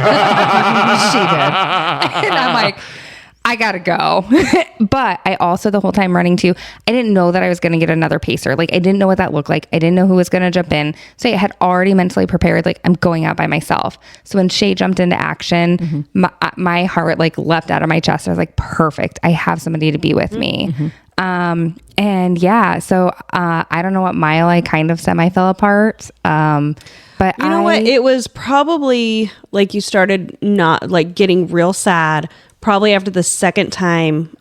And I'm like, I gotta go. But I also, the whole time running too, I didn't know that I was gonna get another pacer. Like, I didn't know what that looked like. I didn't know who was gonna jump in. So I had already mentally prepared, like, I'm going out by myself. So when Shae jumped into action, my heart like leapt out of my chest. I was like, perfect. I have somebody to be with me. And yeah, so I don't know what mile I kind of semi fell apart. But You know what? It was probably like you started not like getting real sad. Probably after the second time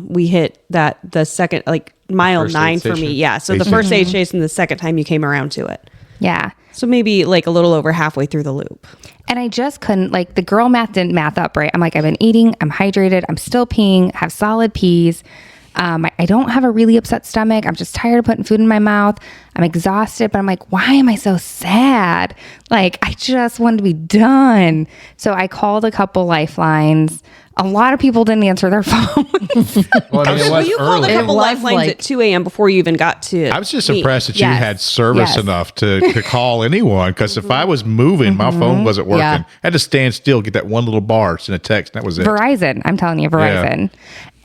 we hit the second like mile first 9 aid for me. station. Yeah. So the first aid station, the second time you came around to it. yeah. So maybe like a little over halfway through the loop. And I just couldn't, like, the girl math didn't math up right. I'm like, I've been eating, I'm hydrated, I'm still peeing, have solid peas. I don't have a really upset stomach. I'm just tired of putting food in my mouth. I'm exhausted, but I'm like, why am I so sad? Like, I just wanted to be done. So I called a couple lifelines. A lot of people didn't answer their phones. Well, I mean, it Well, was you called a early. couple was lifelines like- at 2 a.m. before you even got to. I was just me. impressed that you Yes. had service Yes. enough to call anyone. Because if I was moving, my phone wasn't working. Yeah. I had to stand still, get that one little bar, send a text, and that was it. Verizon, I'm telling you, Verizon.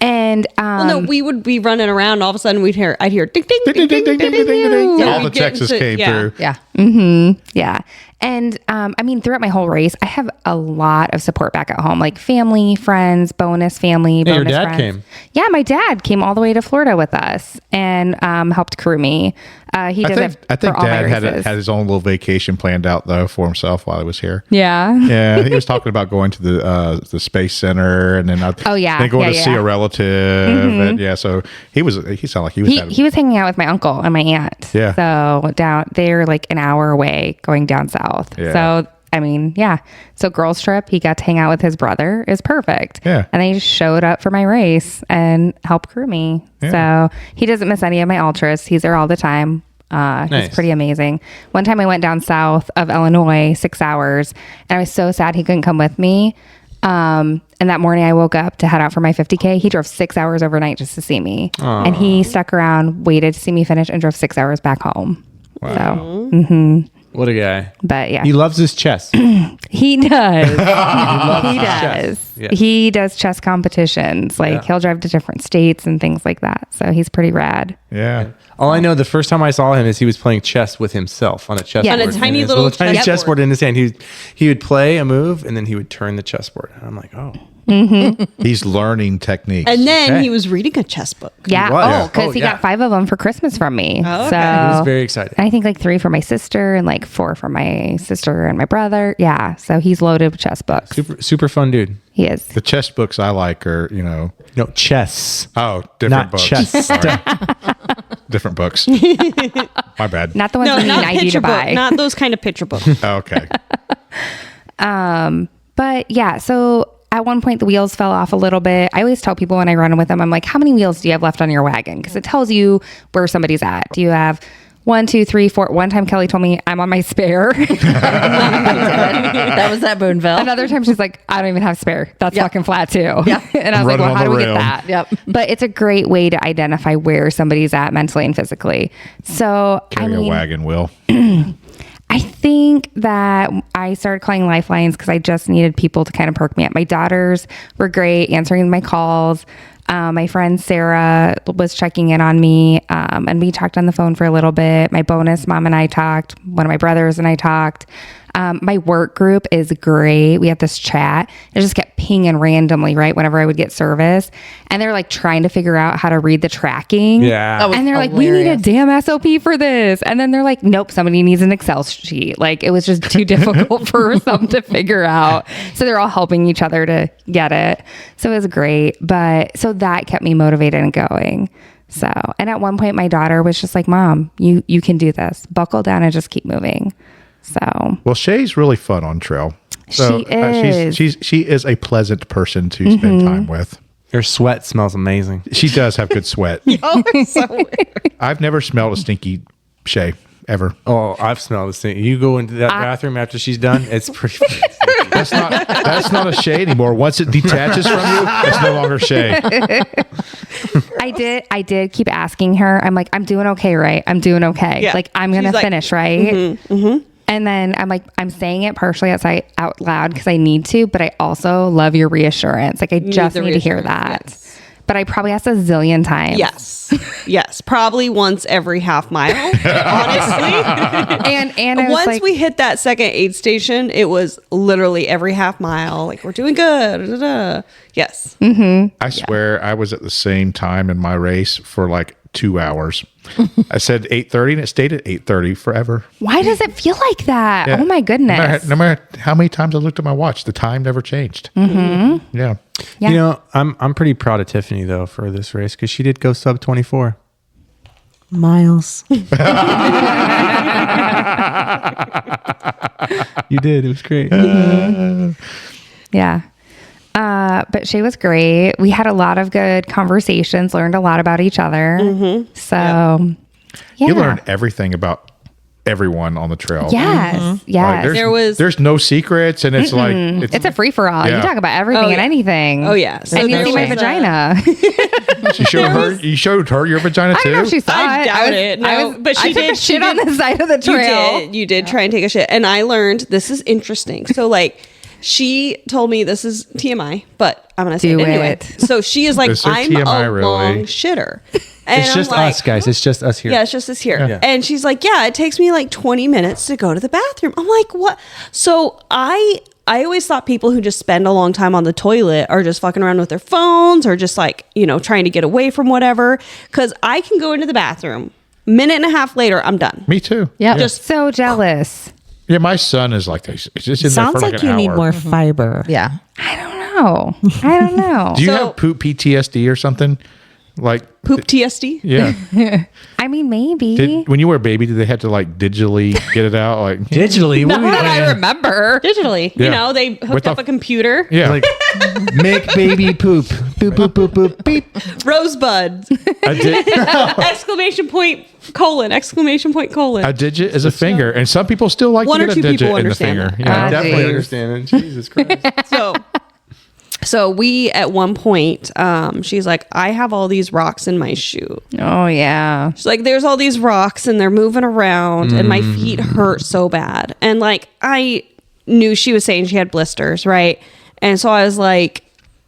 And Well, no, we would be running around. And all of a sudden, I'd hear ding ding ding ding ding ding ding. All the we'd get Texas into- came yeah. through. Yeah. yeah. And I mean, throughout my whole race, I have a lot of support back at home, like family, friends, bonus family, Hey, your bonus dad friends. came. Yeah, my dad came all the way to Florida with us and helped crew me. He does it I think for all my Dad had races. had his own little vacation planned out though for himself while he was here. Yeah. Yeah, he was talking about going to the space center and then then going to see a relative. And yeah, so he sounded like he was. He was hanging out with my uncle and my aunt. Yeah. So they're like an hour away going down south. Yeah. So I mean, yeah. So girls trip, he got to hang out with his brother is perfect. Yeah. And they just showed up for my race and helped crew me. Yeah. So he doesn't miss any of my ultras. He's there all the time. Nice. He's pretty amazing. One time I went down south of Illinois, 6 hours, and I was so sad he couldn't come with me. And that morning I woke up to head out for my 50K. He drove 6 hours overnight just to see me. And he stuck around, waited to see me finish, and drove 6 hours back home. Wow. So, What a guy. but yeah, He loves his chess. he does. He does. Yeah. He does chess competitions. Like he'll drive to different states and things like that. So he's pretty rad. Yeah. All I know, the first time I saw him is he was playing chess with himself on a chessboard. Yeah. On a And tiny his little tiny chessboard. chessboard in his hand. He would play a move and then he would turn the chessboard. And I'm like, oh. He's learning techniques. And then Okay. he was reading a chess book. Yeah. was? Oh, because Oh, he yeah. got 5 of them for Christmas from me. Oh, okay. So He was very excited. I think like 3 for my sister and like 4 for my sister and my brother. Yeah. So he's loaded with chess books. Super fun dude. He is. the chess books I like are, No, chess. different Not books. chess. Sorry. Different books. My bad. Not the ones No, we need not ID picture to book. buy. Not those kind of picture books. Okay. But yeah, so at one point the wheels fell off a little bit. I always tell people when I run with them, I'm like, how many wheels do you have left on your wagon? Because it tells you where somebody's at. Do you have 1, 2, 3, 4? One time Kelly told me I'm on my spare. That was that Boonville. Another time she's like, I don't even have spare. That's Yep. fucking flat too. Yep. And I was like, Running well, on how the do we get rail. that? Yep. But it's a great way to identify where somebody's at mentally and physically. So Carry a wagon wheel. I think that I started calling lifelines because I just needed people to kind of perk me up. My daughters were great answering my calls. My friend Sarah was checking in on me, and we talked on the phone for a little bit. My bonus mom and I talked. One of my brothers and I talked. My work group is great. We had this chat. It just kept pinging randomly, right? Whenever I would get service. And they're like trying to figure out how to read the tracking. Yeah. That was And they're like, we need a hilarious. damn SOP for this. And then they're like, nope, somebody needs an Excel sheet. Like it was just too difficult for some to figure out. So they're all helping each other to get it. So it was great. But so that kept me motivated and going. So, and at one point my daughter was just like, Mom, you can do this. Buckle down and just keep moving. So Well, Shae's really fun on trail. So She is. she is a pleasant person to spend time with. Your sweat smells amazing. She does have good sweat. Oh, it's so weird. I've never smelled a stinky Shae ever. Oh, I've smelled this thing. You go into that bathroom after she's done, it's pretty. That's not a Shae anymore. Once it detaches from you, it's no longer Shae. I did keep asking her. I'm like, I'm doing okay, right? I'm doing okay. Yeah. Like I'm going to She's like, finish, right? And then I'm like, I'm saying it partially out loud because I need to, but I also love your reassurance. Like I just the need to hear reassurance, that. yes. But I probably asked a zillion times. Yes. Yes. Probably once every half mile, honestly. And I was Once like, we hit that second aid station, it was literally every half mile. Like, we're doing good. Da, da, da. Yes. I swear I was at the same time in my race for like 2 hours. I said 8:30 and it stayed at 8:30 forever. why does it feel like that? Yeah. Oh my goodness. No matter how many times I looked at my watch, the time never changed. Mm-hmm. Yeah. Yeah. You know, I'm pretty proud of Tiffany though for this race because she did go sub 24. Miles. You did. It was great. Yeah. But she was great. We had a lot of good conversations, learned a lot about each other. So, yeah. You learn everything about everyone on the trail. Yes. Yes. Like, there's no secrets, and it's like It's a free for all. Yeah. You talk about everything Oh, and yeah. anything. Oh, yeah. So And you there see my was, vagina. You showed her your vagina I too. don't know if she saw I it. doubt it. No, but she I took did. a She shit on did. the side of the trail. You did try and take a shit. And I learned this is interesting. So, like, she told me, this is TMI, but I'm going to say Do it anyway. it. So she is like, Is there I'm TMI a really? long shitter. And It's I'm just like, us, guys. It's just us here. Yeah, it's just us here. Yeah. And she's like, yeah, it takes me like 20 minutes to go to the bathroom. I'm like, what? So I always thought people who just spend a long time on the toilet are just fucking around with their phones or just like, trying to get away from whatever. Because I can go into the bathroom, minute and a half later, I'm done. Me too. Yeah. Just So jealous. Yeah, my son is like this. He's just in there Sounds for like like an you need hour. more fiber. Yeah. I don't know. I don't know. Do you So- have poop PTSD or something? Like poop TSD. yeah. I mean, maybe. When you were a baby, did they have to like digitally get it out? Like Digitally, what Not that I remember. Digitally. Yeah. They hooked With up the- a computer. yeah. like make baby poop, boop boop boop boop beep. Rosebud. Exclamation point, colon. Exclamation point, colon. A digit is a finger, and some people still like One to or get two a digit people in the understand finger. that. Yeah. Definitely geez. understand it. Jesus Christ. So we at one point, she's like, I have all these rocks in my shoe. Oh, yeah. She's like, there's all these rocks and they're moving around and my feet hurt so bad. And like, I knew she was saying she had blisters, right? And so I was like,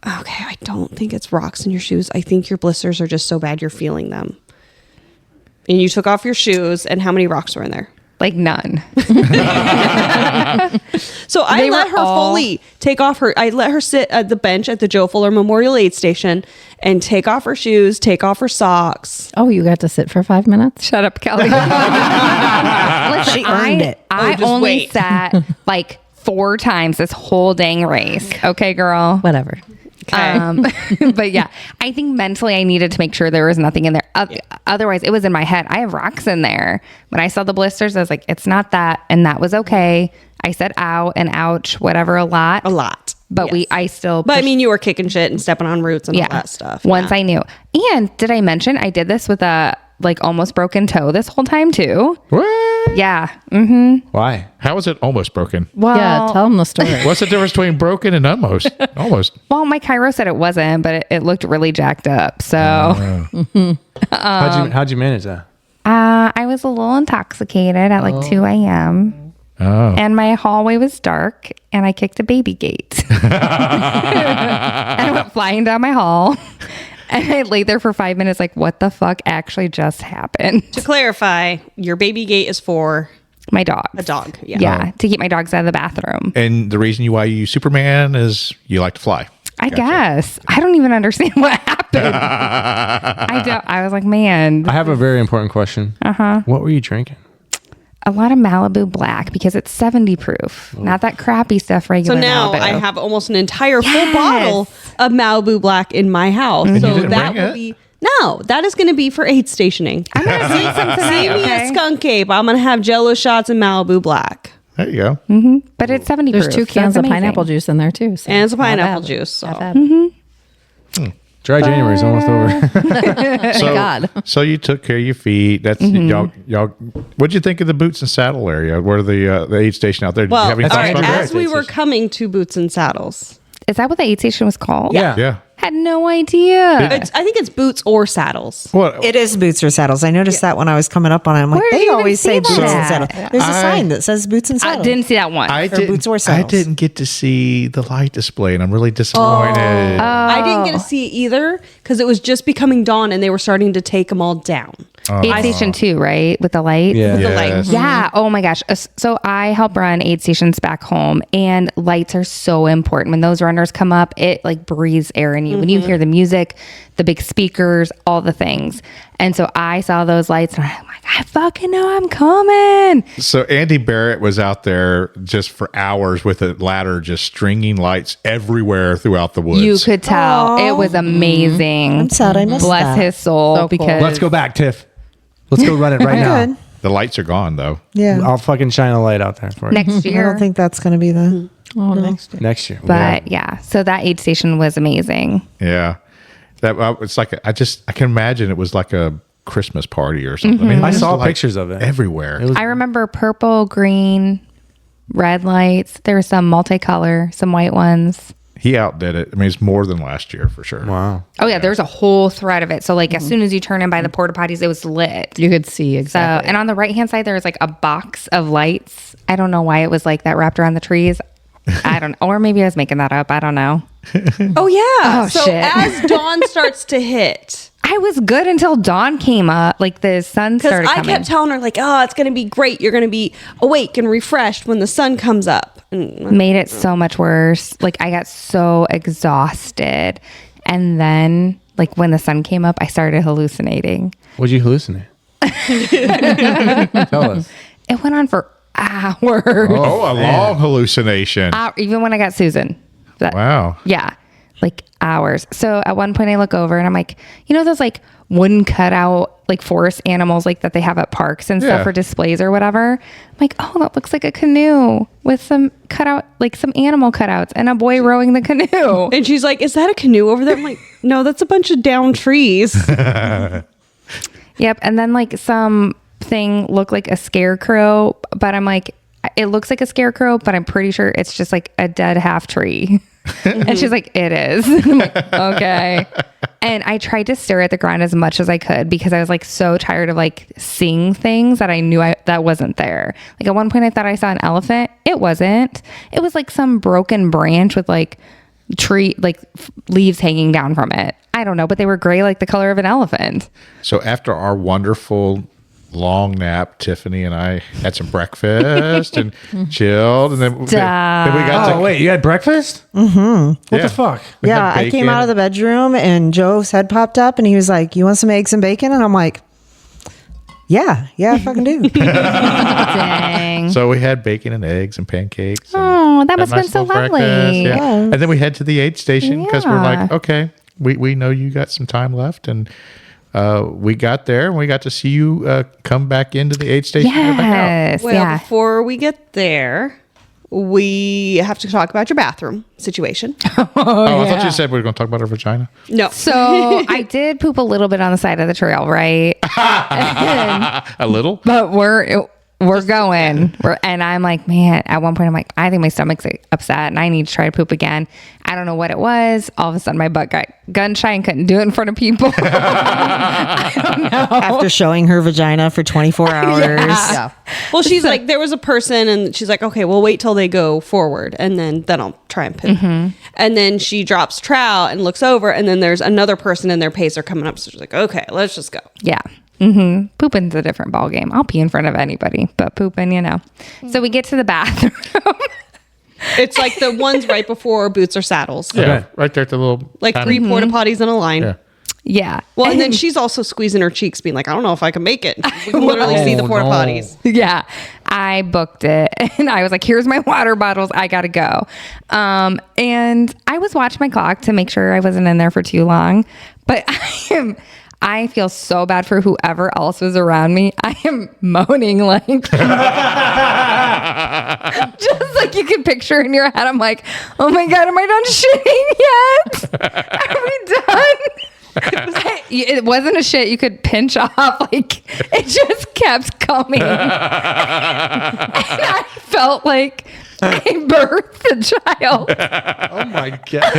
okay, I don't think it's rocks in your shoes. I think your blisters are just so bad you're feeling them. And you took off your shoes, and how many rocks were in there? Like none. So I They let were her all- fully take off I let her sit at the bench at the Joe Fuller Memorial Aid Station and take off her shoes, take off her socks. Oh, you got to sit for 5 minutes? Shut up, Kelly. Listen, She earned it. I just only wait. sat like 4 times this whole dang race. Okay, girl. Whatever. But yeah, I think mentally I needed to make sure there was nothing in there. Otherwise, it was in my head. I have rocks in there. When I saw the blisters, I was like, it's not that. And that was okay. I said ow and ouch, whatever, a lot. A lot. But Yes. I still. But I pushed- mean, you were kicking shit and stepping on roots and all that stuff. Once Yeah. I knew. And did I mention I did this with a like almost broken toe this whole time too? What? Yeah. Mm-hmm. Why? How is it almost broken? Well, Yeah, tell them the story. What's the difference between broken and almost? Almost. well, my chiro said it wasn't, but it looked really jacked up. So How'd you manage that? I was a little intoxicated at like 2 a.m. Oh. And my hallway was dark, and I kicked a baby gate. And I went flying down my hall. And I laid there for 5 minutes, like, what the fuck actually just happened? To clarify, your baby gate is for My dog. a dog. Yeah. Yeah, to keep my dogs out of the bathroom. And the reason why you use Superman is you like to fly. I guess. I don't even understand what happened. I was like, man, I have a very important question. What were you drinking? a lot of Malibu Black because it's 70 proof. Not that crappy stuff So regular now Malibu. I have almost an entire full Yes. bottle of Malibu Black in my house. you So didn't that bring will it? be no, that is going to be for aid stationing. I'm going to see some See tonight, me okay? at Skunk Ape. I'm going to have Jello shots and Malibu Black. There you go. But it's 70 There's proof. 2 so cans it's of amazing. pineapple juice in there too. So And some have pineapple at it. juice, so. Have at it. Dry January is almost over. So, God. so you took care of your feet. That's y'all. What'd you think of the boots and saddle area? Where the aid station out there? Did Well, you have any all thoughts right, about great. that? as we Aid were station. coming to Boots and Saddles, Is that what the aid station was called? Yeah. Had no idea. I think it's Boots or Saddles. What? It is boots or saddles. I noticed that when I was coming up on it. I'm like, Where did they you even always see say boots that and at? saddles. There's a sign that says boots and I saddles. didn't see that one. I boots or I saddles. didn't get to see the light display, and I'm really disappointed. I didn't get to see it either because it was just becoming dawn and they were starting to take them all down. aid station 2, right? With the lights? Yeah. The light. Yes. Yeah. Oh my gosh. So I help run aid stations back home, and lights are so important. When those runners come up, it like breathes air in you. When you hear the music, the big speakers, all the things. And so I saw those lights, and I'm like, I fucking know I'm coming. So Andy Barrett was out there just for hours with a ladder, just stringing lights everywhere throughout the woods. You could tell it was amazing. I'm sad I missed Bless that. his soul, So cool. because Let's go back, Tiff. Let's go run it right now. Good. The lights are gone though. Yeah. I'll fucking shine a light out there for you. next I year. don't think that's going to be the. Oh, next year. Next year. But yeah, so that aid station was amazing. Yeah, that it's like I can imagine it was like a Christmas party or something. I mean, I it's saw like pictures of it everywhere. It was I remember purple, green, red lights. There were some multicolor, some white ones. He outdid it. I mean, it's more than last year for sure. wow. Oh yeah, there's a whole thread of it. So like as soon as you turn in by the porta potties, it was lit. You could see So exactly. and on the right hand side there was like a box of lights. I don't know why it was like that wrapped around the trees. I don't, or maybe I was making that up. I don't know. Oh yeah. Oh, so shit. as dawn starts to hit, I was good until dawn came up. Like the sun because started I coming. kept telling her like, oh, it's gonna be great. You're gonna be awake and refreshed when the sun comes up. And Made it so much worse. Like I got so exhausted. And then like when the sun came up, I started hallucinating. What'd you hallucinate? Tell us. It went on for hours. Oh, a long hallucination. Even when I got Susan. Wow. Yeah. Like hours. So at one point I look over and I'm like, you know, those like wooden cutout like forest animals like that they have at parks and Yeah. stuff for displays or whatever. I'm like, oh, that looks like a canoe with some cutout, like some animal cutouts and a boy rowing the canoe. And she's like, is that a canoe over there? I'm like, no, that's a bunch of down trees. Yep. And then like something looked like a scarecrow, but I'm like, it looks like a scarecrow, but I'm pretty sure it's just like a dead half tree. And she's like, it is. I'm like, okay. And I tried to stare at the ground as much as I could because I was like so tired of like seeing things that I knew that wasn't there. Like at one point I thought I saw an elephant. It wasn't. It was like some broken branch with like tree, like leaves hanging down from it. I don't know, but they were gray like the color of an elephant. So after our wonderful long nap, Tiffany and I had some breakfast and chilled, and then we got Oh, wait, you had breakfast? to What the fuck? we had Yeah, I came bacon. out of the bedroom and Joe's head popped up and he was like, "You want some eggs and bacon?" And I'm like, "Yeah, I fucking do." Dang. So we had bacon and eggs and pancakes. and Oh, that had must have been so little lovely. breakfast, Yeah. And then we head to the aid station because we're like, Yeah. okay, we know you got some time left, and we got there and we got to see you come back into the aid station. and back out. Yes. Well, yeah. before we get there, we have to talk about your bathroom situation. I thought you said we were going to talk about her vagina. No. So I did poop a little bit on the side of the trail, right? A little. But we're going. And I'm like, man, at one point I'm like, I think my stomach's upset and I need to try to poop again. I don't know what it was. All of a sudden my butt got gun shy and couldn't do it in front of people. I don't know. After showing her vagina for 24 hours. Yeah. Well, she's like, there was a person, and she's like, okay, we'll wait till they go forward, and then I'll try and poop. And then she drops trout and looks over, and then there's another person in their pacer coming up. So she's like, okay, let's just go. Yeah. Pooping's a different ball game. I'll pee in front of anybody, but pooping, you know. So we get to the bathroom. It's like the ones right before boots or saddles. Yeah, Okay. right there at the little. Like tiny- 3 porta potties in a line. Yeah. Yeah. Well, and then she's also squeezing her cheeks, being like, I don't know if I can make it. We can literally see the Oh, porta no. potties. Yeah, I booked it and I was like, here's my water bottles. I got to go. And I was watching my clock to make sure I wasn't in there for too long. But I feel so bad for whoever else was around me. I am moaning like, just like you can picture in your head. I'm like, oh my God, am I done shitting yet? Are we done? It wasn't a shit you could pinch off. Like it just kept coming. And I felt like I birthed a child. Oh my God.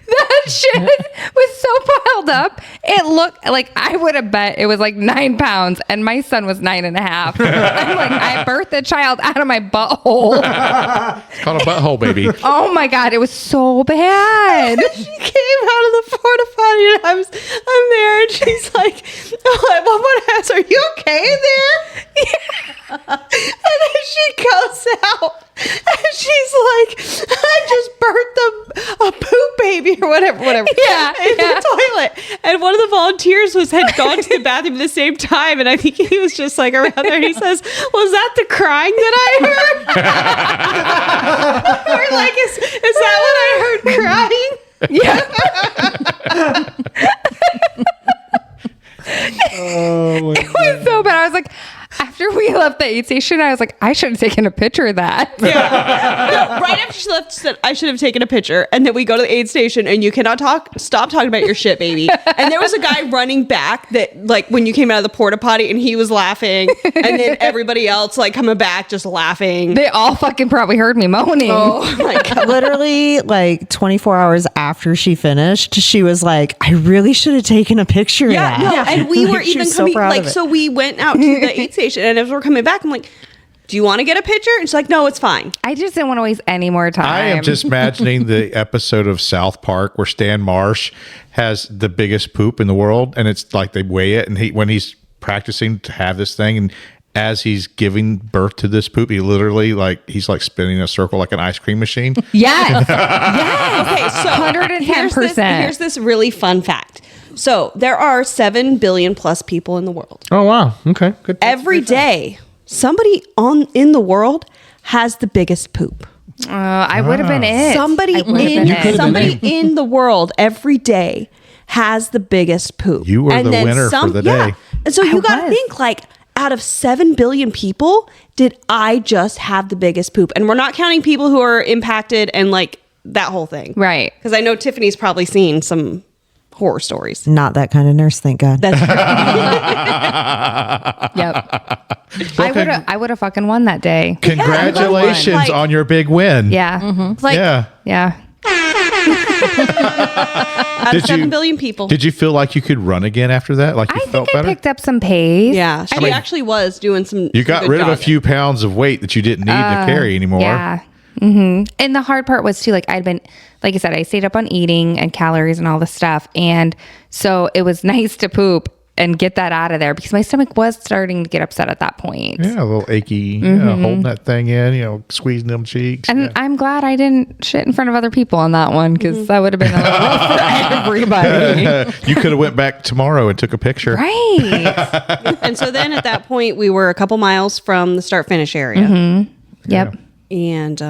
That shit was so piled up. It looked like I would have bet it was like 9 pounds, and my son was 9.5. I'm like, I birthed a child out of my butthole. It's called a butthole baby. Oh my God, it was so bad. She came out of the porta potty and I'm there and she's like, at one point I asked, are you okay in there? Yeah. And then she goes out and she's like, I just birthed a poop baby or whatever Yeah, in the toilet. And one of the volunteers had gone to the bathroom at the same time, and I think he was just like around there and he says, was that the crying that I heard? We're like, is that what I heard crying? It was so bad. I was like, after we left the aid station, I was like, I should have taken a picture of that. No, right after she left, she said, I should have taken a picture. And then we go to the aid station and you cannot stop talking about your shit, baby. And there was a guy running back that, like, when you came out of the porta potty and he was laughing. And then everybody else, like, coming back just laughing. They all fucking probably heard me moaning. Oh my God. Literally, like 24 hours after she finished, she was like, I really should have taken a picture Yeah, of no, that. and we were She even was so coming, proud like, of it. so we went out to the aid station, and as we're coming back, I'm like, do you want to get a picture? And she's like, no, it's fine. I just didn't want to waste any more time. I am just imagining the episode of South Park where Stan Marsh has the biggest poop in the world, and it's like they weigh it, and when he's practicing to have this thing, and as he's giving birth to this poop, he literally he's spinning a circle like an ice cream machine. Yes. Okay, so 110%. here's this really fun fact. So there are 7 billion plus people in the world. Oh wow. Okay. Good. Every day, somebody in the world has the biggest poop. I would have been it. Somebody in the world every day has the biggest poop. You were the winner for the day. And so you got to think out of 7 billion people, did I just have the biggest poop? And we're not counting people who are impacted and that whole thing. Right. Because I know Tiffany's probably seen some horror stories. Not that kind of nurse, thank God. That's true. Yep. I would have fucking won that day. Congratulations on your big win. Yeah. Yeah. Yeah. Out of 7 billion people. Did you feel like you could run again after that? Like you I felt think I better? picked up some pace. Yeah. She actually was doing some. You got rid of a few pounds of weight that you didn't need to carry anymore. Yeah. And the hard part was too, I'd been, like I said, I stayed up on eating and calories and all this stuff. And so it was nice to poop and get that out of there because my stomach was starting to get upset at that point. Yeah, a little achy, holding that thing in, squeezing them cheeks. And I'm glad I didn't shit in front of other people on that one because that would have been a little rough for everybody. You could have went back tomorrow and took a picture. Right. And so then at that point, we were a couple miles from the start finish area. Yep. And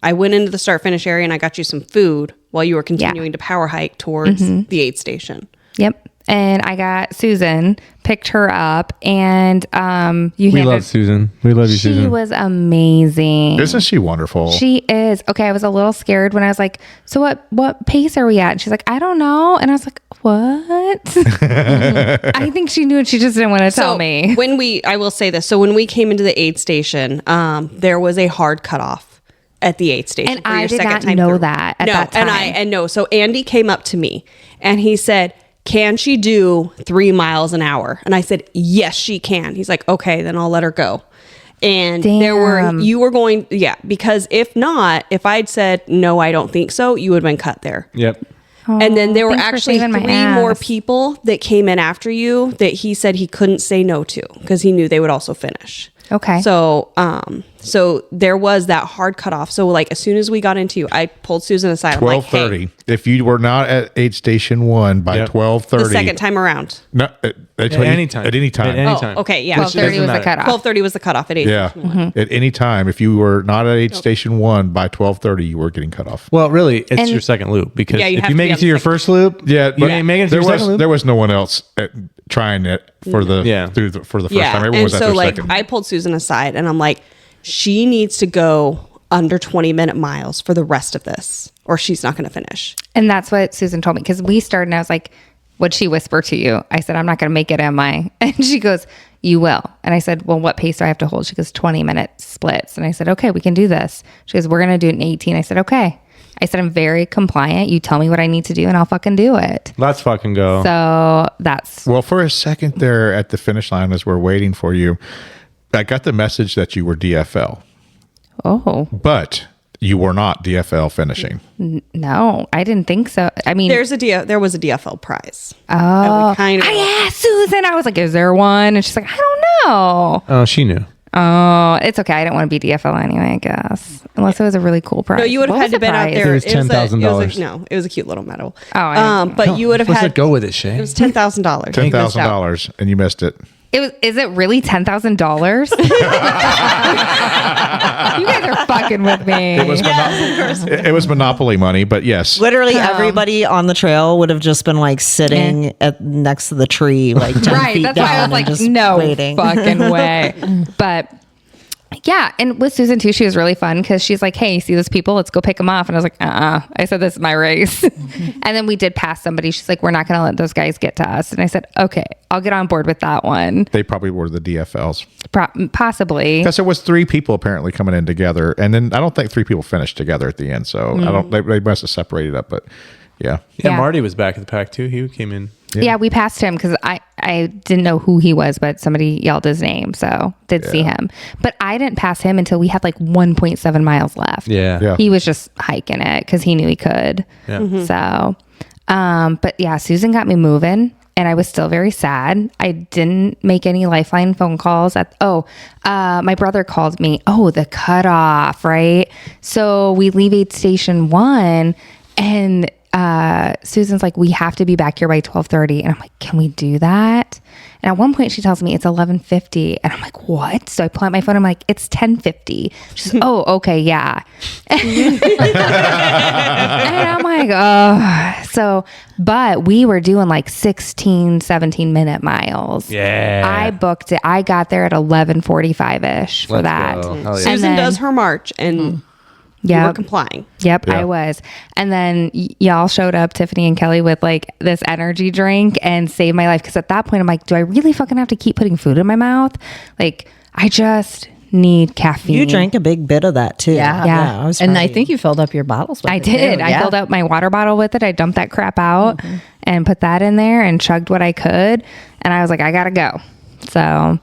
I went into the start finish area and I got you some food while you were continuing to power hike towards the aid station. Yep. And I got Susan, picked her up, and we love Susan. We love you, Susan. She was amazing. Isn't she wonderful? She is. Okay, I was a little scared when I was like, so what pace are we at? And she's like, I don't know. And I was like, what? I think she knew and she just didn't want to tell me. I will say this. So when we came into the aid station, there was a hard cutoff at the aid station. And I did not know that at that time. So Andy came up to me and he said, can she do 3 miles an hour? And I said, yes, she can. He's like, okay, then I'll let her go. And because if not, if I'd said, no, I don't think so, you would have been cut there. Yep. And then there were actually 3 more more people that came in after you that he said he couldn't say no to because he knew they would also finish. Okay. So there was that hard cutoff. So as soon as we got into you, I pulled Susan aside. 12:30. Hey, if you were not at aid station 1 by 12:30, the second time around. No, at any time. At any time. At any time. Okay, yeah. 12:30 was the cutoff. 12:30 was the cutoff at 8. Yeah. At any time, if you were not at aid station 1 by 12:30, you were getting cut off. Well, really, it's your second loop because you if have you to make be it on to the your second first loop, Yeah, you ain't making it to your second loop. There was no one else trying it for the for the first time. Everyone was at their second. I pulled Susan aside and I'm like, she needs to go under 20-minute miles for the rest of this or she's not going to finish. And that's what Susan told me because we started and I was like, what'd she whisper to you? I said, I'm not going to make it, am I? And she goes, you will. And I said, well, what pace do I have to hold? She goes, 20-minute splits. And I said, okay, we can do this. She goes, we're going to do it in 18. I said, okay. I said, I'm very compliant. You tell me what I need to do and I'll fucking do it. Let's fucking go. So that's... Well, for a second there at the finish line as we're waiting for you, I got the message that you were DFL. Oh. But you were not DFL finishing. No, I didn't think so. I mean... there was a DFL prize. Oh. I asked Susan. I was like, is there one? And she's like, I don't know. Oh, she knew. Oh, it's okay. I didn't want to be DFL anyway, I guess. Unless it was a really cool prize. No, you would have had to been out there. It was $10,000. No, it was a cute little medal. Oh, but you would have had. Go with it, Shae. It was $10,000. $10,000, and you missed it. Is it really $10,000? You guys are fucking with me. It was Monopoly money, but yes. Literally everybody on the trail would have just been sitting next to the tree, 10 right. feet That's down why I was and like, just no waiting. fucking way. But yeah, and with Susan too, she was really fun because she's like, hey, see those people? Let's go pick them off. And I was like, I said, this is my race. And then we did pass somebody. She's like, we're not going to let those guys get to us. And I said, okay, I'll get on board with that one. They probably were the DFLs. Possibly. Because there was 3 people apparently coming in together. And then I don't think 3 people finished together at the end. So they must have separated up. But yeah. Yeah, Marty was back at the pack too. He came in. Yeah, we passed him because I didn't know who he was, but somebody yelled his name, so did see him. But I didn't pass him until we had like 1.7 miles left. Yeah. He was just hiking it because he knew he could. Yeah. So, but yeah, Susan got me moving. And I was still very sad. I didn't make any Lifeline phone calls. My brother called me. Oh, the cutoff, right? So we leave aid station 1, and Susan's like, we have to be back here by 12:30. And I'm like, can we do that? And at one point she tells me it's 11:50, and I'm like, what? So I pull out my phone. I'm like, it's 10:50. She's like, oh, okay, yeah. And I'm like, oh. So, but we were doing like 16, 17 minute miles. Yeah. I booked it. I got there at 11:45ish for Let's that. go. Hell yeah. Susan then- does her march, and you were complying. Yep, Yeah. I was. And then y'all showed up, Tiffany and Kelly, with like this energy drink and saved my life. Because at that point, I'm like, do I really fucking have to keep putting food in my mouth? Like, I just need caffeine. You drank a big bit of that too. Yeah. I was And proud I of you. think you filled up your bottles with I it, did. too. I filled up my water bottle with it. I dumped that crap out and put that in there and chugged what I could. And I was like, I gotta go. So,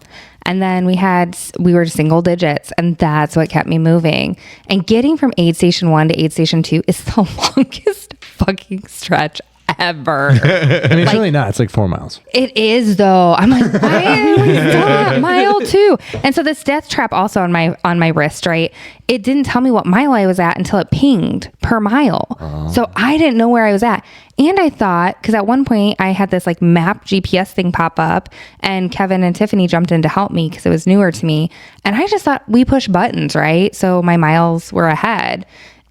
and then we were single digits, and that's what kept me moving. And getting from aid station 1 to aid station 2 is the longest fucking stretch ever. I mean, it's really not. It's like 4 miles. It is though. I'm like, why am we still at mile 2? And so this death trap also on my wrist, right? It didn't tell me what mile I was at until it pinged per mile. So I didn't know where I was at. And I thought, because at one point I had this like map GPS thing pop up, and Kevin and Tiffany jumped in to help me because it was newer to me. And I just thought we push buttons, right? So my miles were ahead.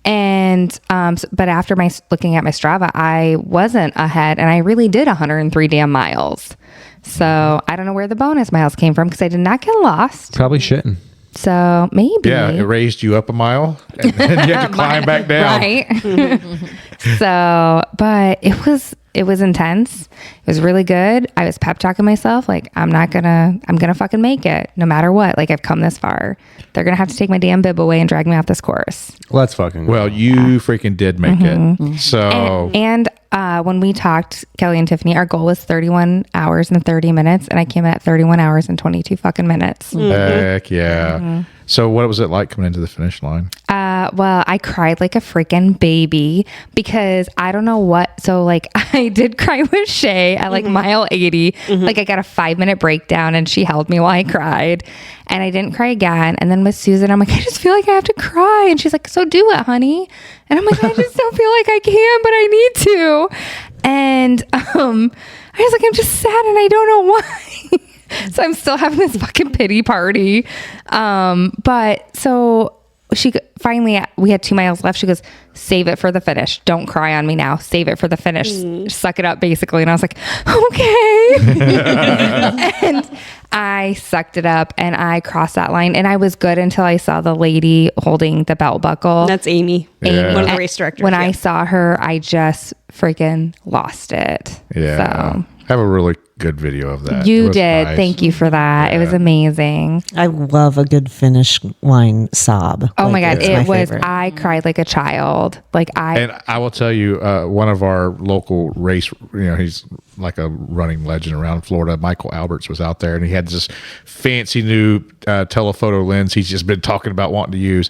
And but after looking at my Strava, I wasn't ahead, and I really did 103 damn miles. So I don't know where the bonus miles came from because I did not get lost. Probably shitting. So maybe. Yeah, it raised you up a mile, and then you had to climb back down. Right. So, but it was intense. It was really good. I was pep talking myself like, I'm gonna fucking make it no matter what. Like, I've come this far. They're gonna have to take my damn bib away and drag me off this course. Let's fucking go. Well, you freaking did make it. So And when we talked, Kelly and Tiffany, our goal was 31 hours and 30 minutes, and I came in at 31 hours and 22 fucking minutes. heck yeah. So what was it like coming into the finish line? Well, I cried like a freaking baby because I don't know what. So like I did cry with Shae at like mile 80. Like I got a 5-minute breakdown and she held me while I cried, and I didn't cry again. And then with Susan, I'm like, I just feel like I have to cry. And she's like, so do it, honey. And I'm like, I just don't feel like I can, but I need to. And I was like, I'm just sad and I don't know why. So I'm still having this fucking pity party. But so she finally, we had 2 miles left. She goes, save it for the finish. Don't cry on me now. Save it for the finish. Suck it up, basically. And I was like, okay. And I sucked it up and I crossed that line, and I was good until I saw the lady holding the belt buckle. That's Amy, Yeah. one of the race directors. When I saw her, I just freaking lost it. Yeah. So I have a really good video of that. It you was did. nice. Thank you for that. It was amazing. I love a good finish line sob. Oh my God. it's my It was, favorite. I cried like a child. Like And I will tell you, one of our local race, he's like a running legend around Florida. Michael Alberts was out there, and he had this fancy new telephoto lens he's just been talking about wanting to use.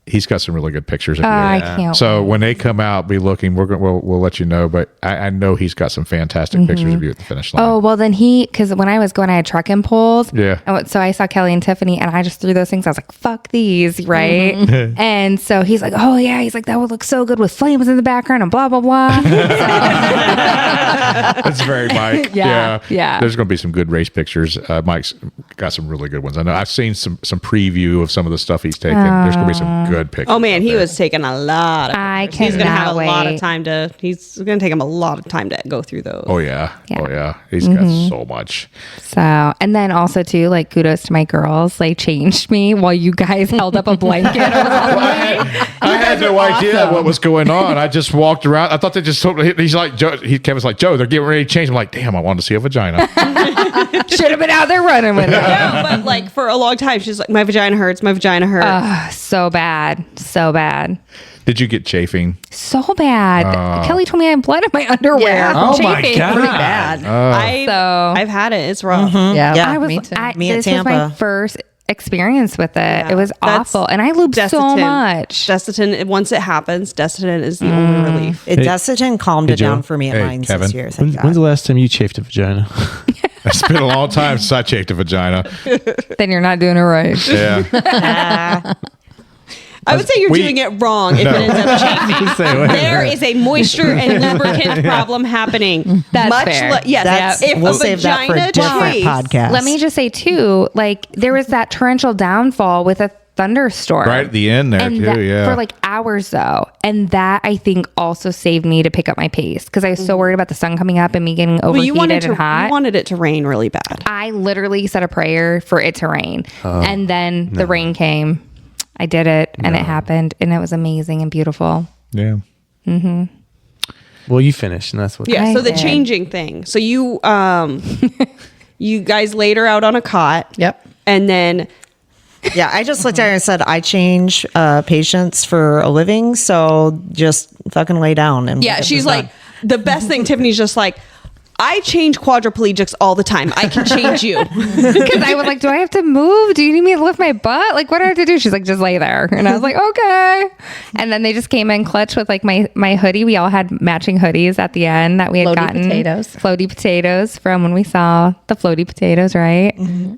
He's got some really good pictures of you. I can't So wait. when they come out, be looking. We'll let you know. But I know he's got some fantastic pictures of you at the finish line. Oh, well, then because when I was going, I had trucking poles. Yeah. So I saw Kelly and Tiffany, and I just threw those things. I was like, fuck these, right? And so he's like, oh, yeah. He's like, that would look so good with flames in the background and blah, blah, blah. That's very Mike. Yeah, yeah. There's going to be some good race pictures. Mike's got some really good ones. I know I've seen some preview of some of the stuff he's taken. There's going to be some good pictures. Oh man, out he there. was taking a lot of. I pictures. He's gonna have a cannot lot of wait. time to. He's gonna take him a lot of time to go through those. Oh yeah. Yeah. Oh yeah. He's got so much. So, and then also too, like, kudos to my girls. They changed me while you guys held up a blanket. I had no idea what was going on. I just walked around. I thought they just told me. He's like, Joe. Kevin's like, Joe, they're getting ready to change. I'm like, damn, I wanted to see a vagina. Should have been out there running with it. No, but like for a long time, she's like, my vagina hurts. My vagina hurts. So bad. So bad. Did you get chafing? So bad. Kelly told me I had blood in my underwear. Yeah. from Oh my chafing. God. Pretty bad. I've had it. It's rough. Yeah, Yeah. I was, me too. Me at this was my Tampa. first experience with it. It was That's awful. And I lubed so Desitin. much. Desitin, once it happens, Desitin is the only relief. Desitin calmed it Joe. down for me at Hey, mine Kevin. 6 years. thank When's, God. when's the last time you chafed a vagina? It's been a long time since I chafed a vagina. Then you're not doing it right. Yeah. I would say you're doing it wrong if it ends up chafing. Say, wait a There minute. is a moisture and lubricant problem happening. That's fair. Yes. If We'll a save that for a vagina different chafes- podcast. Let me just say too, like there was that torrential downfall with a thunderstorm. Right at the end there, and too, that- yeah. For like hours though. And that I think also saved me to pick up my pace because I was so worried about the sun coming up and me getting Well, overheated you wanted and hot. you wanted it to rain really bad. I literally said a prayer for it to rain. And then the rain came. I did it and it happened and it was amazing and beautiful. Yeah. Well, you finished, and that's what. Yeah. I So the did. changing thing. So you you guys laid her out on a cot. Yep. And then Yeah, I just looked at her and said, I change patients for a living, so just fucking lay down. And yeah, get she's this like done. the best thing. Tiffany's just like, I change quadriplegics all the time. I can change you. Because I was like, do I have to move? Do you need me to lift my butt? Like, what do I have to do? She's like, just lay there. And I was like, okay. And then they just came in clutch with like my hoodie. We all had matching hoodies at the end that we had Floaty gotten. potatoes. Floaty potatoes from when we saw the floaty potatoes, right?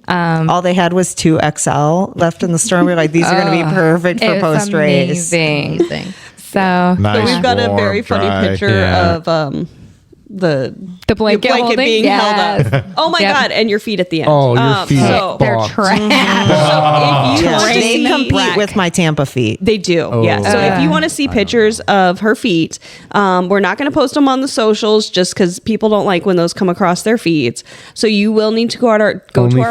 all they had was 2XL left in the store. We were like, these are going to be perfect for It was post race. amazing. Amazing. So Nice. So we've got a warm, very funny dry. picture Yeah. of the blanket holding? being Yes. held up. Oh my Yep. God! And your feet at the end. Oh, your feet So, they're Fuck. trash. so if you Yeah, want to they see, compete with my Tampa feet. they do. Yeah. So if you want to see pictures of her feet, we're not going to post them on the socials just because people don't like when those come across their feeds. So you will need to go to our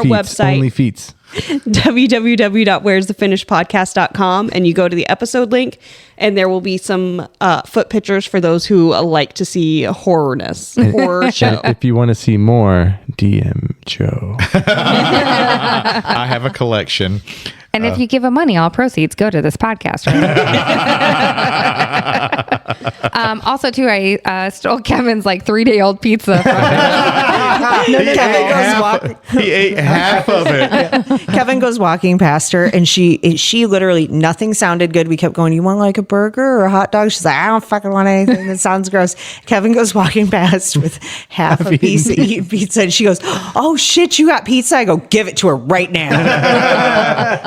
website. Only feats. www.where'sthefinishpodcast.com and you go to the episode link and there will be some foot pictures for those who like to see horror show. If you want to see more, DM Joe. I have a collection. And if you give them money, all proceeds go to this podcast. Right? Also, too, I stole Kevin's like 3-day-old pizza. He ate half of it. Kevin goes walking past her, and she literally, nothing sounded good. We kept going, you want like a burger or a hot dog? She's like, I don't fucking want anything that sounds gross. Kevin goes walking past with half a piece of eating pizza, and she goes, oh shit, you got pizza? I go, give it to her right now.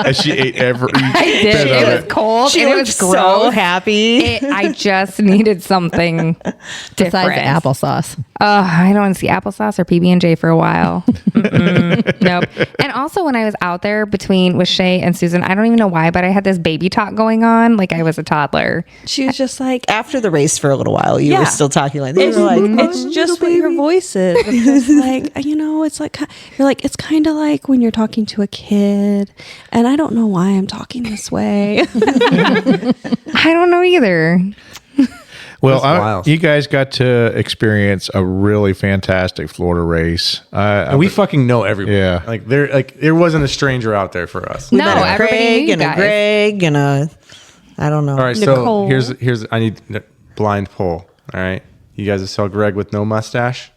And she ate every I did. bit It of was cold. She and it looked was so gross. happy. I just needed something Besides different. the applesauce. I don't want to see applesauce or PB&J for a while. Nope. And also when I was out there with Shae and Susan, I don't even know why, but I had this baby talk going on like I was a toddler. She was just like, After the race for a little while, you Yeah. were still talking like this. You were like, it's just what your voice is. It's just like, it's like, you're like, it's kind of like when you're talking to a kid and I don't know why I'm talking this way. I don't know either. Well, That's wild. you guys got to experience a really fantastic Florida race. And we fucking know everybody. Yeah. Like there wasn't a stranger out there for us. No, met a everybody knew Craig you and a guys. Greg and a, I don't know. All right, Nicole. so here's I need blind poll. All right, you guys saw Greg with no mustache,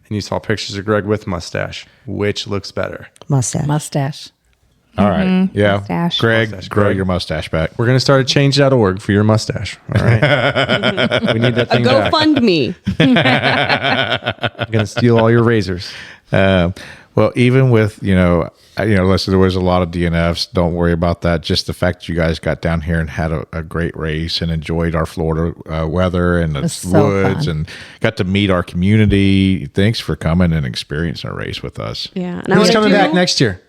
and you saw pictures of Greg with mustache. Which looks better? Mustache. All right. Yeah. Mustache. Greg, Mustache, grow Greg. your mustache back. We're gonna start a change.org for your mustache. All right, we need that thing back. GoFundMe. I'm gonna steal all your razors. Well, even with, listen, there was a lot of DNFs. Don't worry about that. Just the fact that you guys got down here and had a great race and enjoyed our Florida weather and the was so woods fun. and got to meet our community. Thanks for coming and experiencing a race with us. Yeah. And Who's wanna coming do- back next year?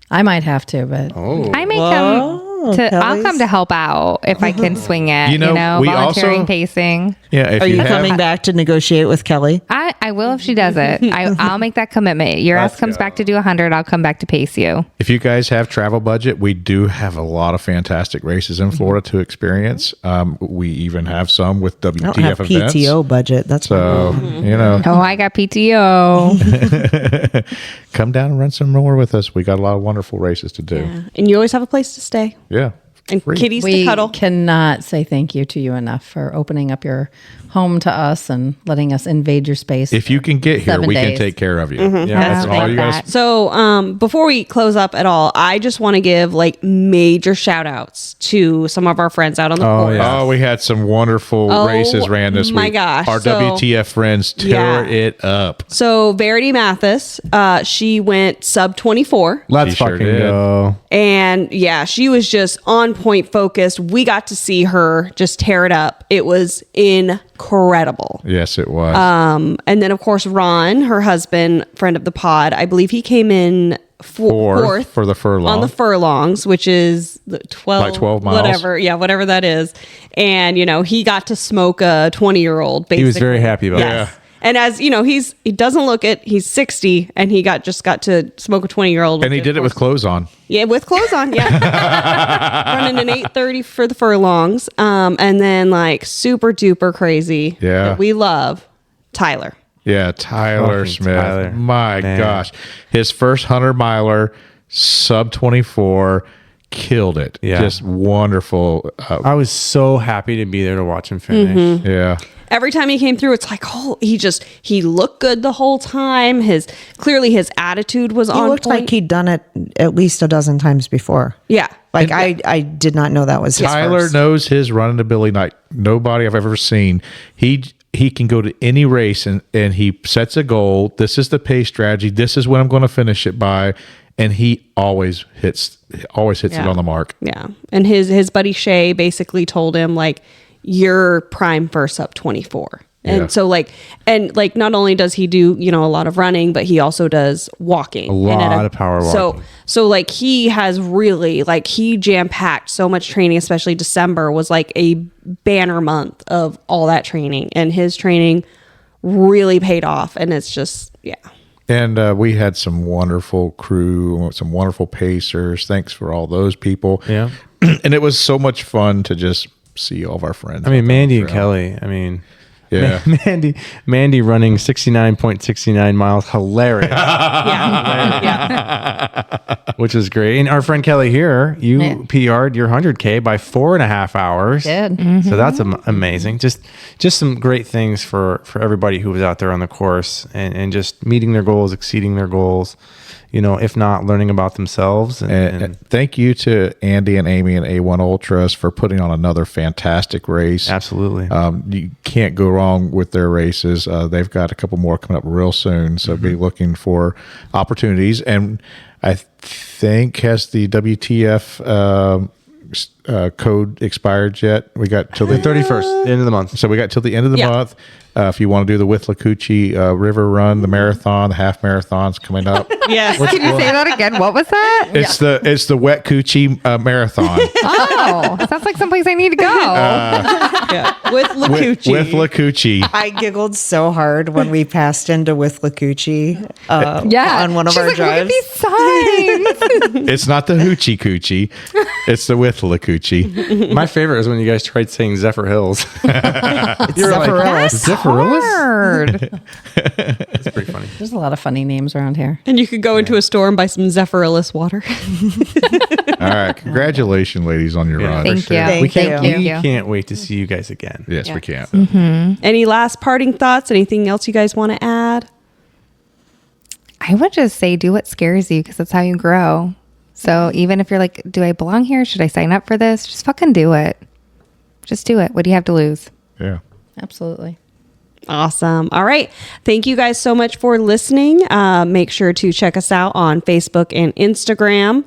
I might have to, but I may come to. I'll Kelly's- come to help out if I can swing it. You know, we volunteering, also- pacing. Yeah. If Are you have, coming back to negotiate with Kelly? I will if she does it. I'll make that commitment. Your ass comes back to do 100. I'll come back to pace you. If you guys have travel budget, we do have a lot of fantastic races in Florida to experience. We even have some with I don't have WTF events. PTO budget. That's So, Oh, I got PTO. come down and run some more with us. We got a lot of wonderful races to do. Yeah. And you always have a place to stay. Yeah. and kitties to We cuddle. cannot say thank you to you enough for opening up your home to us and letting us invade your space. If you can get here, 7 we can days. take care of you. Yeah, That's I all like you that. guys. So before we close up at all, I just want to give like major shout outs to some of our friends out on the course. yeah. Oh, we had some wonderful Oh, races ran this my week. gosh. Our So- WTF friends tore Yeah. it up. So Verity Mathis, she went sub 24. Let's She sure fucking did. go. And yeah, she was just on point focused. We got to see her just tear it up. It was incredible. Yes, it was. And then, of course, Ron, her husband, friend of the pod, I believe he came in fourth for the furlong. on the furlongs, which is the 12, Like 12 miles. whatever. Yeah, whatever that is. And, he got to smoke a 20-year-old, basically. He was very happy about Yes. that. And as he doesn't look it. He's 60, and he got to smoke a 20-year-old. and he did it with clothes on. Yeah, with clothes on. Yeah, running an 8:30 for the furlongs, and then like super duper crazy. Yeah. that we love Tyler. Yeah, Tyler Fucking Smith. Tyler. My Man. gosh. His first 100 miler, sub 24, killed it. Yeah. Just wonderful. I was so happy to be there to watch him finish. Yeah. Every time he came through, it's like, oh, he looked good the whole time. Clearly his attitude was He on looked point. like he'd done it at least a dozen times before. Yeah. Like I did not know that was his Tyler first. knows his running ability like nobody I've ever seen. He can go to any race and he sets a goal. This is the pace strategy. This is when I'm going to finish it by. And he always hits it on the mark. Yeah. And his buddy Shae basically told him like, you're prime for sub 24. And Yeah. so not only does he do, a lot of running, but he also does walking. A lot of power walking. So like he has really he jam packed so much training, especially December was like a banner month of all that training, and his training really paid off. And it's just, yeah. And we had some wonderful crew, some wonderful pacers. Thanks for all those people. Yeah. And it was so much fun to just see all of our friends. I mean, out there on Mandy the and trail. Kelly. I mean, Yeah. Mandy running 69.69 miles, hilarious, Yeah. which is great. And our friend Kelly here, you PR'd your 100K by 4.5 hours. Did. So that's amazing. Just some great things for everybody who was out there on the course and just meeting their goals, exceeding their goals. If not learning about themselves. And thank you to Andy and Amy and A1 Ultras for putting on another fantastic race. Absolutely. You can't go wrong with their races. They've got a couple more coming up real soon, so be looking for opportunities. And I think, has the WTF code expired yet? We got till the 31st, the end of the month. So we got till the end of the Yeah. month. If you want to do the Withlacoochee River Run, the marathon, the half marathon's coming up. Yes. Can you say that again? What was that? It's the Wet Coochie Marathon. Oh, sounds like someplace I need to go. Yeah. With Lacucci. With Withlacoochee. I giggled so hard when we passed into Withlacoochee on one of She's our like, drives. Look at these signs. It's not the Hoochie Coochie. It's the Withlacoochee. My favorite is when you guys tried saying Zephyr Hills. You're like, Zephyrillis? Hard. It's pretty funny. There's a lot of funny names around here. And you could go into a store and buy some Zephyrillis water. All right. Congratulations, ladies, on your run. Thank you. Thank Thank you. you. We can't wait to see you guys again. Yes, we can. Any last parting thoughts? Anything else you guys want to add? I would just say do what scares you because that's how you grow. So even if you're like, do I belong here? Should I sign up for this? Just fucking do it. Just do it. What do you have to lose? Yeah. Absolutely. Awesome. All right. Thank you guys so much for listening. Make sure to check us out on Facebook and Instagram.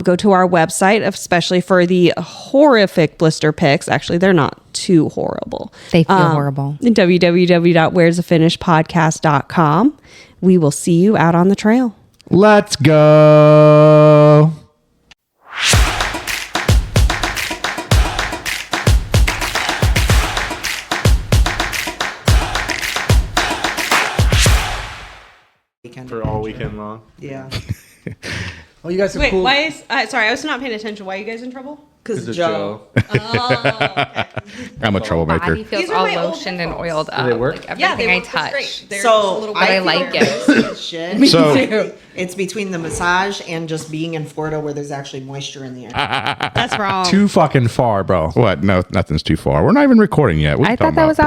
Go to our website, especially for the horrific blister pics. Actually, they're not too horrible. They feel horrible. www.where'sthefinishpodcast.com. We will see you out on the trail. Let's go. For all weekend long. yeah. Oh, you guys are Wait, cool. why is... sorry, I was not paying attention. Why are you guys in trouble? Because Joe. I'm a troublemaker. Body feels These are all my old lotioned and headphones. oiled up. they work? Like everything I touch. So I feel like it. really as shit. So It's between the massage and just being in Florida where there's actually moisture in the air. That's wrong. Too fucking far, bro. what? No, nothing's too far. We're not even recording yet. What are you I talking thought that about? was off